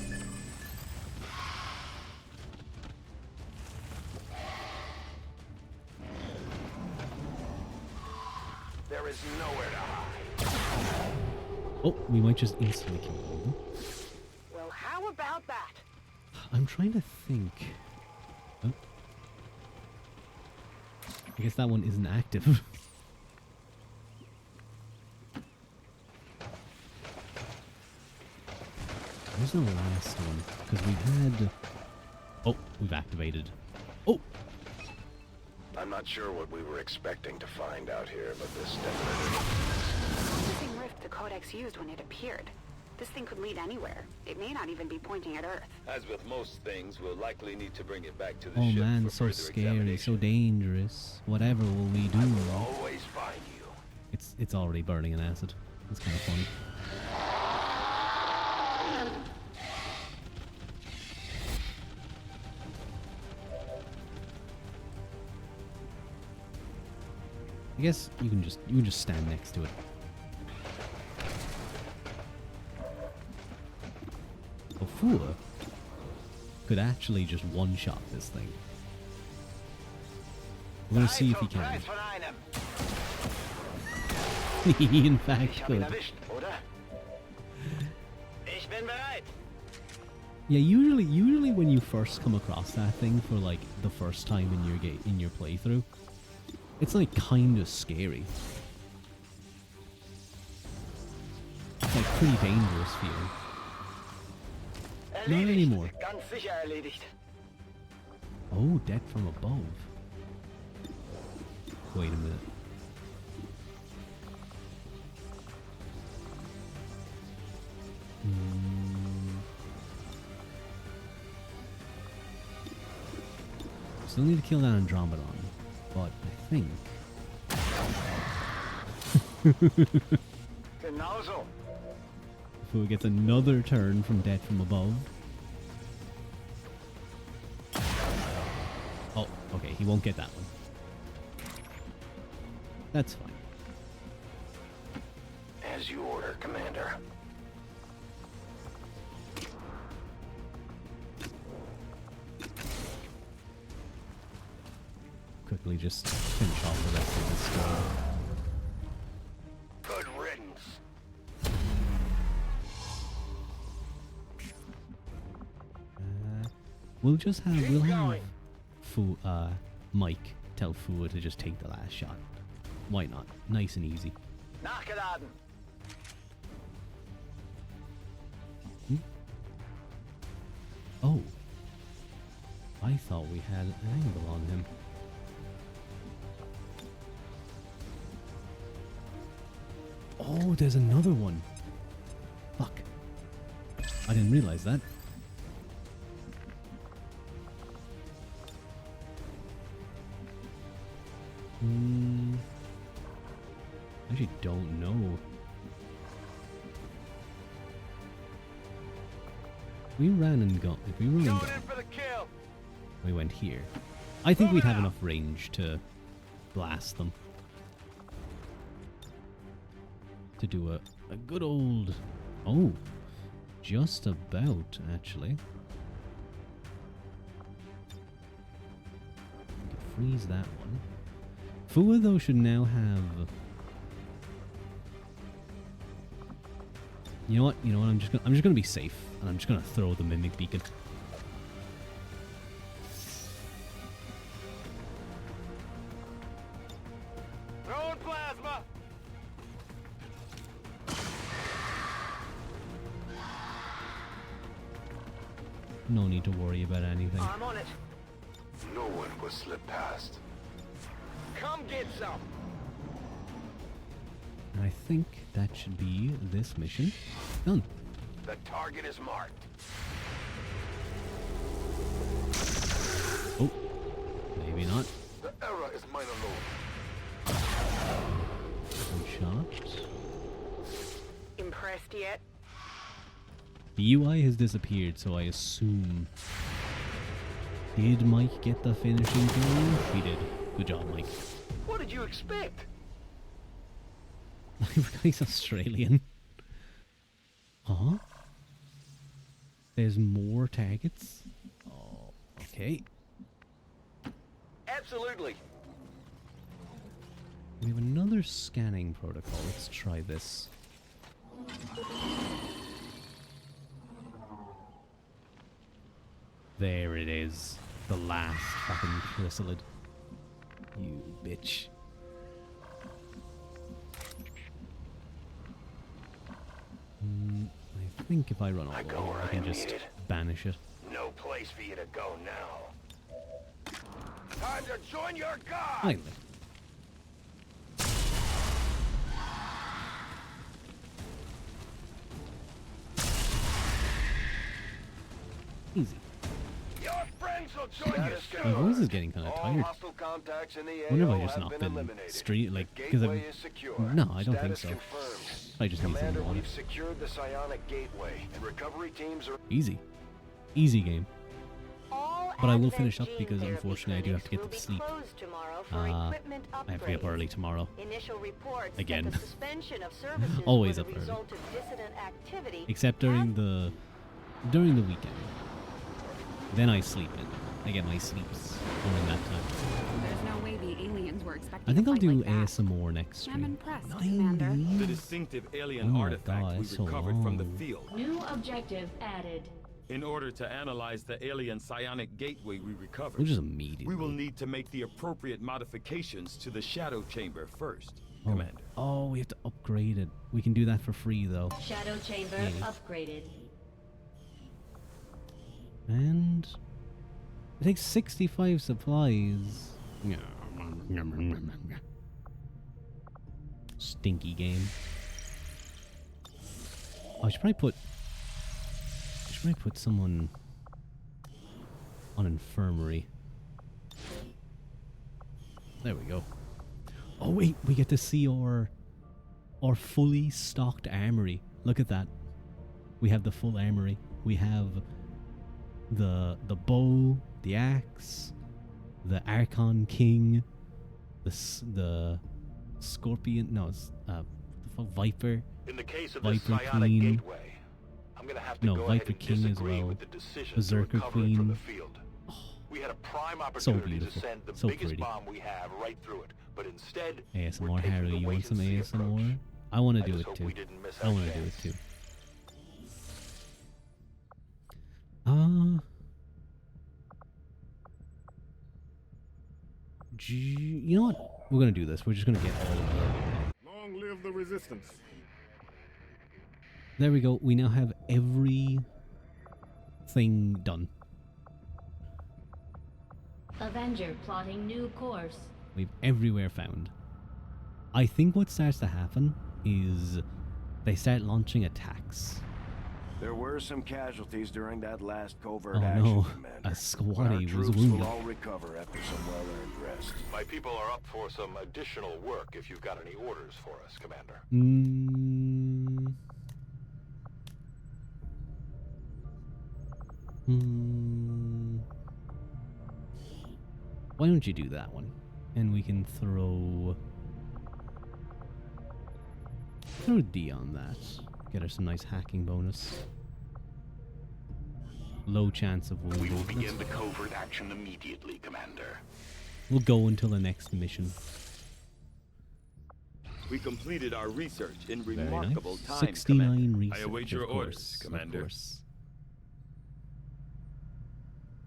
There is nowhere to hide. Oh, we might just instantly kill all of them. Well, how about that? I'm trying to think. Oh. I guess that one isn't active. Where's the last one? Because we had... Oh, we've activated. Oh! I'm not sure what we were expecting to find out here, but this definitely... The same rift the Codex used when it appeared. This thing could lead anywhere. It may not even be pointing at Earth. As with most things, we'll likely need to bring it back to the Oh ship man, for so further scary, examination. so dangerous. Whatever will we do? Always find you. It's already burning in acid. It's kind of funny. I guess you can just stand next to it. Ofua could actually just one-shot this thing. We're gonna see if he can. He in fact could. Yeah, usually when you first come across that thing for like the first time in your playthrough, it's like kind of scary. It's like pretty dangerous feeling. Not anymore. Oh, death from above. Wait a minute. Still need to kill that Andromedon, but I think... If we get another turn from death from above... Oh, okay, he won't get that one. That's fine. As you order, Commander. Quickly just finish off the rest of this squad. Good riddance. We'll have Mike tell Fua to just take the last shot. Why not? Nice and easy. Nachgeladen. Oh. I thought we had an angle on him. Oh, there's another one. Fuck. I didn't realize that. I actually don't know. We ran and got. If we run and got, for the kill. we went here. I think we'd have enough range to blast them. To do a good old... Oh, just about, actually. We could freeze that one. Fua, though, should now have... You know what? I'm just gonna be safe, and I'm just gonna throw the mimic beacon. Throwing plasma. No need to worry about anything. I'm on it. No one will slip past. Come get some! I think that should be this mission done. The target is marked. Oh, maybe not. The error is mine alone. One shot. Impressed yet? The UI has disappeared, so I assume. Did Mike get the finishing goal? He did. Good job, Mike. What did you expect? I forgot he's Australian. Huh? There's more targets? Oh, okay. Absolutely. We have another scanning protocol. Let's try this. There it is. The last fucking chrysalid. You bitch. I think if I run all the way, I can just banish it. No place for you to go now. Time to join your god! Finally. Easy. Your friends will join you My soon. voice is getting kind of All tired. hostile contacts in the I wonder if AO I just have not been been eliminated. straight, like, The because gateway I'm... is secure. No, I don't think Status so. confirmed. I just need Commander, some water. we've secured the psionic gateway, and recovery teams are... Easy. Easy game. All But I will Advent finish up gene because therapy unfortunately I do have to get clinics to sleep. will be closed tomorrow for equipment I have to be up upgrades. early tomorrow. Initial reports Again. that the suspension of services Always were up the early. result of dissident activity. Except during the weekend. Then I sleep in. I get my sleeps during that time. There's no way the aliens were expecting I think a I'll fight do like that. ASMR next I'm stream. impressed, Commander. The distinctive alien Oh my artifact God, we it's so recovered from the long. field. New objective added. In order to analyze the alien psionic gateway we recovered, We'll just immediately. we will need to make the appropriate modifications to the shadow chamber first, Oh. Commander. Oh, we have to upgrade it. We can do that for free though. Shadow chamber Yeah. upgraded. And it takes 65 supplies. Stinky game. Oh, I should probably put someone on infirmary. There we go. Oh wait, we get to see our fully stocked armory. Look at that. We have the full armory. We have the bow, the axe, the Archon King, the Scorpion. No, it's the fuck, Viper. In the case of Viper the psionic Queen. gateway, I'm gonna have to No, go Viper ahead and King as disagree well. with the decision Berserker to recover it from the Queen. field. We had a prime opportunity to beautiful. send the So biggest pretty. bomb we have right through it, but instead ASMR we're taking Harry, the you wait want some and see ASMR? approach. I want to I do just it hope too. we didn't miss I our want to do it chance. too. You know what? We're gonna do this. We're just gonna get all of them. Long live the resistance. There we go. We now have every thing done. Avenger plotting new course. We've everywhere found. I think what starts to happen is they start launching attacks. There were some casualties during that last covert Oh action, no, Commander. a But our squatty was troops wounded. will all recover after some well-earned rest. My people are up for some additional work if you've got any orders for us, Commander. Why don't you do that one? And we can throw a D on that. Get her some nice hacking bonus. Low chance of wounding. We will begin That's- the covert action immediately, Commander. We'll go until the next mission. We completed our research in Very remarkable nice. time, 69 Commander. research. I await your of orders, course, Commander. Of course.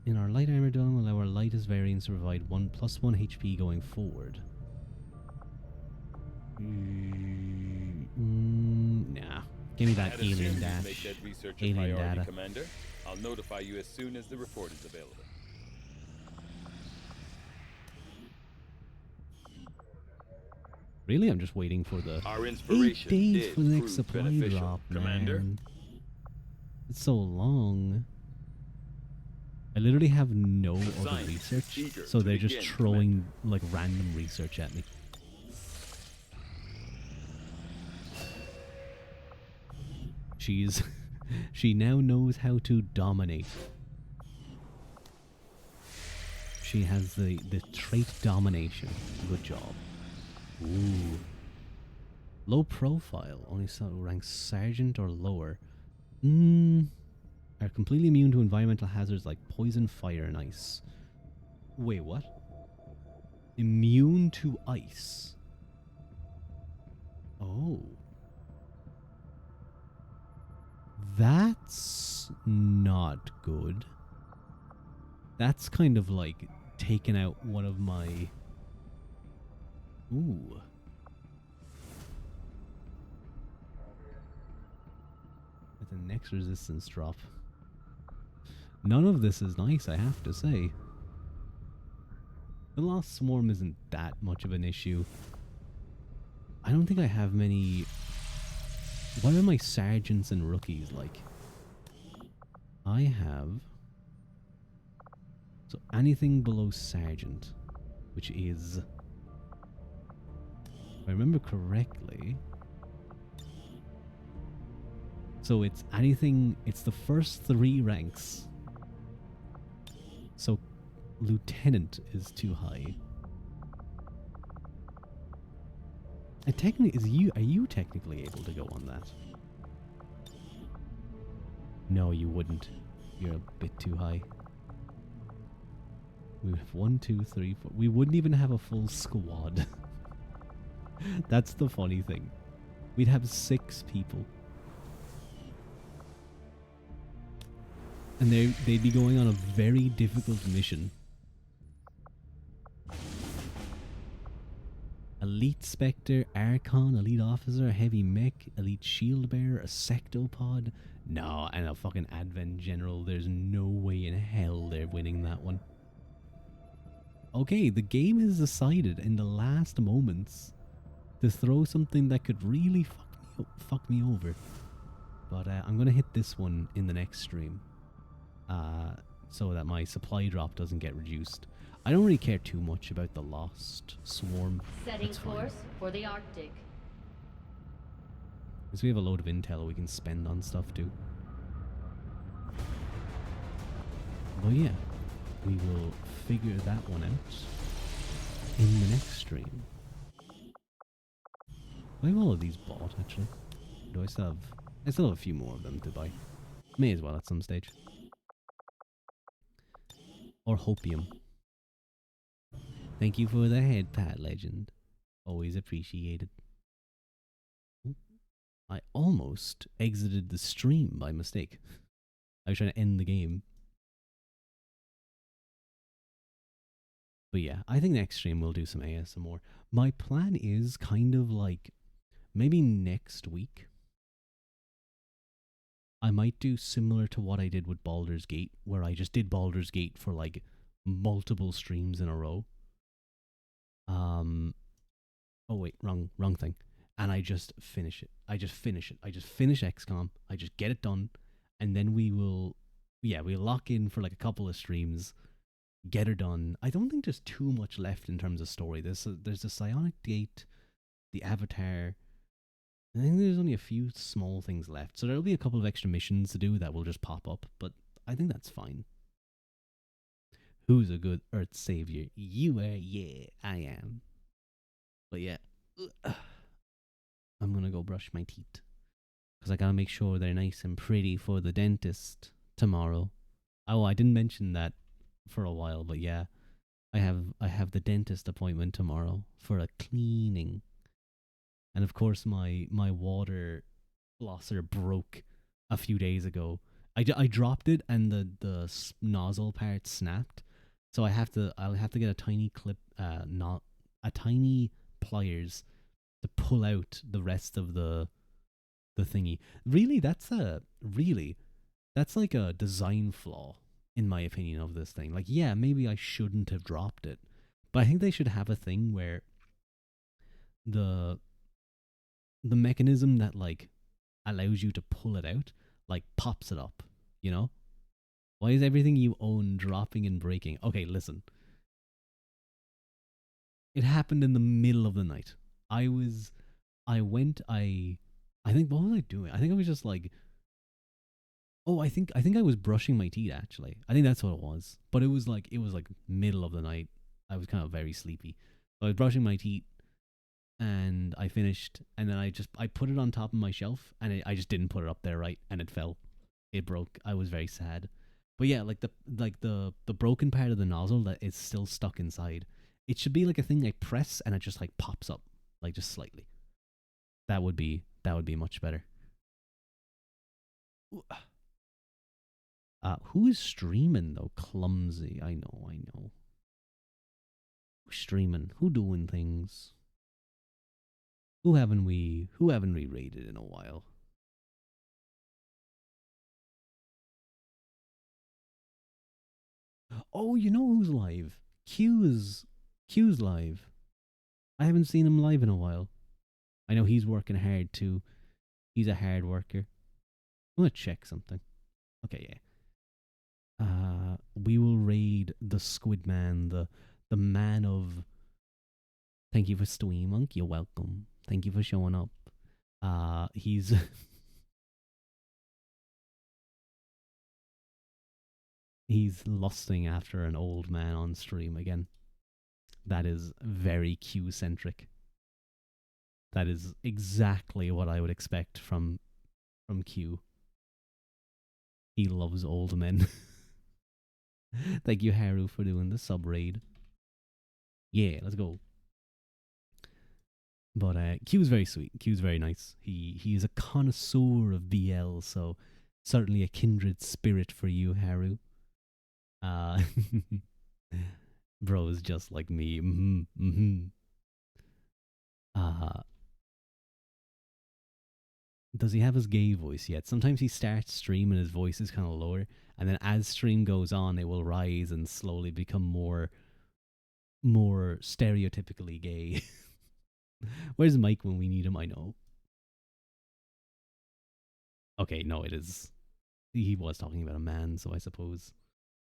In our light armor dome, will allow our lightest variants to provide +1 HP going forward. Nah. Give me that I'd assume alien you'd dash. Make that research a Alien priority, data. Commander. I'll notify you as soon as the report is available. Really? I'm just waiting for the Our 8 inspiration days did for the next prove supply beneficial, drop, Commander. man. It's so long. I literally have no other science is research, eager so to they're just begin, throwing like random research at me. She's she now knows how to dominate. She has the trait domination. Good job. Ooh. Low profile. Only ranks sergeant or lower. Are completely immune to environmental hazards like poison, fire, and ice. Wait, what? Immune to ice. Oh. That's not good. That's kind of like taking out one of my... Ooh. With the next resistance drop. None of this is nice, I have to say. The Lost Swarm isn't that much of an issue. I don't think I have many... What are my sergeants and rookies like? I have... So anything below sergeant, which is... If I remember correctly... So it's anything... It's the first 3 ranks. So lieutenant is too high. And technically, are you technically able to go on that? No, you wouldn't. You're a bit too high. We have 1, 2, 3, 4. We wouldn't even have a full squad. That's the funny thing. We'd have 6 people. And they'd be going on a very difficult mission. Elite Spectre, Archon, Elite Officer, Heavy Mech, Elite Shield Bearer, a Sectopod. No, and a fucking Advent General. There's no way in hell they're winning that one. Okay, the game has decided in the last moments to throw something that could really fuck me over. But I'm going to hit this one in the next stream. So that my supply drop doesn't get reduced. I don't really care too much about the Lost Swarm. Setting course for the Arctic. Because we have a load of intel we can spend on stuff too. But yeah, we will figure that one out in the next stream. I have all of these bought actually. Do I still have a few more of them to buy. May as well at some stage. Or hopium. Thank you for the head pat, legend. Always appreciated. I almost exited the stream by mistake. I was trying to end the game. But yeah, I think next stream we'll do some ASMR. My plan is kind of like, maybe next week, I might do similar to what I did with Baldur's Gate, where I just did Baldur's Gate for like multiple streams in a row. Oh wait, wrong thing. And I just finish it. I just finish XCOM. I just get it done. And then we'll lock in for like a couple of streams. Get her done. I don't think there's too much left in terms of story. There's the Psionic Gate, the Avatar. I think there's only a few small things left. So there'll be a couple of extra missions to do that will just pop up. But I think that's fine. Who's a good Earth savior? You are. Yeah, I am. But yeah, I'm gonna go brush my teeth because I gotta make sure they're nice and pretty for the dentist tomorrow. Oh, I didn't mention that for a while, but yeah, I have the dentist appointment tomorrow for a cleaning, and of course my water flosser broke a few days ago. I dropped it and the nozzle part snapped, so I'll have to get a tiny clip, not a tiny pliers to pull out the rest of the thingy. Really, that's like a design flaw in my opinion of this thing. Like, yeah, maybe I shouldn't have dropped it, but I think they should have a thing where the the mechanism that like allows you to pull it out like pops it up, you know? Why is everything you own dropping and breaking? Okay, listen. It happened in the middle of the night. I was I went I think what was I doing? I think I was just like oh, I think I was brushing my teeth actually. I think that's what it was. But it was like middle of the night. I was kind of very sleepy. I was brushing my teeth and I finished and then I put it on top of my shelf and I just didn't put it up there right and it fell. It broke. I was very sad. But yeah, like the broken part of the nozzle that is still stuck inside. It should be like a thing I press and it just like pops up like just slightly. That would be much better. Who is streaming though? Clumsy. I know, I know. Who's streaming? Who doing things? Who haven't we rated in a while? Oh, you know who's live? Q's live. I haven't seen him live in a while. I know he's working hard too. He's a hard worker. I'm gonna check something. Okay, yeah. We will raid the Squid Man, the man of. Thank you for stream, Monk. You're welcome. Thank you for showing up. He's he's lusting after an old man on stream again. That is very Q centric. That is exactly what I would expect from Q. He loves old men. Thank you, Haru, for doing the sub raid. Yeah, let's go. But Q's very sweet. Q's very nice. He is a connoisseur of BL, so certainly a kindred spirit for you, Haru. Uh, bro is just like me. Mm-hmm, mm-hmm. Uh, does he have his gay voice yet? Sometimes he starts stream and his voice is kind of lower, and then as stream goes on, it will rise and slowly become more stereotypically gay. Where's Mike when we need him? I know. Okay, no, it is. He was talking about a man, so I suppose.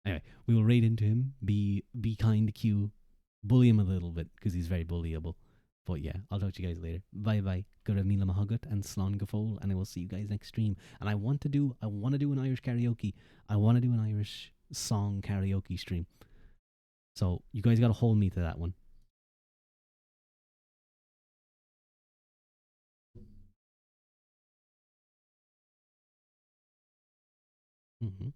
Anyway, we will raid into him. Be kind to Q. Bully him a little bit because he's very bullyable. But yeah, I'll talk to you guys later. Bye bye. Go to Mila Mahagut and Slán Gafol, and I will see you guys next stream. And I want to do an Irish karaoke. I want to do an Irish song karaoke stream. So you guys gotta hold me to that one. Mm-hmm.